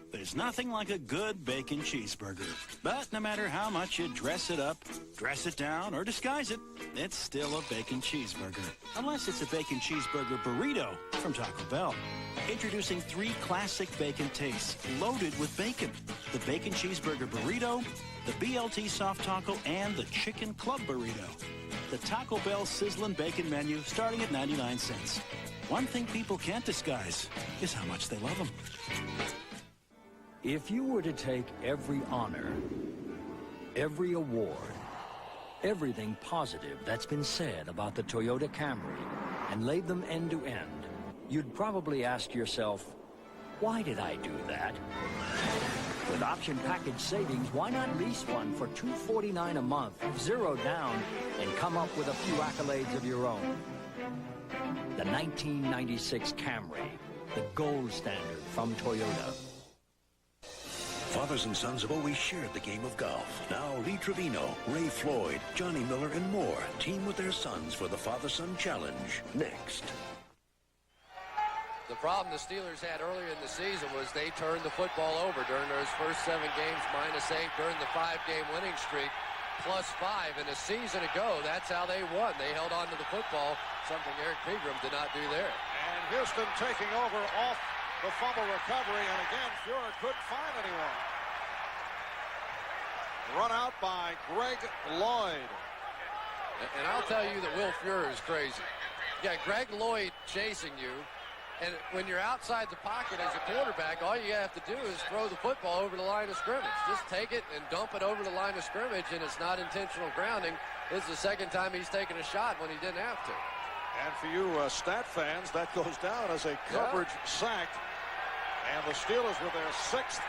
There's nothing like a good bacon cheeseburger. But no matter how much you dress it up, dress it down, or disguise it, it's still a bacon cheeseburger. Unless it's a bacon cheeseburger burrito from Taco Bell. Introducing 3 classic bacon tastes, loaded with bacon. The Bacon Cheeseburger Burrito, the BLT Soft Taco, and the Chicken Club Burrito. The Taco Bell Sizzlin' Bacon menu starting at 99 cents. One thing people can't disguise is how much they love them. If you were to take every honor, every award, everything positive that's been said about the Toyota Camry and laid them end to end, you'd probably ask yourself, why did I do that? With option package savings, why not lease one for $249 a month, 0 down, and come up with a few accolades of your own? The 1996 Camry, the gold standard from Toyota. Fathers and sons have always shared the game of golf. Now Lee Trevino, Ray Floyd, Johnny Miller, and more team with their sons for the Father-Son Challenge. Next. The problem the Steelers had earlier in the season was they turned the football over during those first 7 games, -8 during the 5-game winning streak, +5. And a season ago, that's how they won. They held on to the football, something Eric Pegram did not do there. And Houston taking over off the fumble recovery, and again, Fuhrer couldn't find anyone. Run out by Greg Lloyd. And I'll tell you that Will Fuhrer is crazy. You got Greg Lloyd chasing you, and when you're outside the pocket as a quarterback, all you have to do is throw the football over the line of scrimmage. Just take it and dump it over the line of scrimmage, and it's not intentional grounding. This is the second time he's taken a shot when he didn't have to. And for you stat fans, that goes down as a coverage sack. And the Steelers with their 6th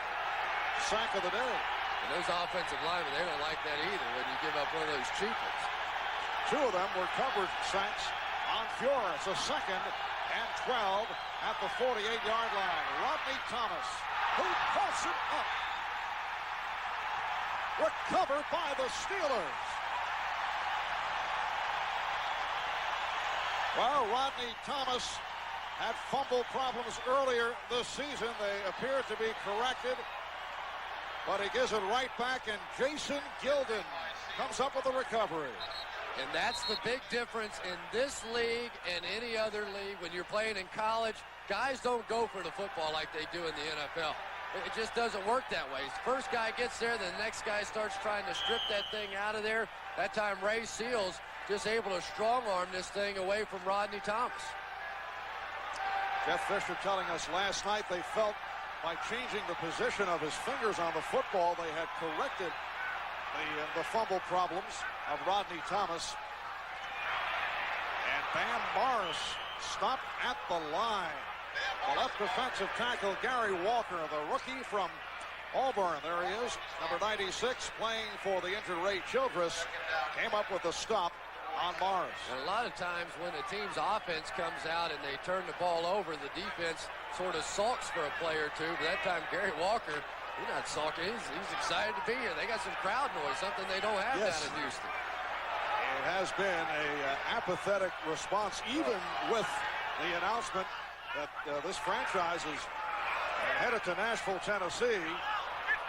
sack of the day. And those offensive linemen, they don't like that either when you give up one of those cheap ones. 2 of them were coverage sacks on Fuhrer. It's a 2nd and 12 at the 48-yard line. Rodney Thomas, who pulls it up. Recovered by the Steelers. Well, Rodney Thomas had fumble problems earlier this season. They appear to be corrected, but he gives it right back, and Jason Gilden comes up with a recovery. And that's the big difference in this league and any other league. When you're playing in college, guys don't go for the football like they do in the NFL. It just doesn't work that way. The first guy gets there, the next guy starts trying to strip that thing out of there. That time, Ray Seals just able to strong-arm this thing away from Rodney Thomas. Jeff Fisher telling us last night they felt by changing the position of his fingers on the football, they had corrected the fumble problems of Rodney Thomas. And Bam Morris stopped at the line. The left defensive tackle, Gary Walker, the rookie from Auburn. There he is, number 96, playing for the injured Ray Childress, came up with a stop on Morris. And a lot of times when a team's offense comes out and they turn the ball over, the defense sort of sulks for a play or two. But that time, Gary Walker, he's not sulking. He's excited to be here. They got some crowd noise, something they don't have down in Houston. It has been an apathetic response, even with the announcement that this franchise is headed to Nashville, Tennessee.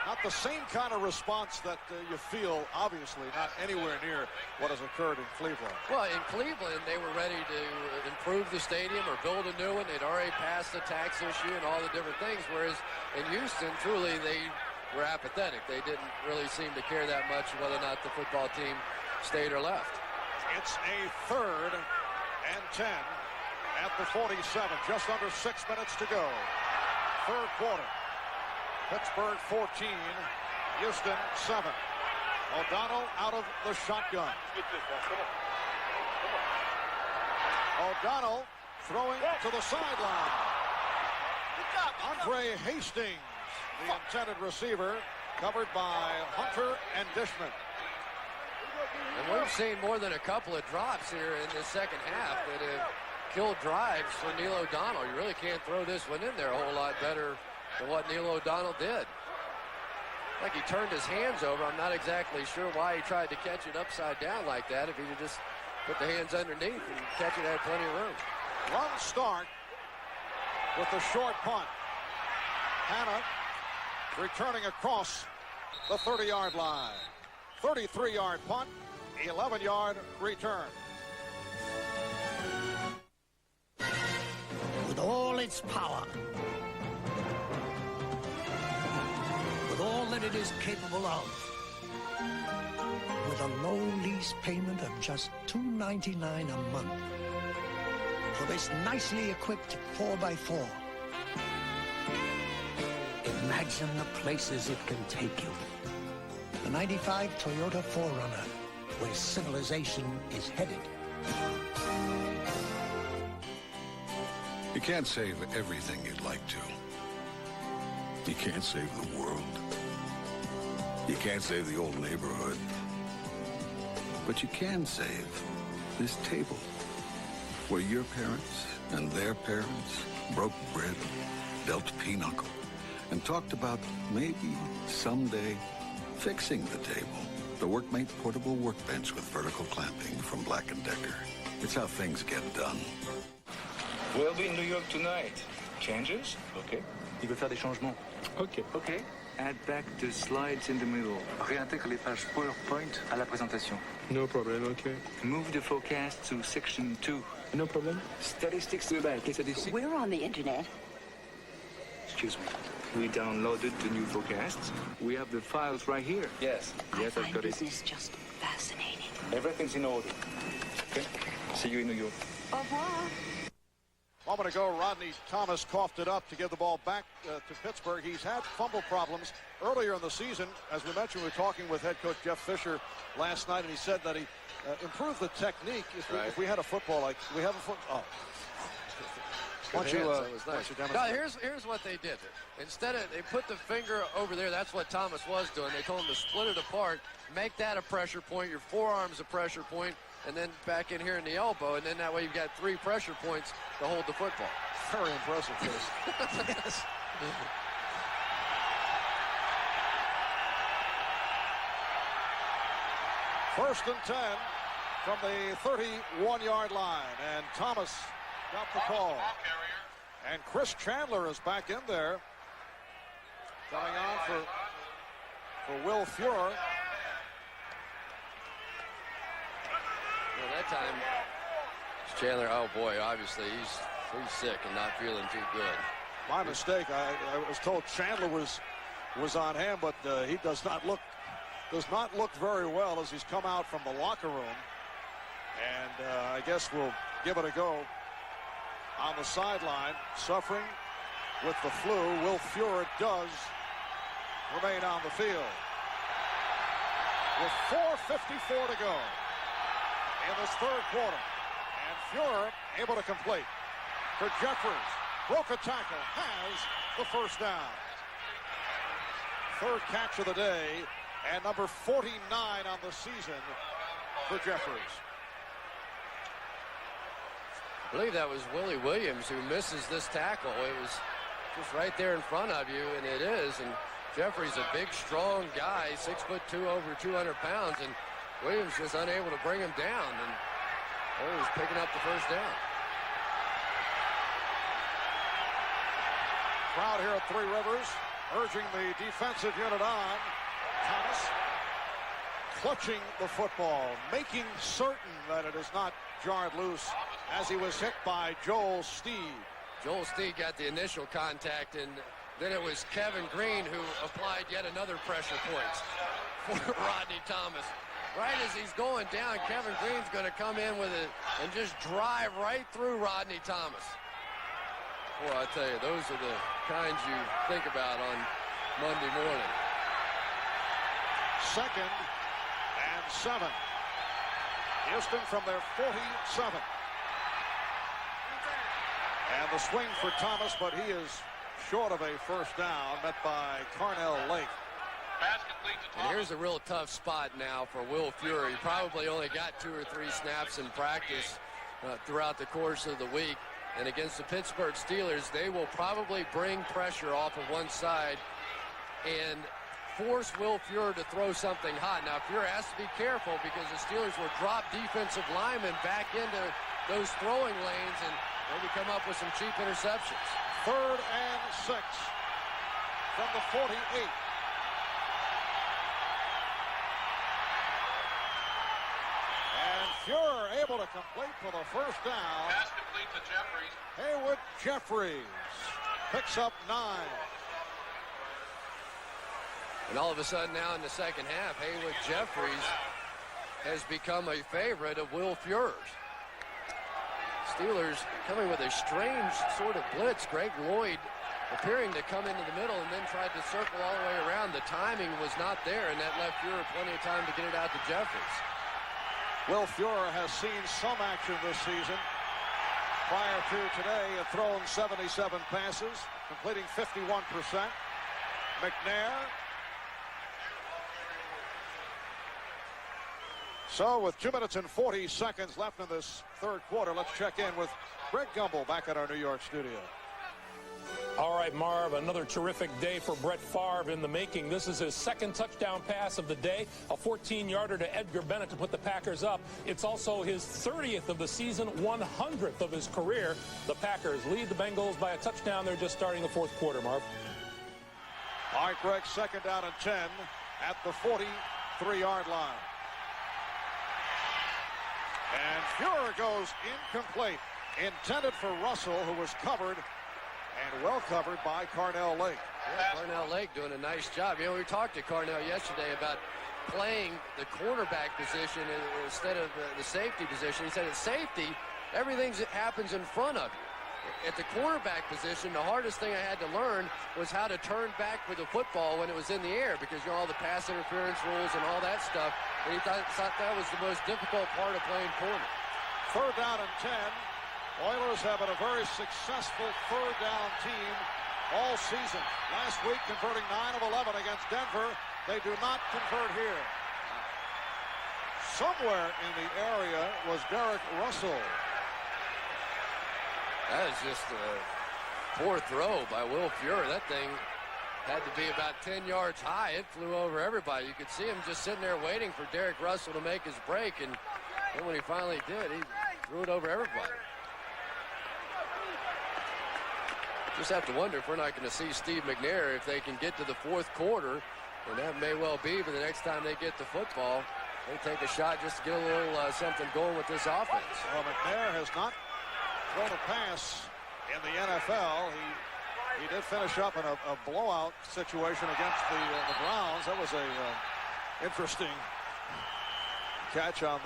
Not the same kind of response that you feel, obviously, not anywhere near what has occurred in Cleveland. Well, in Cleveland, they were ready to improve the stadium or build a new one. They'd already passed the tax issue and all the different things, whereas in Houston, truly, they were apathetic. They didn't really seem to care that much whether or not the football team stayed or left. It's a 3rd and 10 at the 47. Just under 6 minutes to go. Third quarter. Pittsburgh 14, Houston 7. O'Donnell out of the shotgun. O'Donnell throwing to the sideline. Andre Hastings, the intended receiver, covered by Hunter and Dishman. And we've seen more than a couple of drops here in the second half that have killed drives for Neil O'Donnell. You really can't throw this one in there a whole lot better than what Neil O'Donnell did. Like he turned his hands over. I'm not exactly sure why he tried to catch it upside down like that. If he could just put the hands underneath and catch it, had plenty of room. Run start with the short punt. Hanna returning across the 30-yard line. 33-yard punt, 11-yard return. With all its power, with all that it is capable of, with a low lease payment of just $2.99 a month, for this nicely equipped 4x4. Imagine the places it can take you. The 95 Toyota 4Runner, where civilization is headed. You can't save everything you'd like to. You can't save the world. You can't save the old neighborhood. But you can save this table, where your parents and their parents broke bread, dealt pinochle, and talked about maybe someday fixing the table. The Workmate portable workbench with vertical clamping from Black & Decker. It's how things get done. We'll be in New York tonight. Changes? Okay. Il veut faire des changements. Okay. Okay. Add back the slides in the middle. Réintègre les pages PowerPoint à la présentation. No problem, okay. Move the forecast to section 2. No problem. Statistics. We're on the internet. Excuse me. We downloaded the new forecasts. We have the files right here. Yes. Yes, I've got it. This is just fascinating. Everything's in order. Okay. See you in New York. Au revoir. A moment ago, Rodney Thomas coughed it up to give the ball back to Pittsburgh. He's had fumble problems earlier in the season. As we mentioned, we were talking with head coach Jeff Fisher last night, and he said that he improved the technique. If we had a football like we have a foot. Oh. Why don't you demonstrate? Here's what they did. Instead of, they put the finger over there. That's what Thomas was doing. They told him to split it apart, make that a pressure point, your forearm's a pressure point, and then back in here in the elbow, and then that way you've got 3 pressure points to hold the football. Very impressive, Chris. Yes. First and 10 from the 31-yard line, and Thomas got the call. And Chris Chandler is back in there, coming on for Will Fuhrer. That time, Chandler, oh boy, obviously he's sick and not feeling too good. My mistake. I was told Chandler was on hand, but he does not look very well as he's come out from the locker room. And I guess we'll give it a go. On the sideline, suffering with the flu, Will Fuhrer does remain on the field. With 4:54 to go in this third quarter. And Fuhrer able to complete for Jeffries. broke a tackle, has the first down. Third catch of the day, and number 49 on the season for Jeffries. I believe that was Willie Williams who misses this tackle. It was just right there in front of you, and it is. And Jeffries, a big, strong guy, 6'2", over 200 pounds, and Williams just unable to bring him down, and he's picking up the first down. Crowd here at Three Rivers urging the defensive unit on. Thomas clutching the football, making certain that it is not jarred loose as he was hit by Joel Steed. Joel Steed got the initial contact, and then it was Kevin Green who applied yet another pressure point for Rodney Thomas. Right as he's going down, Kevin Green's going to come in with it and just drive right through Rodney Thomas. Boy, I tell you, those are the kinds you think about on Monday morning. 2nd and 7. Houston from their 47. And the swing for Thomas, but he is short of a first down, met by Carnell Lake. And here's a real tough spot now for Will Fury. Probably only got 2 or 3 snaps in practice throughout the course of the week. And against the Pittsburgh Steelers, they will probably bring pressure off of one side and force Will Fury to throw something hot. Now, Fury has to be careful because the Steelers will drop defensive linemen back into those throwing lanes and maybe come up with some cheap interceptions. 3rd and 6 from the 48. And Fuhrer able to complete for the first down. Pass complete to Jeffries. Haywood Jeffries picks up 9. And all of a sudden now in the second half, Haywood Jeffries has become a favorite of Will Fuhrer's. Steelers coming with a strange sort of blitz. Greg Lloyd appearing to come into the middle and then tried to circle all the way around. The timing was not there, and that left Fuhrer plenty of time to get it out to Jeffries. Will Fuhrer has seen some action this season. Prior to today, he had thrown 77 passes, completing 51%. McNair. So with 2 minutes and 40 seconds left in this third quarter, let's check in with Greg Gumbel back at our New York studio. All right, Marv, another terrific day for Brett Favre in the making. This is his 2nd touchdown pass of the day, a 14-yarder to Edgar Bennett to put the Packers up. It's also his 30th of the season, 100th of his career. The Packers lead the Bengals by a touchdown. They're just starting the fourth quarter, Marv. All right, Greg, 2nd down and 10 at the 43-yard line. And Fuhrer goes incomplete. Intended for Russell, who was covered and well covered by Carnell Lake. Yeah, Carnell Lake doing a nice job. You know, we talked to Carnell yesterday about playing the cornerback position instead of the safety position. He said at safety, everything happens in front of you. At the cornerback position, the hardest thing I had to learn was how to turn back with the football when it was in the air, because you know all the pass interference rules and all that stuff. And he thought that was the most difficult part of playing corner. 3rd down and 10. Oilers have been a very successful 3rd down team all season. Last week converting 9 of 11 against Denver. They do not convert here. Somewhere in the area was Derek Russell. That is just a poor throw by Will Fuhrer. That thing had to be about 10 yards high. It flew over everybody. You could see him just sitting there waiting for Derek Russell to make his break, and then when he finally did, he threw it over everybody. Just have to wonder if we're not going to see Steve McNair if they can get to the fourth quarter, and that may well be, but the next time they get the football, they take a shot just to get a little something going with this offense. Well, McNair has not thrown a pass in the NFL. He did finish up in a blowout situation against the Browns. That was a interesting catch on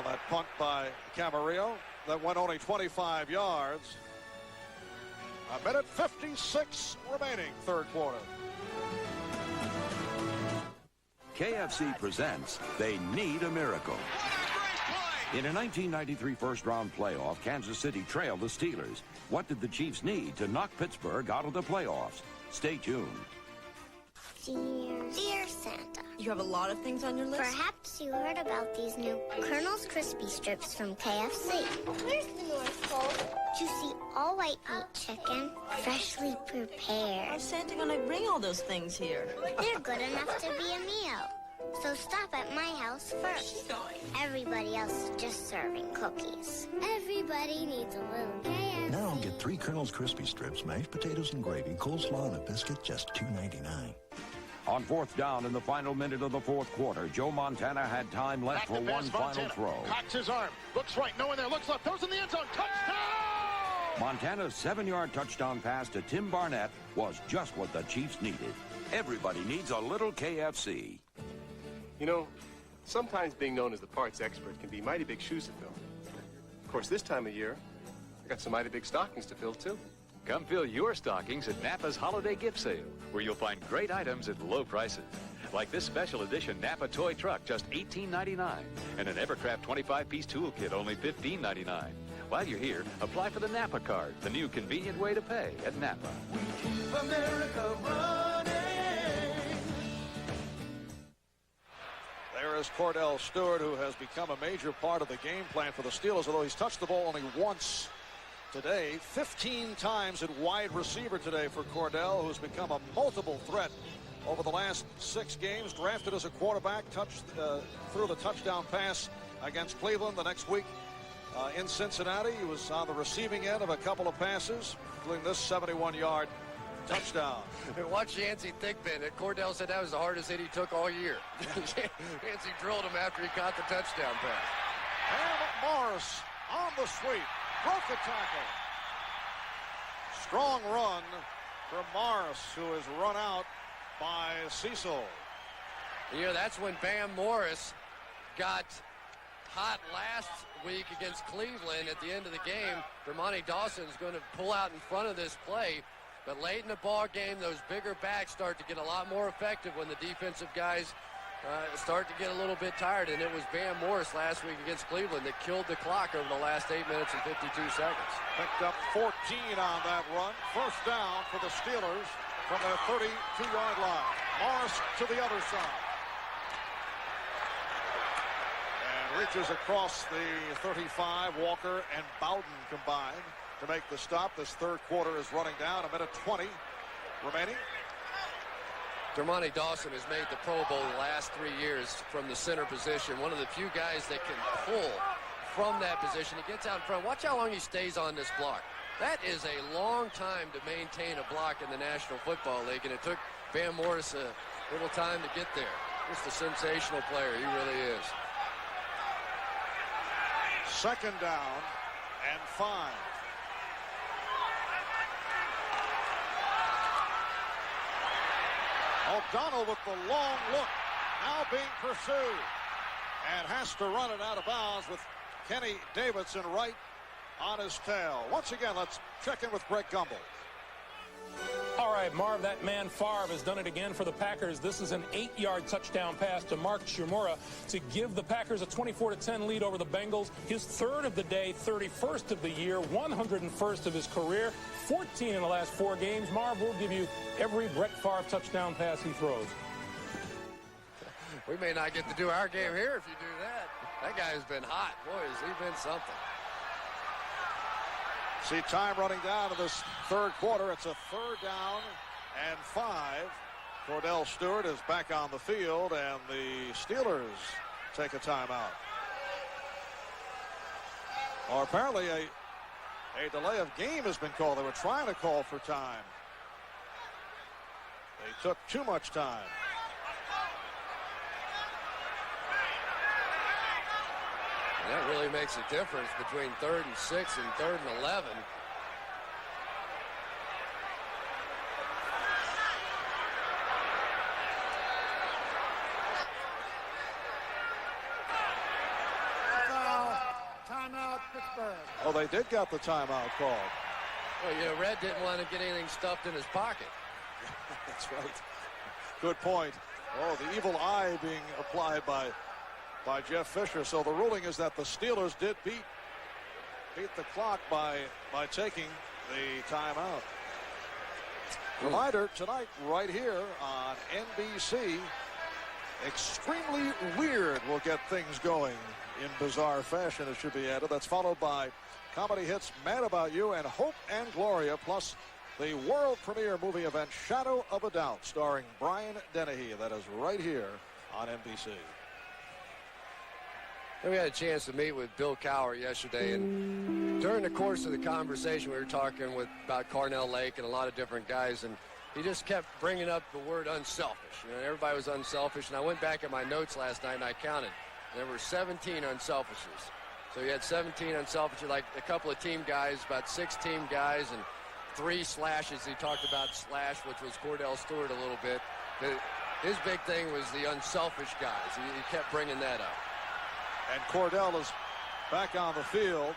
that punt by Camarillo that went only 25 yards. 1:56 remaining, third quarter. KFC presents They Need a Miracle. In a 1993 first-round playoff, Kansas City trailed the Steelers. What did the Chiefs need to knock Pittsburgh out of the playoffs? Stay tuned. Dear Santa. You have a lot of things on your list? Perhaps you heard about these new Colonel's Crispy Strips from KFC. Where's the North Pole? Juicy all-white meat chicken, freshly prepared. How's Santa gonna bring all those things here? They're good enough to be a meal. So stop at my house first. Everybody else is just serving cookies. Everybody needs a little KFC. Now get 3 Colonel's Crispy Strips, mashed potatoes and gravy, coleslaw, and a biscuit, just $2.99. On fourth down in the final minute of the fourth quarter, Joe Montana had time left for one final throw. Cocks his arm. Looks right, no one there. Looks left. Throws in the end zone. Touchdown! Montana's 7-yard touchdown pass to Tim Barnett was just what the Chiefs needed. Everybody needs a little KFC. You know, sometimes being known as the parts expert can be mighty big shoes to fill. Of course, this time of year, I got some mighty big stockings to fill, too. Come fill your stockings at Napa's Holiday Gift Sale, where you'll find great items at low prices. Like this special edition Napa toy truck, just $18.99, and an Evercraft 25-piece toolkit, only $15.99. While you're here, apply for the Napa card, the new convenient way to pay at Napa. We keep America running. There is Cordell Stewart, who has become a major part of the game plan for the Steelers, although he's touched the ball only once today. 15 times at wide receiver today for Cordell, who's become a multiple threat over the last 6 games. Drafted as a quarterback, threw the touchdown pass against Cleveland. The next week in Cincinnati, he was on the receiving end of a couple of passes, including this 71-yard touchdown. Watch Yancey Thigpen. Cordell said that was the hardest hit he took all year. Yancey drilled him after he caught the touchdown pass. And Morris on the sweep. Broke the tackle. Strong run from Morris, who is run out by Cecil. You know, that's when Bam Morris got hot last week against Cleveland at the end of the game. Dermontti Dawson's going to pull out in front of this play. But late in the ball game, those bigger backs start to get a lot more effective when the defensive guys start to get a little bit tired. And it was Bam Morris last week against Cleveland that killed the clock over the last 8 minutes and 52 seconds. Picked up 14 on that run. First down for the Steelers from their 32-yard line. Morris to the other side. And reaches across the 35. Walker and Bowden combined to make the stop. This third quarter is running down. 1:20 remaining. Dermontti Dawson has made the Pro Bowl the last 3 years from the center position. One of the few guys that can pull from that position. He gets out in front. Watch how long he stays on this block. That is a long time to maintain a block in the National Football League, and it took Bam Morris a little time to get there. Just a sensational player. He really is. Second down and 5. O'Donnell with the long look, now being pursued, and has to run it out of bounds with Kenny Davidson right on his tail. Once again, let's check in with Greg Gumbel. All right, Marv, that man Favre has done it again for the Packers. This is an 8-yard touchdown pass to Mark Shimura to give the Packers a 24-10 lead over the Bengals. His 3rd of the day, 31st of the year, 101st of his career, 14 in the last 4 games. Marv will give you every Brett Favre touchdown pass he throws. We may not get to do our game here if you do that. That guy has been hot. Boy, has he been something. See time running down to this third quarter. It's a 3rd down and 5. Cordell Stewart is back on the field, and the Steelers take a timeout. Or apparently a delay of game has been called. They were trying to call for time. They took too much time. That really makes a difference between 3rd and 6 and 3rd and 11. Timeout, Pittsburgh. Oh, they did get the timeout called. Well, you know, Red didn't want to get anything stuffed in his pocket. That's right. Good point. Oh, the evil eye being applied by by Jeff Fisher. So the ruling is that the Steelers did beat the clock by taking the timeout. Reminder tonight right here on NBC, Extremely Weird will get things going in bizarre fashion, it should be added. That's followed by comedy hits Mad About You and Hope and Gloria, plus the world premiere movie event Shadow of a Doubt starring Brian Dennehy. That is right here on NBC. We had a chance to meet with Bill Cowher yesterday, and during the course of the conversation we were talking about Carnell Lake and a lot of different guys, and he just kept bringing up the word unselfish. You know, everybody was unselfish, and I went back at my notes last night and I counted. There were 17 unselfishes. So you had 17 unselfish, like a couple of team guys, about 6 team guys, and 3 slashes. He talked about slash, which was Cordell Stewart a little bit. His big thing was the unselfish guys. He kept bringing that up. And Cordell is back on the field.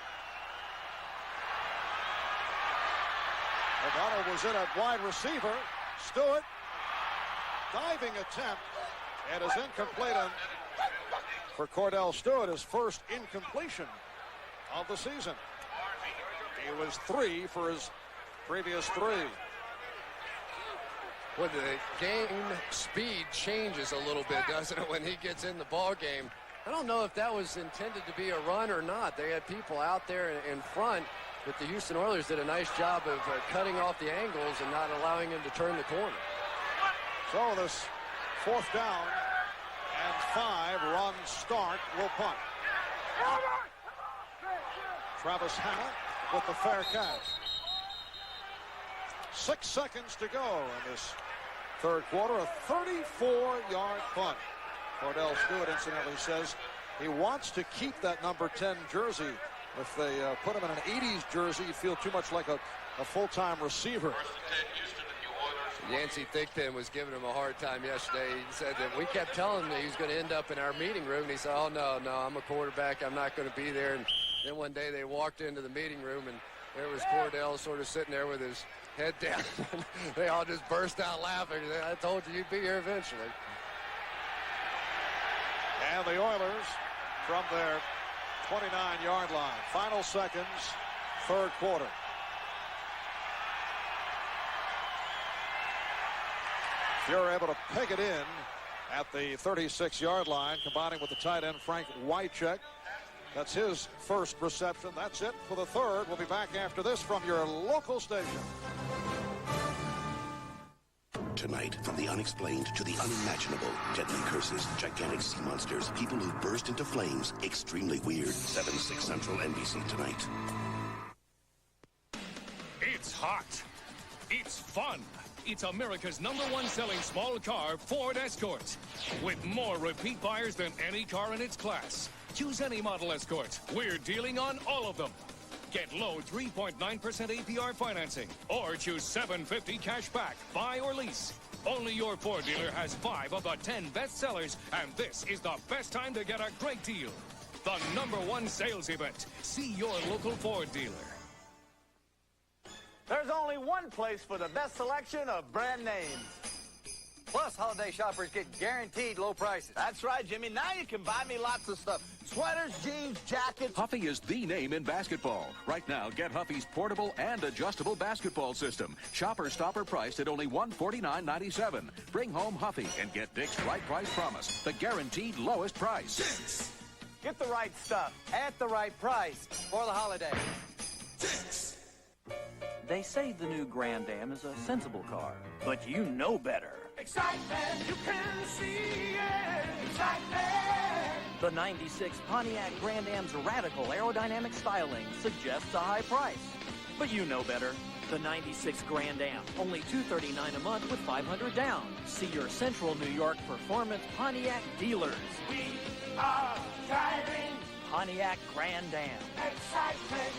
O'Donnell was in at wide receiver. Stewart, diving attempt, and is incomplete for Cordell Stewart, his first incompletion of the season. He was 3 for his previous 3. Well, the game speed changes a little bit, doesn't it, when he gets in the ball game? I don't know if that was intended to be a run or not. They had people out there in front, but the Houston Oilers did a nice job of cutting off the angles and not allowing him to turn the corner. So this 4th down and 5 run start will punt. Travis Hanna with the fair catch. 6 seconds to go in this 3rd quarter. A 34-yard punt. Cordell Stewart incidentally says he wants to keep that number 10 jersey. If they put him in an 80s jersey, he'd feel too much like a full-time receiver. Yancey Thigpen was giving him a hard time yesterday. He said that we kept telling him that he was going to end up in our meeting room. And he said, oh, no, I'm a quarterback. I'm not going to be there. And then one day they walked into the meeting room, and there was Cordell sort of sitting there with his head down. They all just burst out laughing. I told you you'd be here eventually. And the Oilers from their 29-yard line. Final seconds, 3rd quarter. You're able to peg it in at the 36-yard line, combining with the tight end Frank Wycheck. That's his first reception. That's it for the 3rd. We'll be back after this from your local station. Tonight, from the unexplained to the unimaginable, deadly curses, gigantic sea monsters, people who burst into flames, extremely weird. 7/6 Central NBC tonight. It's hot. It's fun. It's America's #1 selling small car, Ford Escort. With more repeat buyers than any car in its class. Choose any model Escort. We're dealing on all of them. Get low 3.9% APR financing, or choose $750 cash back, buy or lease. Only your Ford dealer has 5 of the 10 best sellers, and this is the best time to get a great deal. The #1 sales event. See your local Ford dealer. There's only one place for the best selection of brand names. Plus, holiday shoppers get guaranteed low prices. That's right, Jimmy. Now you can buy me lots of stuff. Sweaters, jeans, jackets. Huffy is the name in basketball. Right now, get Huffy's portable and adjustable basketball system. Shopper stopper priced at only $149.97. Bring home Huffy and get Dick's right price promise. The guaranteed lowest price. Dick's. Get the right stuff at the right price for the holiday. Dick's. They say the new Grand Am is a sensible car, but you know better. Excitement, you can see it. Excitement. The 96 Pontiac Grand Am's radical aerodynamic styling suggests a high price. But you know better. The 96 Grand Am, only $239 a month with $500 down. See your Central New York Performance Pontiac dealers. We are driving Pontiac Grand Am. excitement.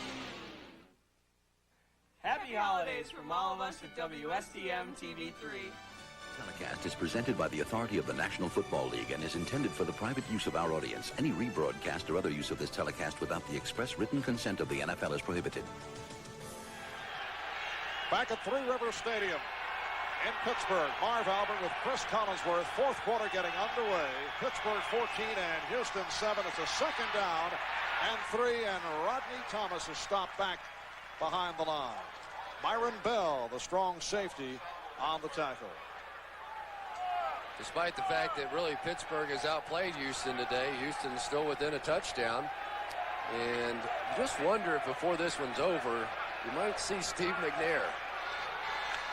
Happy holidays from all of us at WSTM TV3. Telecast is presented by the authority of the National Football League and is intended for the private use of our audience. Any rebroadcast or other use of this telecast without the express written consent of the NFL is prohibited. Back at Three River Stadium in Pittsburgh. Marv Albert with Chris Collinsworth. Fourth quarter getting underway. Pittsburgh 14 and Houston 7. It's a second down and 3, and Rodney Thomas is stopped back behind the line. Myron Bell, the strong safety, on the tackle. Despite the fact that really Pittsburgh has outplayed Houston today, Houston's still within a touchdown. And just wonder if before this one's over, you might see Steve McNair.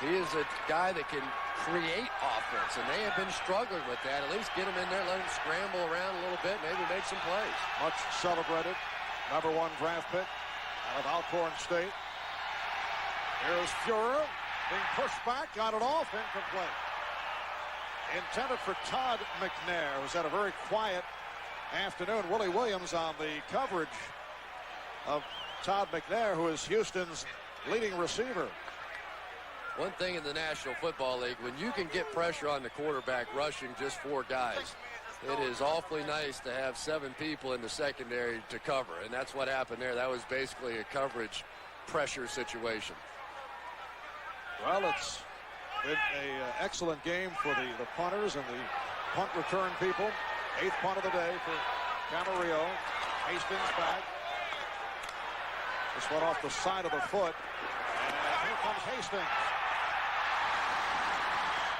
He is a guy that can create offense, and they have been struggling with that. At least get him in there, let him scramble around a little bit, maybe make some plays. Much celebrated #1 draft pick out of Alcorn State. Here's Fuhrer being pushed back, got it off, incomplete. Intended for Todd McNair, who's had a very quiet afternoon. Willie Williams on the coverage of Todd McNair, who is Houston's leading receiver. One thing in the National Football League, when you can get pressure on the quarterback rushing just 4 guys, it is awfully nice to have 7 people in the secondary to cover. And that's what happened there. That was basically a coverage pressure situation. Well, it's been an excellent game for the punters and the punt return people. 8th punt of the day for Camarillo. Hastings back. This one off the side of the foot. And here comes Hastings.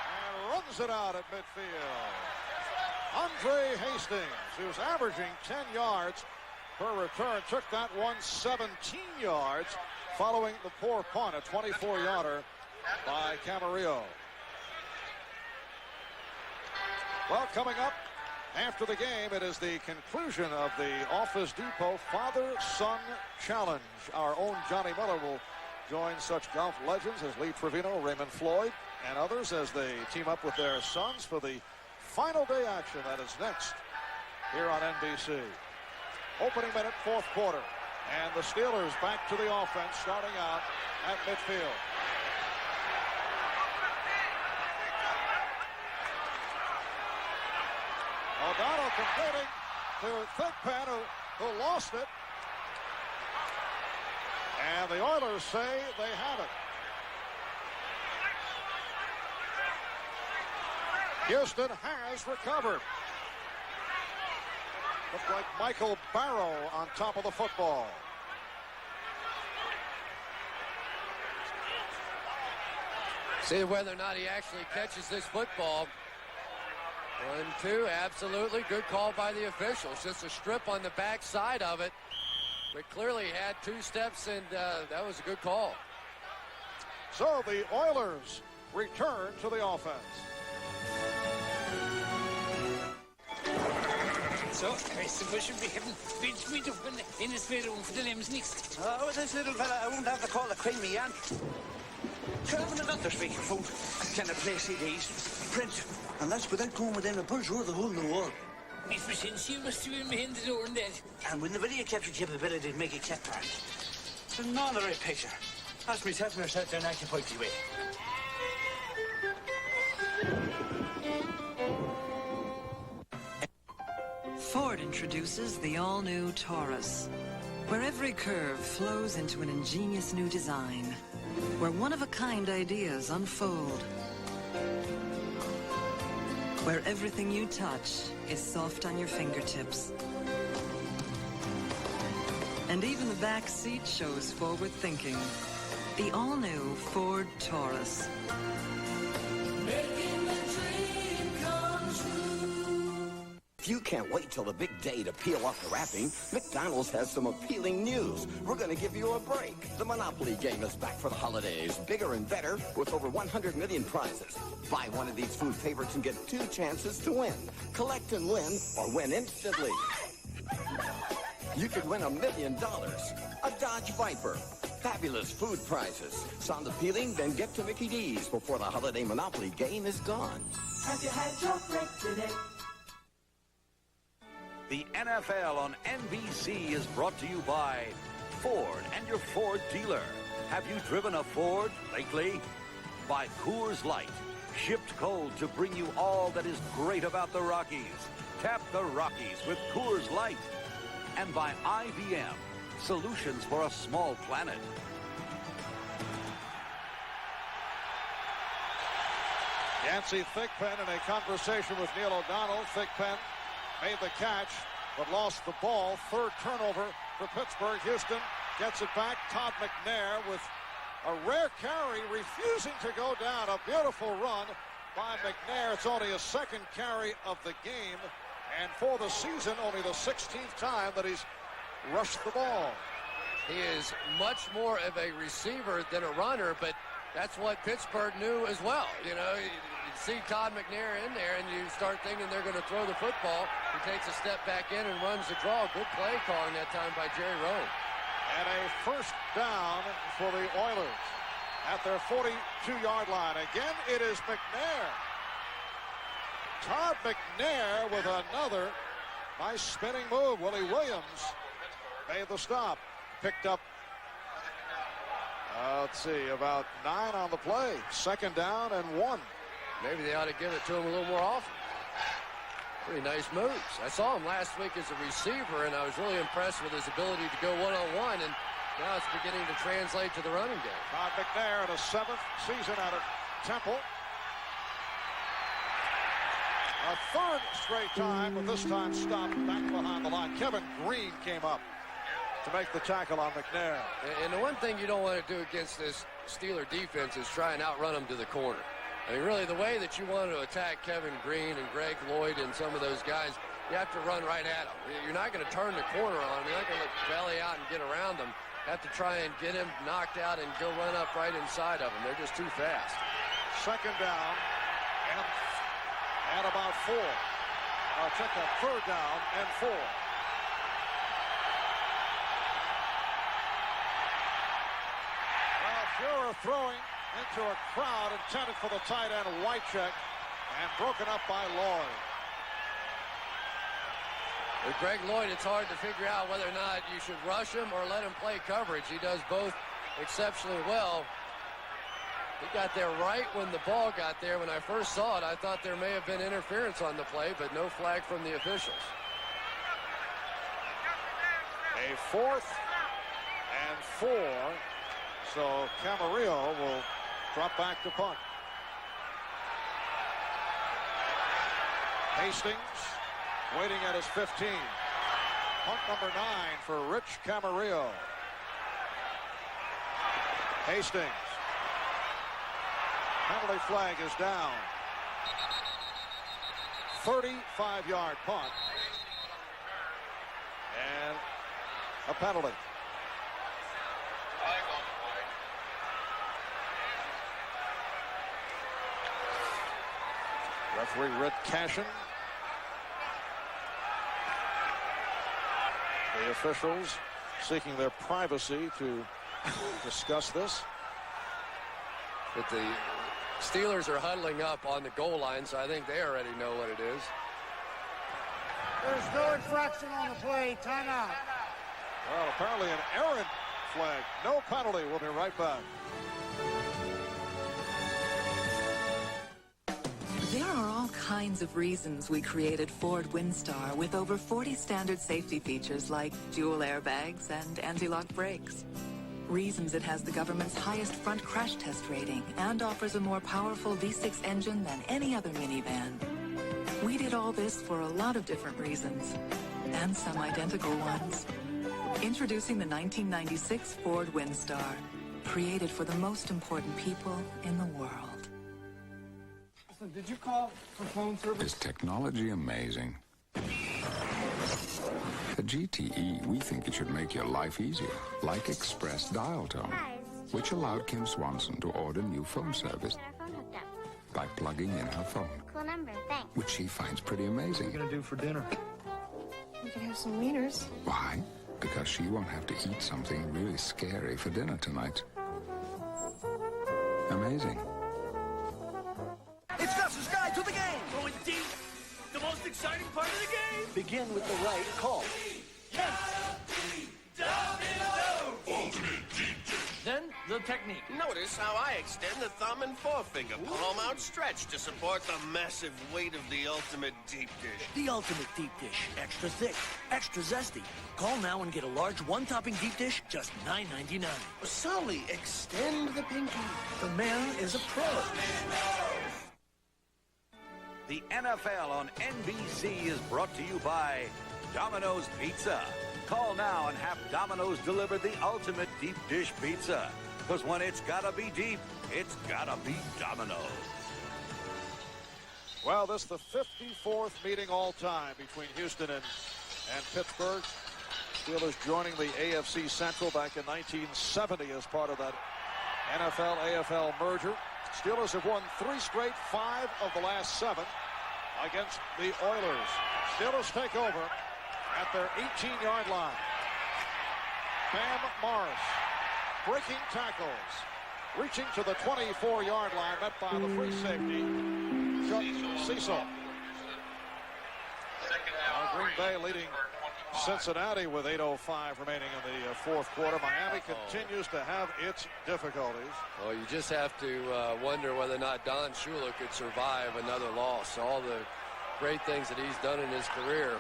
And runs it out at midfield. Andre Hastings, who's averaging 10 yards per return, took that one 17 yards following the poor punt, a 24-yarder by Camarillo. Well, coming up after the game, it is the conclusion of the Office Depot Father-Son Challenge. Our own Johnny Miller will join such golf legends as Lee Trevino, Raymond Floyd, and others as they team up with their sons for the final day action that is next here on NBC. Opening minute, 4th quarter. And the Steelers back to the offense, starting out at midfield. O'Donnell completing to Thigpen, who lost it. And the Oilers say they have it. Houston has recovered. Looked like Michael Barrow on top of the football. See whether or not he actually catches this football. 1-2, absolutely. Good call by the officials. Just a strip on the back side of it. But clearly had 2 steps, and that was a good call. So the Oilers return to the offense. So, I suppose you'll be having bench meat up in the spare room for the Lambs next. Oh, with this little fella, I won't have to call the creamy Ant. Sure, having another speakerphone. Can I play CDs? Print. And that's without going within a bush or the hole in the wall. Miss Machine, you must be behind the door and that. And with the video capture capability to make it clip art. But not the right picture. Ask me self out there and occupied the way. Ford introduces the all-new Taurus, where every curve flows into an ingenious new design, where one-of-a-kind ideas unfold, where everything you touch is soft on your fingertips. And even the back seat shows forward thinking. The all-new Ford Taurus. Making the dream come true. If you can't wait till the big day to peel off the wrapping, McDonald's has some appealing news. We're going to give you a break. The Monopoly game is back for the holidays, bigger and better, with over 100 million prizes. Buy one of these food favorites and get 2 chances to win. Collect and win, or win instantly. You could win $1 million. A Dodge Viper. Fabulous food prizes. Sound appealing? Then get to Mickey D's before the holiday Monopoly game is gone. Have you had your break today? The NFL on NBC is brought to you by Ford and your Ford dealer. Have you driven a Ford lately? By Coors Light, shipped cold to bring you all that is great about the Rockies. Tap the Rockies with Coors Light. And by IBM, solutions for a small planet. Yancey Thigpen in a conversation with Neil O'Donnell. Thigpen made the catch, but lost the ball. Third turnover for Pittsburgh. Houston gets it back. Todd McNair with a rare carry, refusing to go down. A beautiful run by McNair. It's only his second carry of the game, and for the season, only the 16th time that he's rushed the ball. He is much more of a receiver than a runner, but that's what Pittsburgh knew as well. You know, you see Todd McNair in there, and you start thinking they're going to throw the football. He takes a step back in and runs the draw. Good play calling that time by Jerry Rowe. And a first down for the Oilers at their 42-yard line. Again, it is McNair. Todd McNair with another nice spinning move. Willie Williams made the stop. Picked up, let's see, about 9 on the play. Second down and 1. Maybe they ought to give it to him a little more often. Pretty nice moves. I saw him last week as a receiver, and I was really impressed with his ability to go one-on-one, and now it's beginning to translate to the running game. Todd McNair in a 7th season out of Temple. A third straight time, but this time stopped back behind the line. Kevin Green came up to make the tackle on McNair. And the one thing you don't want to do against this Steeler defense is try and outrun them to the corner. I mean, really, the way that you want to attack Kevin Green and Greg Lloyd and some of those guys, you have to run right at them. You're not going to turn the corner on them. You're not going to belly out and get around them. You have to try and get him knocked out and go run up right inside of them. They're just too fast. Second down and about 4. Check that, third down and 4. Fuhrer throwing into a crowd intended for the tight end Wycheck and broken up by Lloyd. With Greg Lloyd, it's hard to figure out whether or not you should rush him or let him play coverage. He does both exceptionally well. He got there right when the ball got there. When I first saw it, I thought there may have been interference on the play, but no flag from the officials. A 4th and 4. So Camarillo will drop back to punt. Hastings waiting at his 15. Punt number 9 for Rich Camarillo. Hastings. Penalty flag is down. 35-yard punt. And a penalty. Referee Red Cashin. The officials seeking their privacy to discuss this. But the Steelers are huddling up on the goal line, so I think they already know what it is. There's no infraction on the play. Timeout. Well, apparently an errant flag. No penalty. We'll be right back. There are all kinds of reasons we created Ford Windstar with over 40 standard safety features like dual airbags and anti-lock brakes. Reasons it has the government's highest front crash test rating and offers a more powerful V6 engine than any other minivan. We did all this for a lot of different reasons, and some identical ones. Introducing the 1996 Ford Windstar, created for the most important people in the world. Did you call for phone service? Is technology amazing? At GTE, we think it should make your life easier, like Express Dial Tone, which allowed Kim Swanson to order new phone service by plugging in her phone, Cool number, thanks. which she finds pretty amazing. What are you going to do for dinner? We can have some wieners. Why? Because she won't have to eat something really scary for dinner tonight. Amazing. It's Gus's Guide to the Game. Going deep. The most exciting part of the game. Begin with the right call. Then the technique. Notice how I extend the thumb and forefinger, palm outstretched to support the massive weight of the ultimate deep dish. The ultimate deep dish. Extra thick, extra zesty. Call now and get a large one-topping deep dish, just $9.99. Sully, extend the pinky. The man is a pro. The NFL on NBC is brought to you by Domino's Pizza. Call now and have Domino's deliver the ultimate deep dish pizza. Because when it's gotta be deep, it's gotta be Domino's. Well, this is the 54th meeting all time between Houston and Pittsburgh. Steelers joining the AFC Central back in 1970 as part of that NFL-AFL merger. Steelers have won 3 straight, 5 of the last 7 against the Oilers. Steelers take over at their 18-yard line. Bam Morris breaking tackles, reaching to the 24-yard line, met by the free safety, Chuck Cecil. Green Bay leading Cincinnati with 8:05 remaining in the fourth quarter. Miami continues to have its difficulties. Well, you just have to wonder whether or not Don Shula could survive another loss. All the great things that he's done in his career.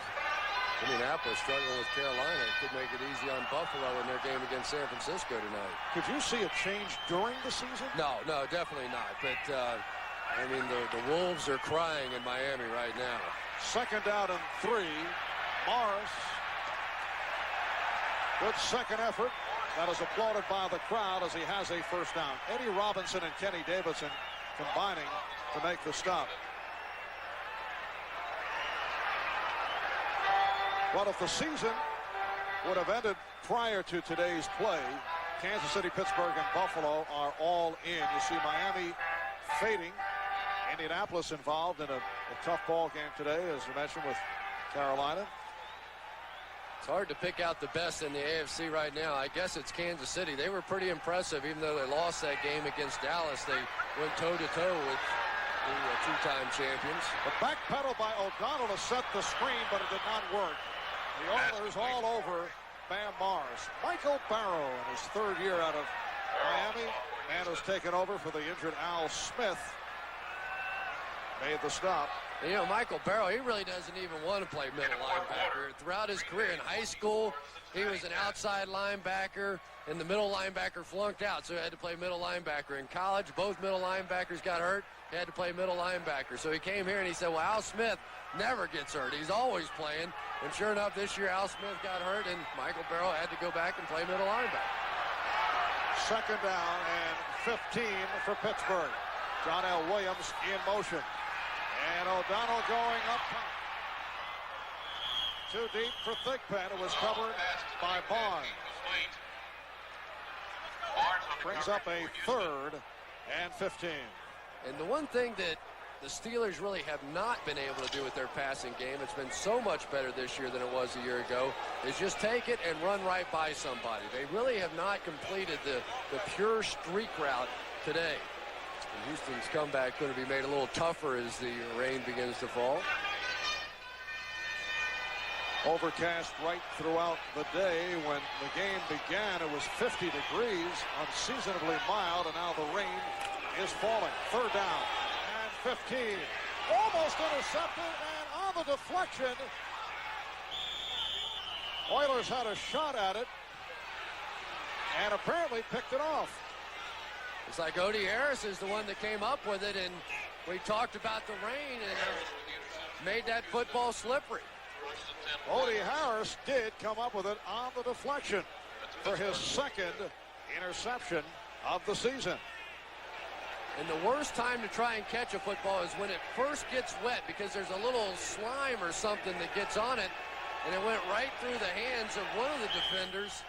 Indianapolis struggling with Carolina. Could make it easy on Buffalo in their game against San Francisco tonight. Could you see a change during the season? No, definitely not. But, I mean, the Wolves are crying in Miami right now. 2nd down and 3. Morris. Good second effort. That is applauded by the crowd as he has a first down. Eddie Robinson and Kenny Davidson combining to make the stop. Well, if the season would have ended prior to today's play, Kansas City, Pittsburgh, and Buffalo are all in. You see Miami fading. Indianapolis involved in a tough ball game today, as you mentioned, with Carolina. It's hard to pick out the best in the AFC right now. I guess it's Kansas City. They were pretty impressive. Even though they lost that game against Dallas, they went toe-to-toe with the 2-time champions. The back pedal by O'Donnell to set the screen, but it did not work. The Oilers all over Bam Morris. Michael Barrow in his 3rd year out of Miami. Man who's taken over for the injured Al Smith. Made the stop. You know, Michael Barrow, he really doesn't even want to play middle linebacker. Throughout his career in high school, he was an outside linebacker, and the middle linebacker flunked out, so he had to play middle linebacker. In college, both middle linebackers got hurt. He had to play middle linebacker. So he came here and he said, well, Al Smith never gets hurt. He's always playing. And sure enough, this year Al Smith got hurt, and Michael Barrow had to go back and play middle linebacker. 2nd down and 15 for Pittsburgh. John L. Williams in motion. And O'Donnell going up top. Too deep for Thigpen. It was covered by Barnes. Brings up a 3rd and 15. And the one thing that the Steelers really have not been able to do with their passing game, it's been so much better this year than it was a year ago, is just take it and run right by somebody. They really have not completed the pure streak route today. And Houston's comeback going to be made a little tougher as the rain begins to fall. Overcast right throughout the day. When the game began, it was 50 degrees, unseasonably mild, and now the rain is falling. 3rd down and 15. Almost intercepted, and on the deflection, Oilers had a shot at it and apparently picked it off. It's like Odie Harris is the one that came up with it, and we talked about the rain and made that football slippery. Odie Harris did come up with it on the deflection for his 2nd interception of the season. And the worst time to try and catch a football is when it first gets wet, because there's a little slime or something that gets on it, and it went right through the hands of one of the defenders.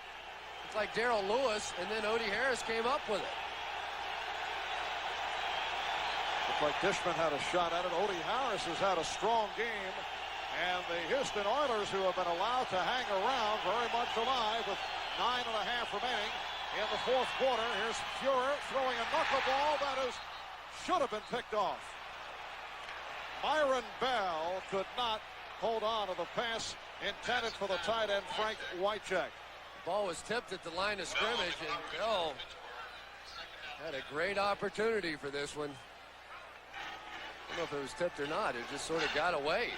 It's like Darrell Lewis, and then Odie Harris came up with it. Looks like Dishman had a shot at it. Odie Harris has had a strong game. And the Houston Oilers, who have been allowed to hang around, very much alive with 9.5 remaining in the fourth quarter. Here's Fuhrer throwing a knuckleball that should have been picked off. Myron Bell could not hold on to the pass intended for the tight end, Frank Wycheck. Ball was tipped at the line of scrimmage, and Bell had a great opportunity for this one. I don't know if it was tipped or not. It just sort of got away.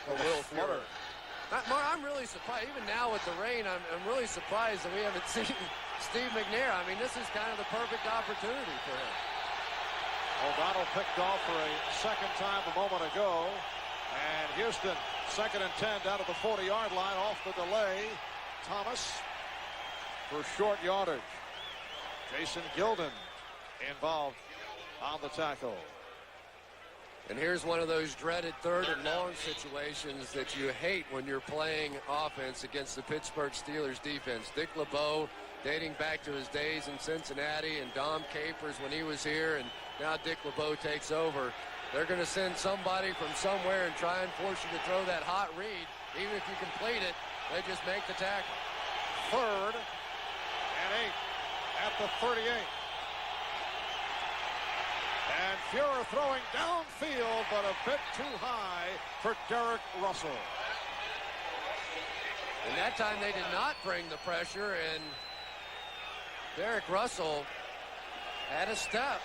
A little flutter. I'm really surprised. Even now with the rain, I'm really surprised that we haven't seen Steve McNair. I mean, this is kind of the perfect opportunity for him. O'Donnell picked off for a second time a moment ago. And Houston, 2nd and 10 down to the 40-yard line off the delay. Thomas for short yardage. Jason Gilden involved on the tackle. And here's one of those dreaded 3rd and long situations that you hate when you're playing offense against the Pittsburgh Steelers defense. Dick LeBeau, dating back to his days in Cincinnati, and Dom Capers when he was here, and now Dick LeBeau takes over. They're going to send somebody from somewhere and try and force you to throw that hot read. Even if you complete it, they just make the tackle. 3rd and 8 at the 38. And Fuhrer throwing downfield, but a bit too high for Derek Russell. And that time they did not bring the pressure, and Derek Russell had a step.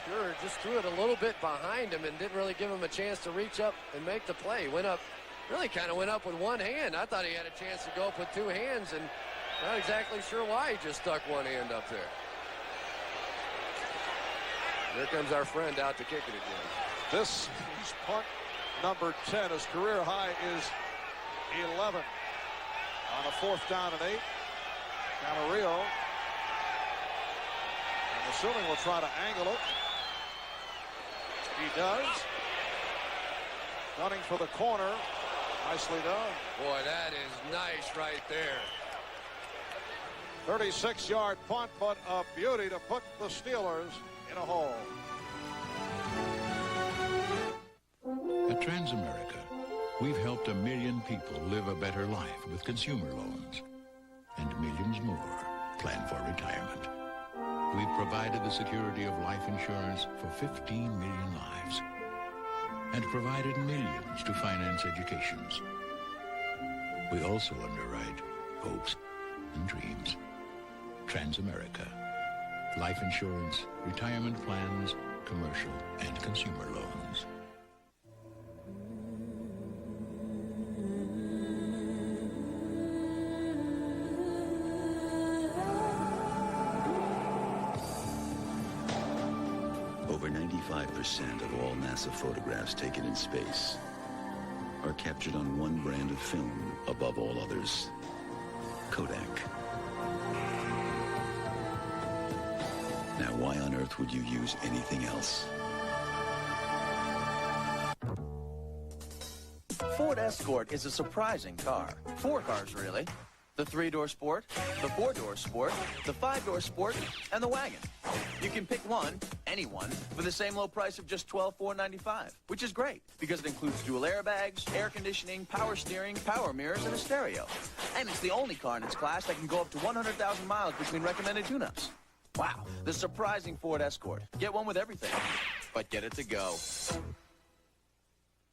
Fuhrer just threw it a little bit behind him and didn't really give him a chance to reach up and make the play. Went up, really kind of went up with one hand. I thought he had a chance to go up with two hands, and not exactly sure why he just stuck one hand up there. Here comes our friend out to kick it again. This is punt number 10. His career high is 11. On a 4th down and 8. Camarillo. I'm assuming we'll try to angle it. He does. Running for the corner. Nicely done. Boy, that is nice right there. 36-yard punt, but a beauty to put the Steelers in a hole. At Transamerica, we've helped 1 million people live a better life with consumer loans. And millions more plan for retirement. We've provided the security of life insurance for 15 million lives. And provided millions to finance educations. We also underwrite hopes and dreams. Transamerica. Life insurance, retirement plans, commercial and consumer loans. Over 95% of all NASA photographs taken in space are captured on one brand of film above all others, Kodak. Now, why on earth would you use anything else? Ford Escort is a surprising car. 4 cars, really. The 3-door Sport, the 4-door Sport, the 5-door Sport, and the wagon. You can pick one, any one, for the same low price of just $12,495, which is great because it includes dual airbags, air conditioning, power steering, power mirrors, and a stereo. And it's the only car in its class that can go up to 100,000 miles between recommended tune-ups. Wow, the surprising Ford Escort. Get one with everything, but get it to go.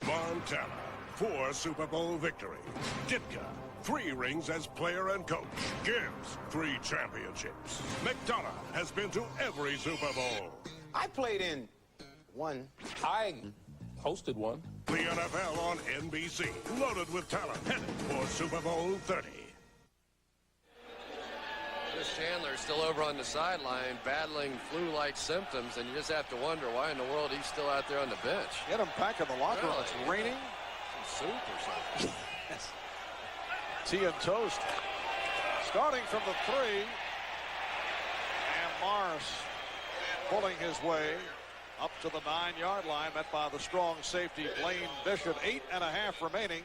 Montana, 4 Super Bowl victories. Ditka, 3 rings as player and coach. Gibbs, 3 championships. McDonough has been to every Super Bowl. I played in one. I hosted one. The NFL on NBC, loaded with talent, headed for Super Bowl 30. Chris Chandler's still over on the sideline battling flu-like symptoms, and you just have to wonder why in the world he's still out there on the bench. Get him back in the locker room. It's raining. Some soup or something. Yes. Tea and toast. Starting from the 3. And Morris pulling his way up to the 9-yard line, met by the strong safety Blaine Bishop. 8.5 remaining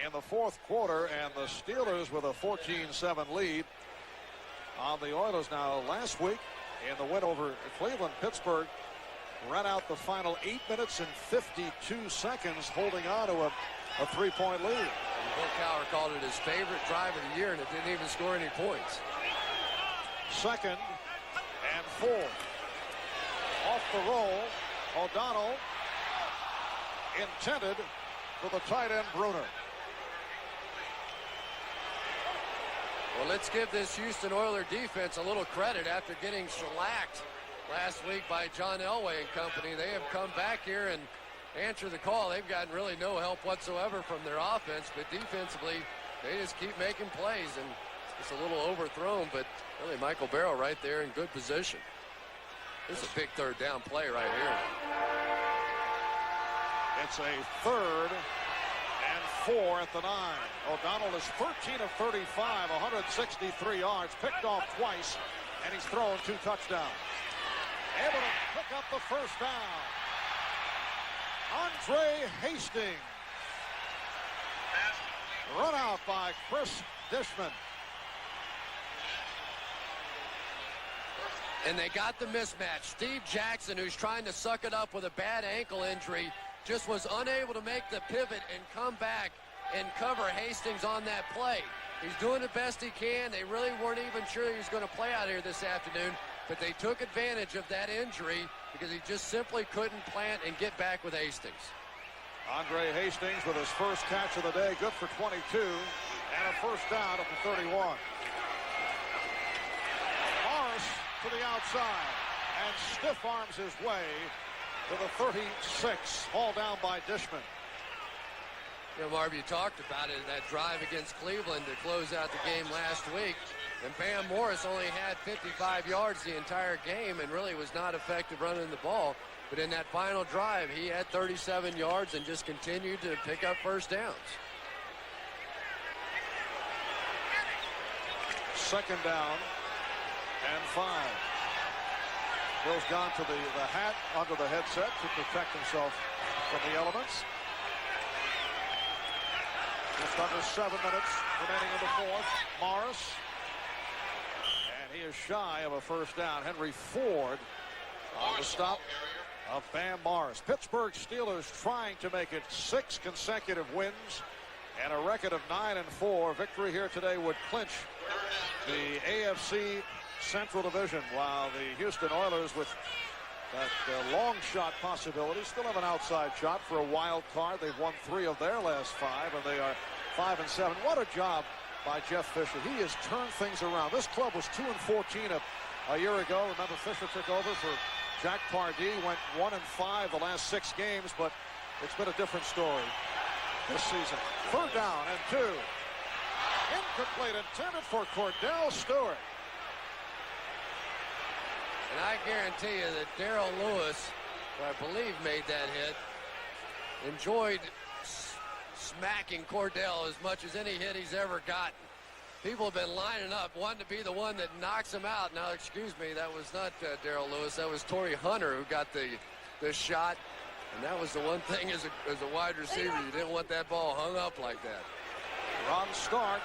in the 4th quarter, and the Steelers with a 14-7 lead on the Oilers. Now, last week in the win over Cleveland, Pittsburgh ran out the final 8 minutes and 52 seconds, holding on to a 3-point lead. And Bill Cowher called it his favorite drive of the year, and it didn't even score any points. 2nd and 4. Off the roll, O'Donnell intended for the tight end Bruner. Well, let's give this Houston Oilers defense a little credit after getting shellacked last week by John Elway and company. They have come back here and answered the call. They've gotten really no help whatsoever from their offense, but defensively, they just keep making plays, and it's a little overthrown, but really Michael Barrow right there in good position. This is a big third down play right here. It's a 3rd and 4 at the 9. O'Donnell is 13 of 35, 163 yards, picked off twice, and he's thrown 2 touchdowns. Able to pick up the first down. Andre Hastings. Run out by Chris Dishman. And they got the mismatch. Steve Jackson, who's trying to suck it up with a bad ankle injury, just was unable to make the pivot and come back and cover Hastings on that play. He's doing the best he can. They really weren't even sure he was going to play out here this afternoon, but they took advantage of that injury because he just simply couldn't plant and get back with Hastings. Andre Hastings with his first catch of the day, good for 22, and a first down at the 31. Morris to the outside and stiff arms his way to the 36, hauled down by Dishman. You know, Marv, you talked about it, that drive against Cleveland to close out the game last week. And Bam Morris only had 55 yards the entire game and really was not effective running the ball. But in that final drive, he had 37 yards and just continued to pick up first downs. 2nd down and 5. Bill's gone to the hat under the headset to protect himself from the elements. Just under 7 minutes remaining in the 4th. Morris. And he is shy of a first down. Henry Ford on the stop of Bam Morris. Pittsburgh Steelers trying to make it 6 consecutive wins and a record of 9-4. Victory here today would clinch the AFC Central Division, while the Houston Oilers, with that long shot possibility, still have an outside shot for a wild card. They've won 3 of their last 5, and they are 5-7. What a job by Jeff Fisher. He has turned things around. This club was 2-14 a year ago. Remember, Fisher took over for Jack Pardee, went 1-5 the last 6 games, but it's been a different story this season. 3rd down and 2. Incomplete, intended for Cordell Stewart. And I guarantee you that Darrell Lewis, who I believe made that hit, enjoyed smacking Cordell as much as any hit he's ever gotten. People have been lining up, wanting to be the one that knocks him out. Now, excuse me, that was not Darrell Lewis. That was Torrey Hunter who got the shot. And that was the one thing as a wide receiver, you didn't want that ball hung up like that. Ron Stark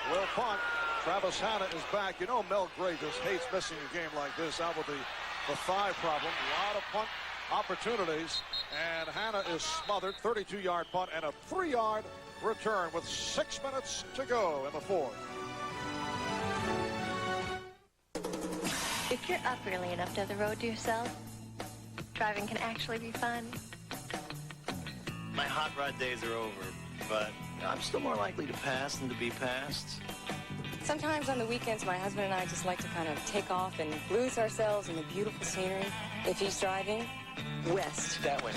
will punt. Travis Hanna is back. You know Mel Gray just hates missing a game like this out with the thigh problem. A lot of punt opportunities, and Hanna is smothered. 32-yard punt and a 3-yard return with 6 minutes to go in the 4th. If you're up early enough to have the road to yourself, driving can actually be fun. My hot rod days are over, but I'm still more likely to pass than to be passed. Sometimes on the weekends, my husband and I just like to kind of take off and lose ourselves in the beautiful scenery. If he's driving, west. That way.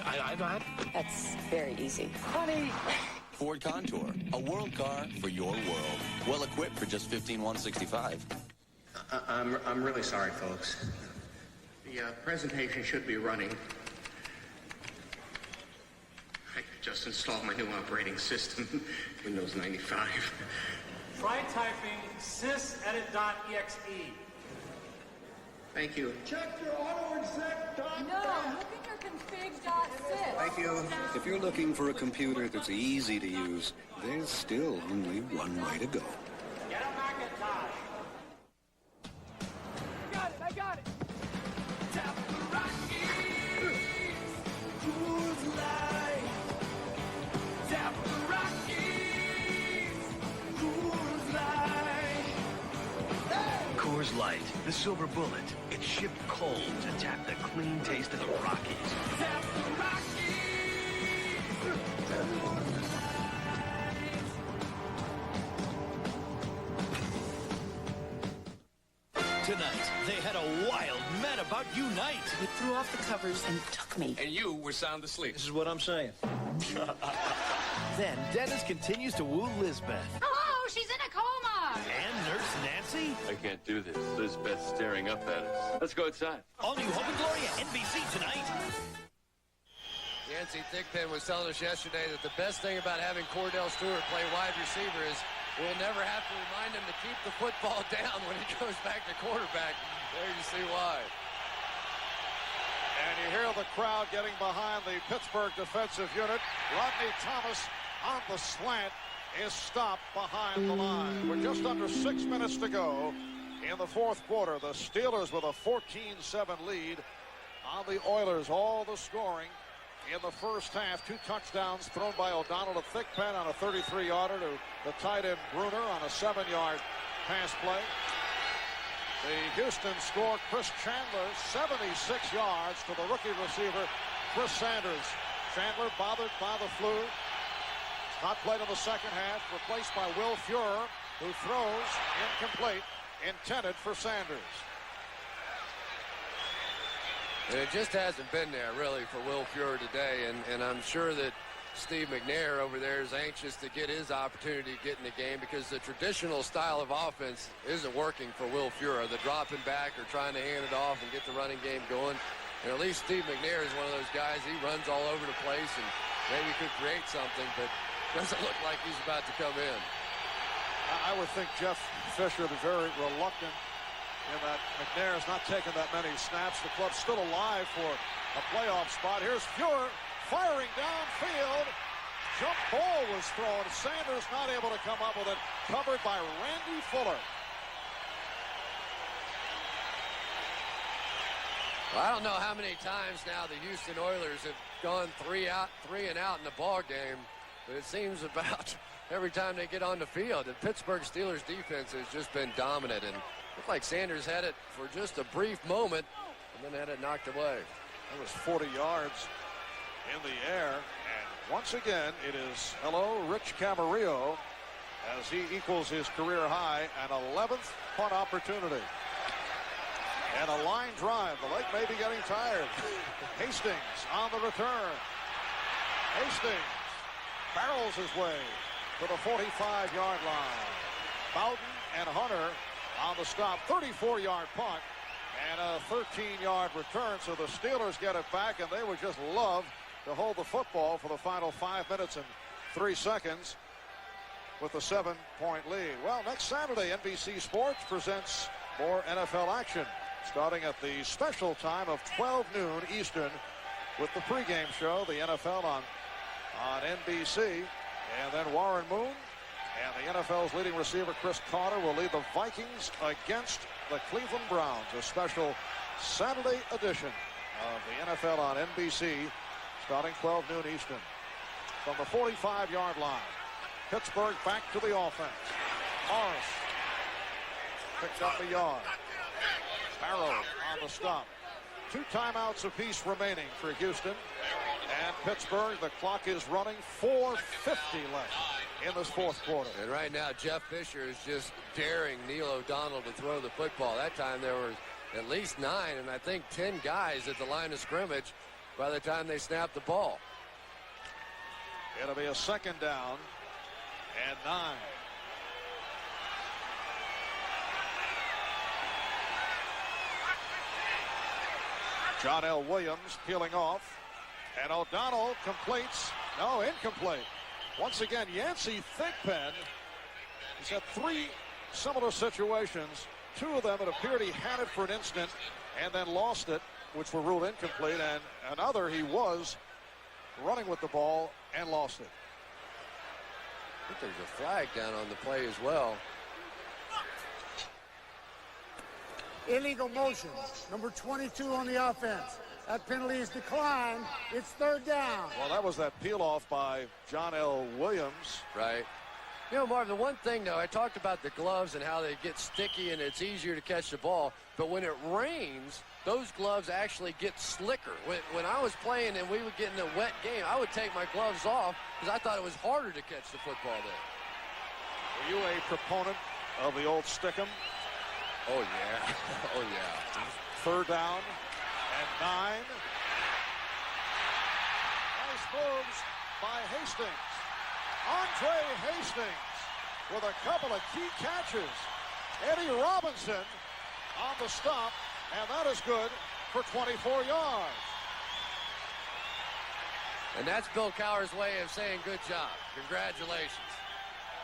I'm not. That's very easy. Honey. Ford Contour, a world car for your world. Well equipped for just $15,165. I'm really sorry, folks. The presentation should be running. I just installed my new operating system, Windows 95. Try typing sysedit.exe. Thank you. Check your auto-exec. No, look at your config.sys. Thank you. If you're looking for a computer that's easy to use, there's still only one way to go. Get a Macintosh. I got it. Tap the Rockies. Who's life? Tap the Rockies. Who's life? Hey! Coors Light, the silver bullet. It's shipped cold to tap the clean taste of the Rockies. Tap the Rockies. Tonight, they had a wild Mad About You night. He threw off the covers and took me. And you were sound asleep. This is what I'm saying. Then Dennis continues to woo Lizbeth. Hello, she's in a coma. And Nurse Nancy I can't do this. Lisbeth's staring up at us. Let's go outside. All new Hope and Glory at NBC tonight. Yancey Thigpen was telling us yesterday that the best thing about having Cordell Stewart play wide receiver is we'll never have to remind him to keep the football down when he goes back to quarterback. There you see why. And you hear the crowd getting behind the Pittsburgh defensive unit. Rodney Thomas on the slant is stopped behind the line. With just under 6 minutes to go in the fourth quarter, the Steelers with a 14-7 lead on the Oilers. All the scoring in the first half. 2 touchdowns thrown by O'Donnell to Thigpen on a 33-yarder to the tight end Bruner on a 7-yard pass play. The Houston score, Chris Chandler, 76 yards to the rookie receiver, Chris Sanders. Chandler bothered by the flu. Not played in the second half, replaced by Will Fuhrer, who throws incomplete, intended for Sanders. And it just hasn't been there, really, for Will Fuhrer today, and I'm sure that Steve McNair over there is anxious to get his opportunity to get in the game because the traditional style of offense isn't working for Will Fuhrer. The dropping back or trying to hand it off and get the running game going. And at least Steve McNair is one of those guys. He runs all over the place and maybe could create something, but doesn't look like he's about to come in. I would think Jeff Fisher is very reluctant in that McNair has not taken that many snaps. The club's still alive for a playoff spot. Here's Fuhrer firing downfield. Jump ball was thrown. Sanders not able to come up with it. Covered by Randy Fuller. Well, I don't know how many times now the Houston Oilers have gone three and out in the ball game, but it seems about every time they get on the field. The Pittsburgh Steelers defense has just been dominant, and looked like Sanders had it for just a brief moment and then had it knocked away. That was 40 yards in the air, and once again it is Rich Camarillo as he equals his career high, an 11th punt opportunity and a line drive. The leg may be getting tired. Hastings on the return. Hastings barrels his way to the 45-yard line. Bowden and Hunter on the stop. 34-yard punt and a 13-yard return, so the Steelers get it back, and they would just love to hold the football for the final 5 minutes and 3 seconds with a 7-point lead. Well, next Saturday, NBC Sports presents more NFL action, starting at the special time of 12 noon Eastern with the pregame show, the NFL on NBC. And then Warren Moon and the NFL's leading receiver, Chris Carter, will lead the Vikings against the Cleveland Browns, a special Saturday edition of the NFL on NBC, starting 12 noon Eastern. From the 45-yard line, Pittsburgh back to the offense. Morris picked up a yard. Barrow on the stop. 2 timeouts apiece remaining for Houston and Pittsburgh. The clock is running. 4:50 left in this fourth quarter. And right now, Jeff Fisher is just daring Neil O'Donnell to throw the football. That time there were at least 9 and I think 10 guys at the line of scrimmage by the time they snapped the ball. It'll be a second down and 9. John L. Williams peeling off, and O'Donnell completes. No, incomplete. Once again, Yancey Thigpen. He's had 3 similar situations. 2 of them, it appeared he had it for an instant and then lost it, which were ruled incomplete, and another he was running with the ball and lost it. I think there's a flag down on the play as well. Illegal motion, number 22 on the offense. That penalty is declined. It's 3rd down. Well, that was that peel off by John L. Williams. Right. You know, Marvin, the one thing, though, I talked about the gloves and how they get sticky and it's easier to catch the ball. But when it rains, those gloves actually get slicker. When I was playing and we would get in a wet game, I would take my gloves off because I thought it was harder to catch the football there. Were you a proponent of the old stick-em? Oh, yeah. Oh, yeah. 3rd down and 9. Nice moves by Hastings. Andre Hastings with a couple of key catches Eddie Robinson on the stop, and that is good for 24 yards. And that's Bill Cowher's way of saying good job. Congratulations.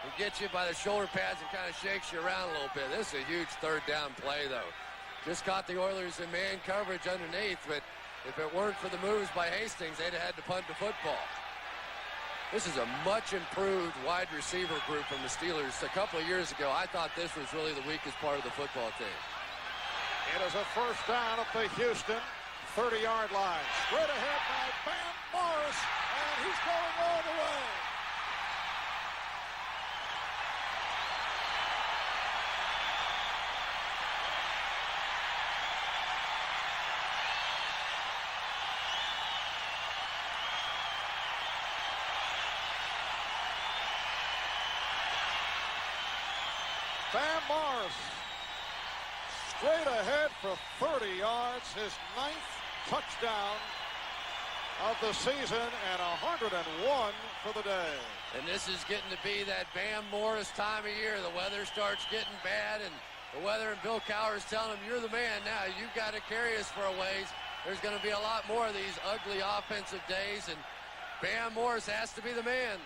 He gets you by the shoulder pads and kind of shakes you around a little bit. This is a huge third down play, though. Just caught the Oilers in man coverage underneath, but if it weren't for the moves by Hastings, they'd have had to punt the football. This is a much improved wide receiver group from the Steelers. A couple of years ago, I thought this was really the weakest part of the football team. It is a first down at the Houston 30-yard line. Straight ahead by Bam Morris, and he's going all the way. Bam Morris straight ahead for 30 yards, his 9th touchdown of the season and 101 for the day. And this is getting to be that Bam Morris time of year. The weather starts getting bad, and the weather and Bill Cowher is telling him, you're the man now. You've got to carry us for a ways. There's going to be a lot more of these ugly offensive days, and Bam Morris has to be the man.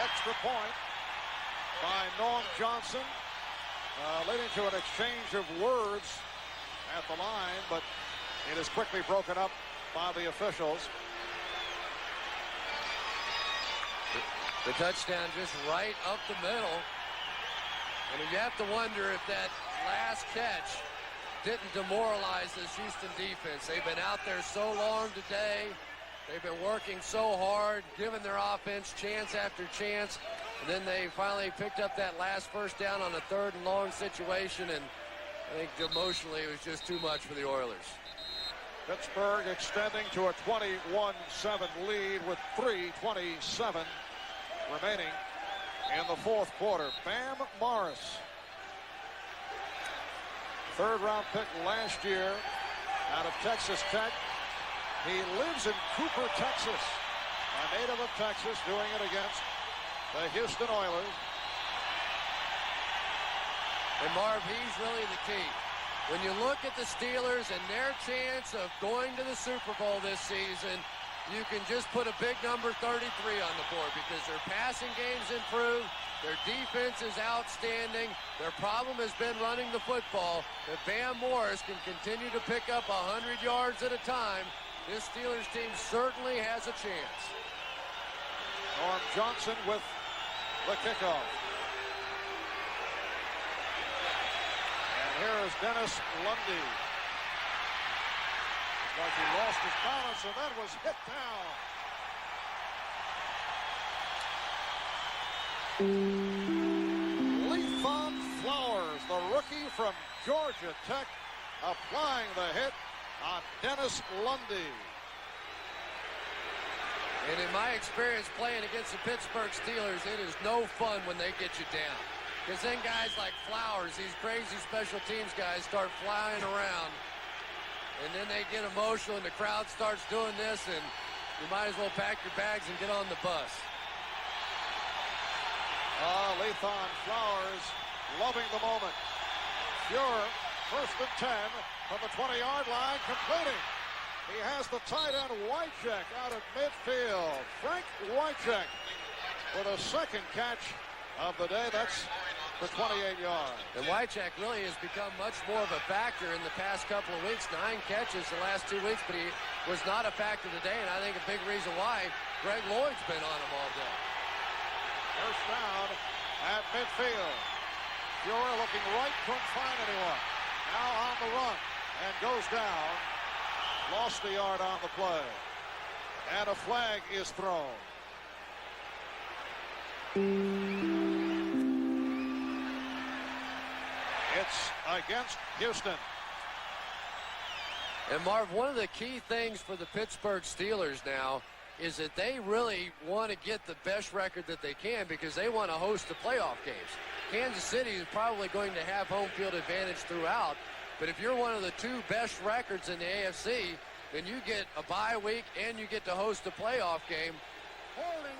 Extra point by Norm Johnson, leading to an exchange of words at the line, but it is quickly broken up by the officials. The touchdown just right up the middle. And you have to wonder if that last catch didn't demoralize this Houston defense. They've been out there so long today. They've been working so hard, giving their offense chance after chance. And then they finally picked up that last first down on a 3rd and long situation. And I think emotionally it was just too much for the Oilers. Pittsburgh extending to a 21-7 lead with 3:27 remaining in the 4th quarter. Bam Morris, 3rd-round pick last year out of Texas Tech. He lives in Cooper, Texas, a native of Texas, doing it against the Houston Oilers. And Marv, he's really the key. When you look at the Steelers and their chance of going to the Super Bowl this season, you can just put a big number 33 on the board because their passing game's improved, their defense is outstanding, their problem has been running the football. If Bam Morris can continue to pick up 100 yards at a time, this Steelers team certainly has a chance. Norm Johnson with the kickoff. And here is Dennis Lundy. Like he lost his balance and then was hit down. Leathon Flowers, the rookie from Georgia Tech, applying the hit on Dennis Lundy. And in my experience playing against the Pittsburgh Steelers, it is no fun when they get you down. Because then guys like Flowers, these crazy special teams guys, start flying around. And then they get emotional and the crowd starts doing this, and you might as well pack your bags and get on the bus. Leathon Flowers loving the moment. Fuhrer, 1st and 10 from the 20-yard line, completing. He has the tight end Wycheck out at midfield. Frank Wycheck with a 2nd catch of the day. That's for 28 yards. And Wycheck really has become much more of a factor in the past couple of weeks. 9 catches the last 2 weeks, but he was not a factor today, and I think a big reason why Greg Lloyd's been on him all day. First down at midfield. Fuhrer looking right, couldn't find anyone. Now on the run and goes down. Lost a yard on the play. And a flag is thrown. It's against Houston. And Marv, one of the key things for the Pittsburgh Steelers now is that they really want to get the best record that they can because they want to host the playoff games. Kansas City is probably going to have home field advantage throughout, but if you're one of the 2 best records in the AFC, then you get a bye week and you get to host a playoff game. Holding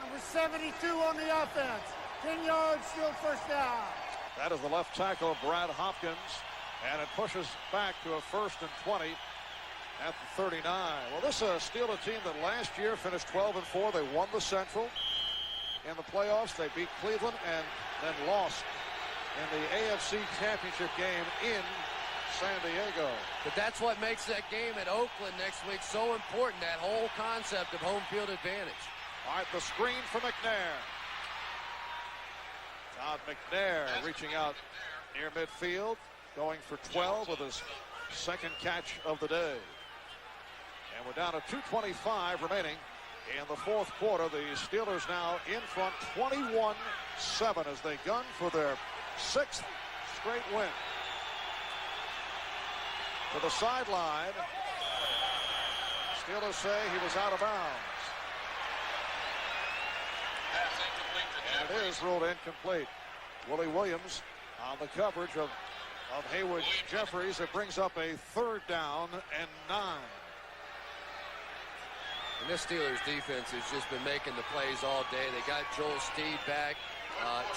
number 72 on the offense. 10 yards, still first down. That is the left tackle, Brad Hopkins, and it pushes back to a 1st and 20 at the 39. Well, this is a Steelers team that last year finished 12-4. They won the Central. In the playoffs, they beat Cleveland and then lost in the AFC Championship game in San Diego. But that's what makes that game at Oakland next week so important, that whole concept of home field advantage. All right, the screen for McNair. Todd McNair reaching out near midfield, going for 12 with his second catch of the day. And we're down to 2:25 remaining in the fourth quarter. The Steelers now in front 21-7 as they gun for their 6th straight win. To the sideline. Steelers say he was out of bounds. And it is ruled incomplete. Willie Williams on the coverage of Haywood Jeffries. It brings up a 3rd down and 9. And this Steelers defense has just been making the plays all day. They got Joel Steed back.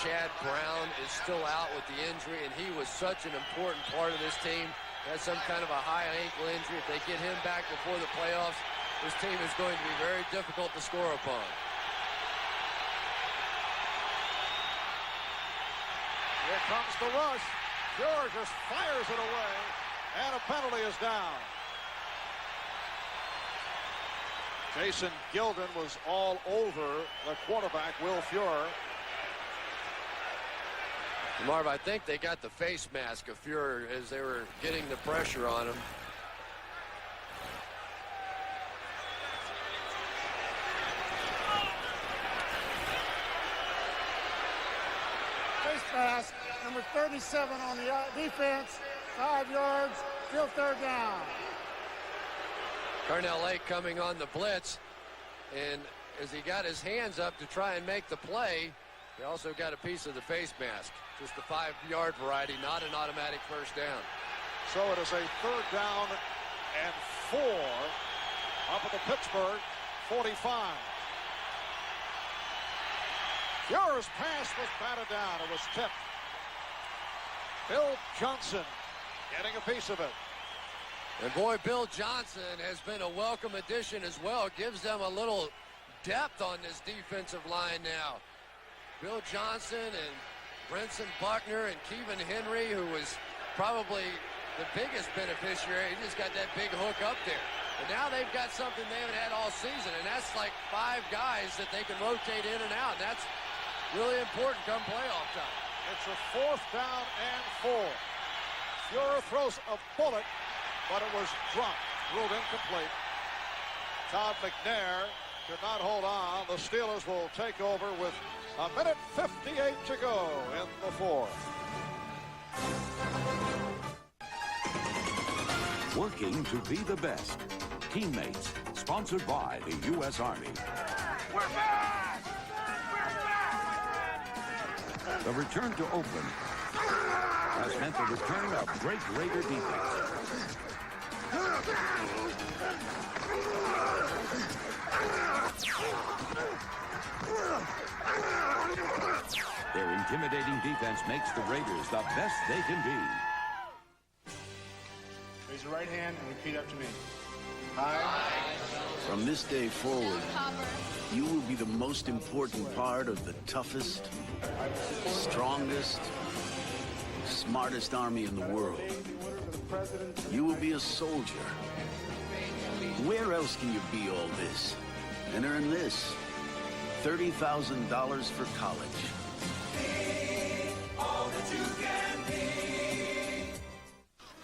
Chad Brown is still out with the injury, and he was such an important part of this team. He has some kind of a high ankle injury. If they get him back before the playoffs, this team is going to be very difficult to score upon. Here comes the rush. George just fires it away, and a penalty is down. Jason Gilden was all over the quarterback, Will Fuhrer. Marv, I think they got the face mask of Fuhrer as they were getting the pressure on him. Face mask, number 37 on the defense, 5 yards, still 3rd down. Carnell Lake coming on the blitz, and as he got his hands up to try and make the play, he also got a piece of the face mask. Just the 5-yard variety, not an automatic first down. So it is a 3rd down and 4 up at the Pittsburgh 45. Fuhrer's pass was batted down. It was tipped. Bill Johnson getting a piece of it. And boy, Bill Johnson has been a welcome addition as well. Gives them a little depth on this defensive line now. Bill Johnson and Brinson Buckner and Kevin Henry, who was probably the biggest beneficiary. He just got that big hook up there. But now they've got something they haven't had all season, and that's like 5 guys that they can rotate in and out. And that's really important come playoff time. It's a 4th down and 4. Fuhrer throws a bullet, but it was dropped, ruled incomplete. Todd McNair could not hold on. The Steelers will take over with 1:58 to go in the 4th. Working to be the best. Teammates, sponsored by the U.S. Army. We're back! We're back! The return to Oakland has meant the return of great Raider defense. Their intimidating defense makes the Raiders the best they can be. Raise your right hand and repeat after me. I. From this day forward, you will be the most important part of the toughest, strongest, smartest army in the world. You will be a soldier. Where else can you be all this and earn this? $30,000 for college. All that you can be.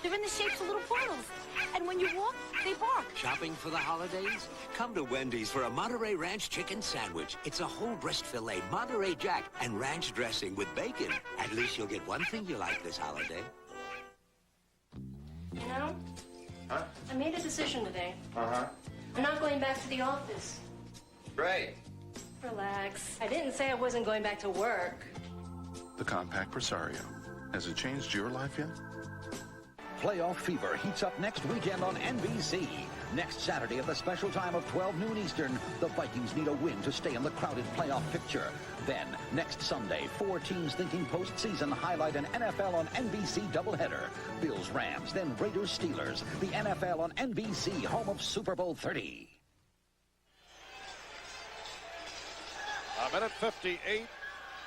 They're in the shapes of little portals. And when you walk, they bark. Shopping for the holidays? Come to Wendy's for a Monterey Ranch chicken sandwich. It's a whole breast filet, Monterey Jack, and ranch dressing with bacon. At least you'll get one thing you like this holiday. You know, Huh? I made a decision today. Uh-huh. I'm not going back to the office. Great. Relax. I didn't say I wasn't going back to work. The compact Presario. Has it changed your life yet? Playoff fever heats up next weekend on NBC. Next Saturday at the special time of 12 noon Eastern, the Vikings need a win to stay in the crowded playoff picture. Then, next Sunday, 4 teams thinking postseason highlight an NFL on NBC doubleheader. Bills-Rams, then Raiders-Steelers. The NFL on NBC, home of Super Bowl 30. A minute 58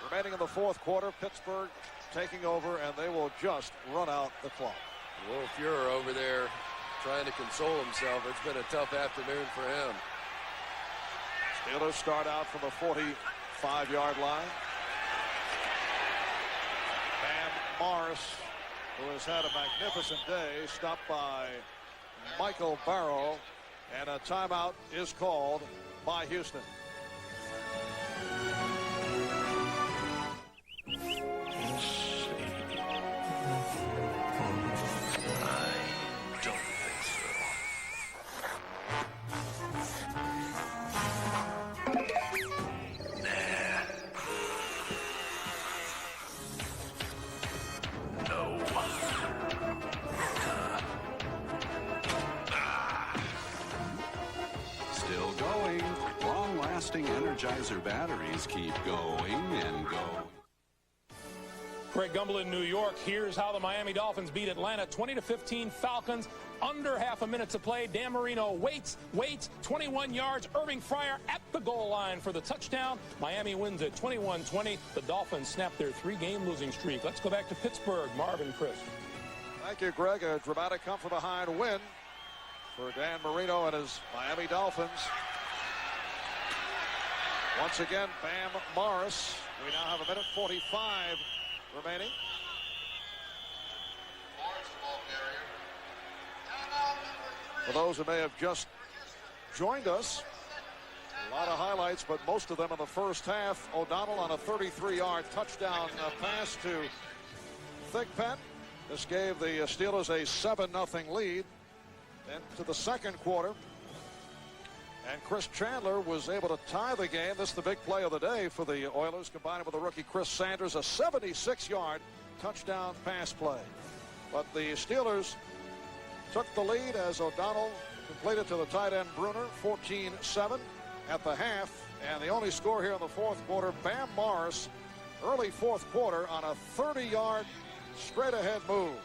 remaining in the fourth quarter. Pittsburgh taking over, and they will just run out the clock. Will Fuhrer over there trying to console himself. It's been a tough afternoon for him. Steelers start out from the 45-yard line. Bam Morris, who has had a magnificent day, stopped by Michael Barrow, and a timeout is called by Houston. Energizer batteries keep going and going. Greg Gumbel in New York. Here's how the Miami Dolphins beat Atlanta 20-15 Falcons. Under half a minute to play. Dan Marino waits, 21 yards. Irving Fryer at the goal line for the touchdown. Miami wins at 21-20. The Dolphins snap their 3-game losing streak. Let's go back to Pittsburgh. Marvin Chris. Thank you, Greg. A dramatic come-from-behind win for Dan Marino and his Miami Dolphins. Once again, Bam Morris. We now have a minute 45 remaining. For those who may have just joined us, a lot of highlights, but most of them in the first half. O'Donnell on a 33-yard touchdown pass to Thigpen. This gave the Steelers a 7-0 lead. Then to the second quarter. And Chris Chandler was able to tie the game. This is the big play of the day for the Oilers, combined with the rookie Chris Sanders, a 76-yard touchdown pass play. But the Steelers took the lead as O'Donnell completed to the tight end Bruner, 14-7 at the half. And the only score here in the fourth quarter, Bam Morris, early fourth quarter on a 30-yard straight-ahead move.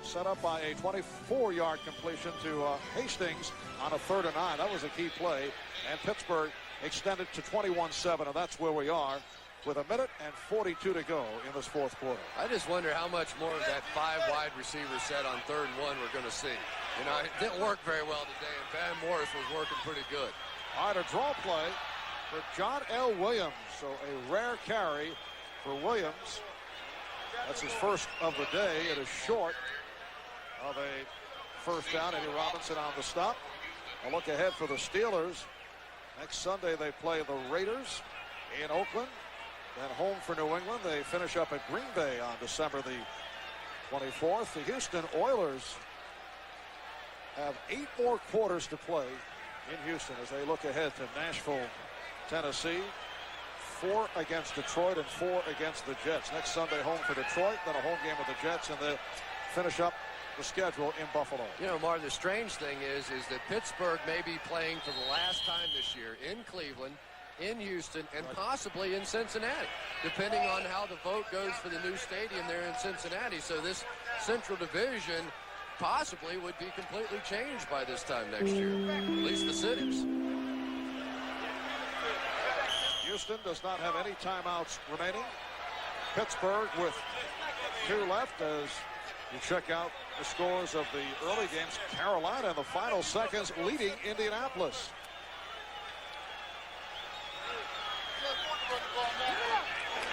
Set up by a 24-yard completion to Hastings on a 3rd and 9. That was a key play. And Pittsburgh extended to 21-7, and that's where we are with a minute and 42 to go in this fourth quarter. I just wonder how much more of that 5 wide receiver set on 3rd and 1 we're going to see. You know, it didn't work very well today, and Bam Morris was working pretty good. All right, a draw play for John L. Williams. So a rare carry for Williams. That's his first of the day. It is short of a first down. Eddie Robinson on the stop. A look ahead for the Steelers. Next Sunday they play the Raiders in Oakland. Then home for New England. They finish up at Green Bay on December the 24th. The Houston Oilers have 8 more quarters to play in Houston as they look ahead to Nashville, Tennessee. 4 against Detroit and 4 against the Jets. Next Sunday home for Detroit, then a home game with the Jets, and they finish up the schedule in Buffalo. You know, Marv, the strange thing is that Pittsburgh may be playing for the last time this year in Cleveland, in Houston, and possibly in Cincinnati, depending on how the vote goes for the new stadium there in Cincinnati. So this Central Division possibly would be completely changed by this time next year, at least the cities. Houston does not have any timeouts remaining. Pittsburgh with 2 left as you check out the scores of the early games. Carolina in the final seconds leading Indianapolis.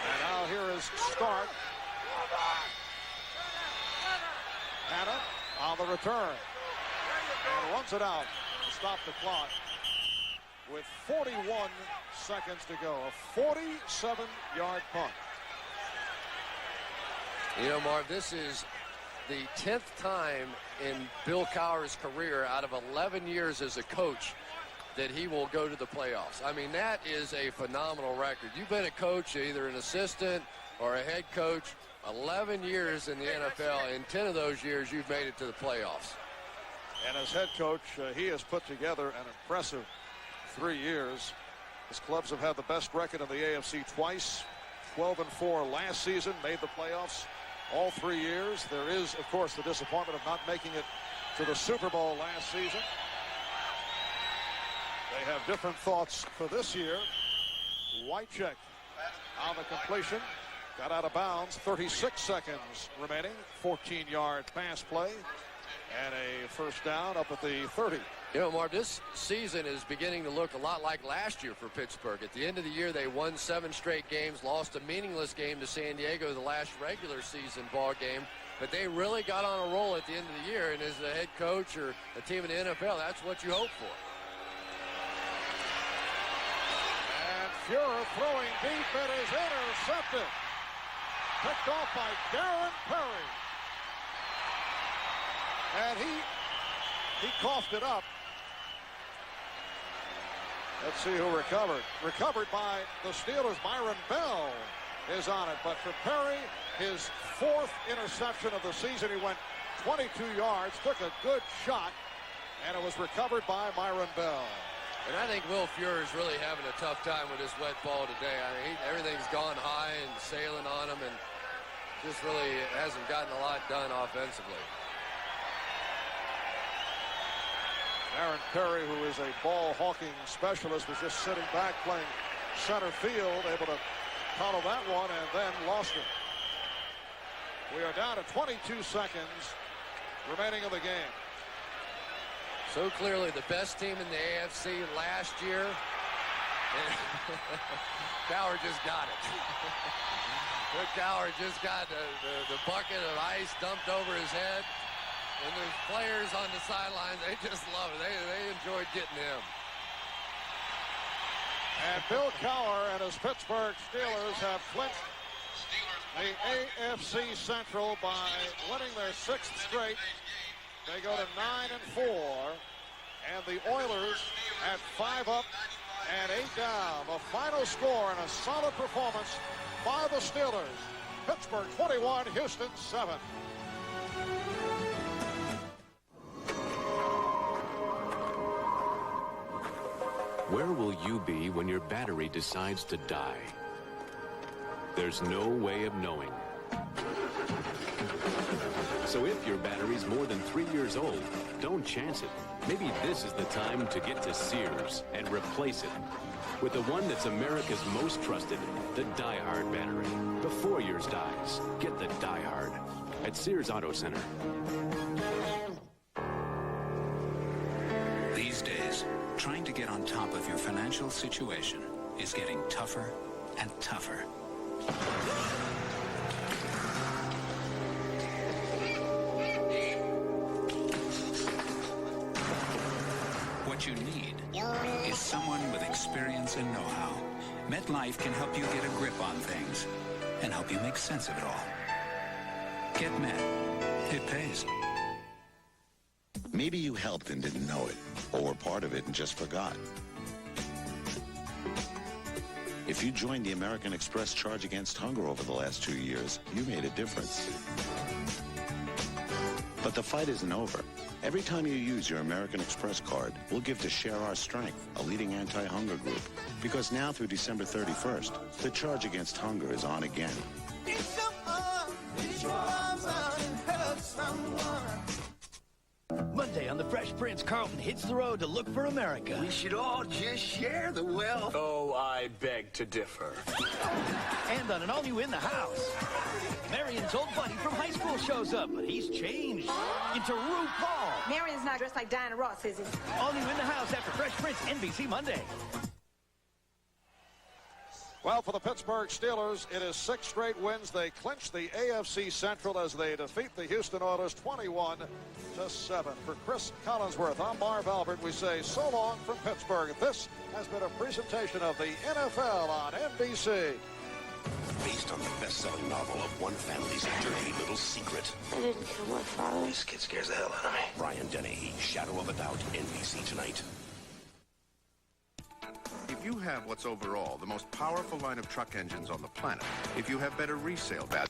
And now here is Stark. Hanna on the return. And runs it out to stop the clock with 41 seconds to go. A 47-yard punt. You know, Marv, this is the 10th time in Bill Cowher's career out of 11 years as a coach that he will go to the playoffs. I mean, that is a phenomenal record. You've been a coach, either an assistant or a head coach, 11 years in the NFL. In 10 of those years, you've made it to the playoffs. And as head coach, he has put together an impressive 3 years. His clubs have had the best record in the AFC twice. 12-4 last season, made the playoffs all 3 years. There is, of course, the disappointment of not making it to the Super Bowl last season. They have different thoughts for this year. Wycheck on the completion. Got out of bounds. 36 seconds remaining. 14-yard pass play. And a first down up at the 30. You know, Marv, this season is beginning to look a lot like last year for Pittsburgh. At the end of the year, they won 7 straight games, lost a meaningless game to San Diego, the last regular season ball game. But they really got on a roll at the end of the year. And as a head coach or a team in the NFL, that's what you hope for. Fuhrer throwing deep, it is intercepted. Picked off by Darren Perry. And he coughed it up. Let's see who recovered. Recovered by the Steelers. Myron Bell is on it. But for Perry, his 4th interception of the season, he went 22 yards, took a good shot, and it was recovered by Myron Bell. And I think Will Fuhrer is really having a tough time with this wet ball today. I mean, everything's gone high and sailing on him, and just really hasn't gotten a lot done offensively. Darren Perry, who is a ball-hawking specialist, was just sitting back playing center field, able to follow that one, and then lost it. We are down to 22 seconds remaining of the game. So clearly the best team in the AFC last year. Cowher just got it. Rick Cowher just got the bucket of ice dumped over his head. And there's players on the sidelines, they just love it. They enjoyed getting him. And Bill Cowher and his Pittsburgh Steelers have clinched the AFC Central by winning their 6th straight. They go to 9-4, and the Oilers at 5 up and 8 down. The final score and a solid performance by the Steelers. Pittsburgh 21, Houston 7. Where will you be when your battery decides to die? There's no way of knowing. So if your battery's more than 3 years old, don't chance it. Maybe this is the time to get to Sears and replace it with the one that's America's most trusted, the Die-Hard battery. Before yours dies, get the Die-Hard at Sears Auto Center. These days, trying to get on top of your financial situation is getting tougher and tougher. What you need is someone with experience and know-how. MetLife can help you get a grip on things and help you make sense of it all. Get Met. It pays. Maybe you helped and didn't know it, or were part of it and just forgot. If you joined the American Express Charge Against Hunger over the last 2 years, you made a difference. But the fight isn't over. Every time you use your American Express card, we'll give to Share Our Strength, a leading anti-hunger group. Because now through December 31st, the Charge Against Hunger is on again. Monday on The Fresh Prince, Carlton hits the road to look for America. We should all just share the wealth. Oh, I beg to differ. And on an all-new In the House, Marion's old buddy from high school shows up, but he's changed into RuPaul. Marion's not dressed like Diana Ross, is he? All new In the House after Fresh Prince, NBC Monday. Well, for the Pittsburgh Steelers, it is 6 straight wins. They clinch the AFC Central as they defeat the Houston Oilers 21-7. For Chris Collinsworth, I'm Marv Albert. We say so long from Pittsburgh. This has been a presentation of the NFL on NBC. Based on the best-selling novel of one family's dirty little secret. I didn't kill my father. This kid scares the hell out of me. Brian Dennehy, Shadow of a Doubt, NBC tonight. If you have what's overall the most powerful line of truck engines on the planet, if you have better resale value...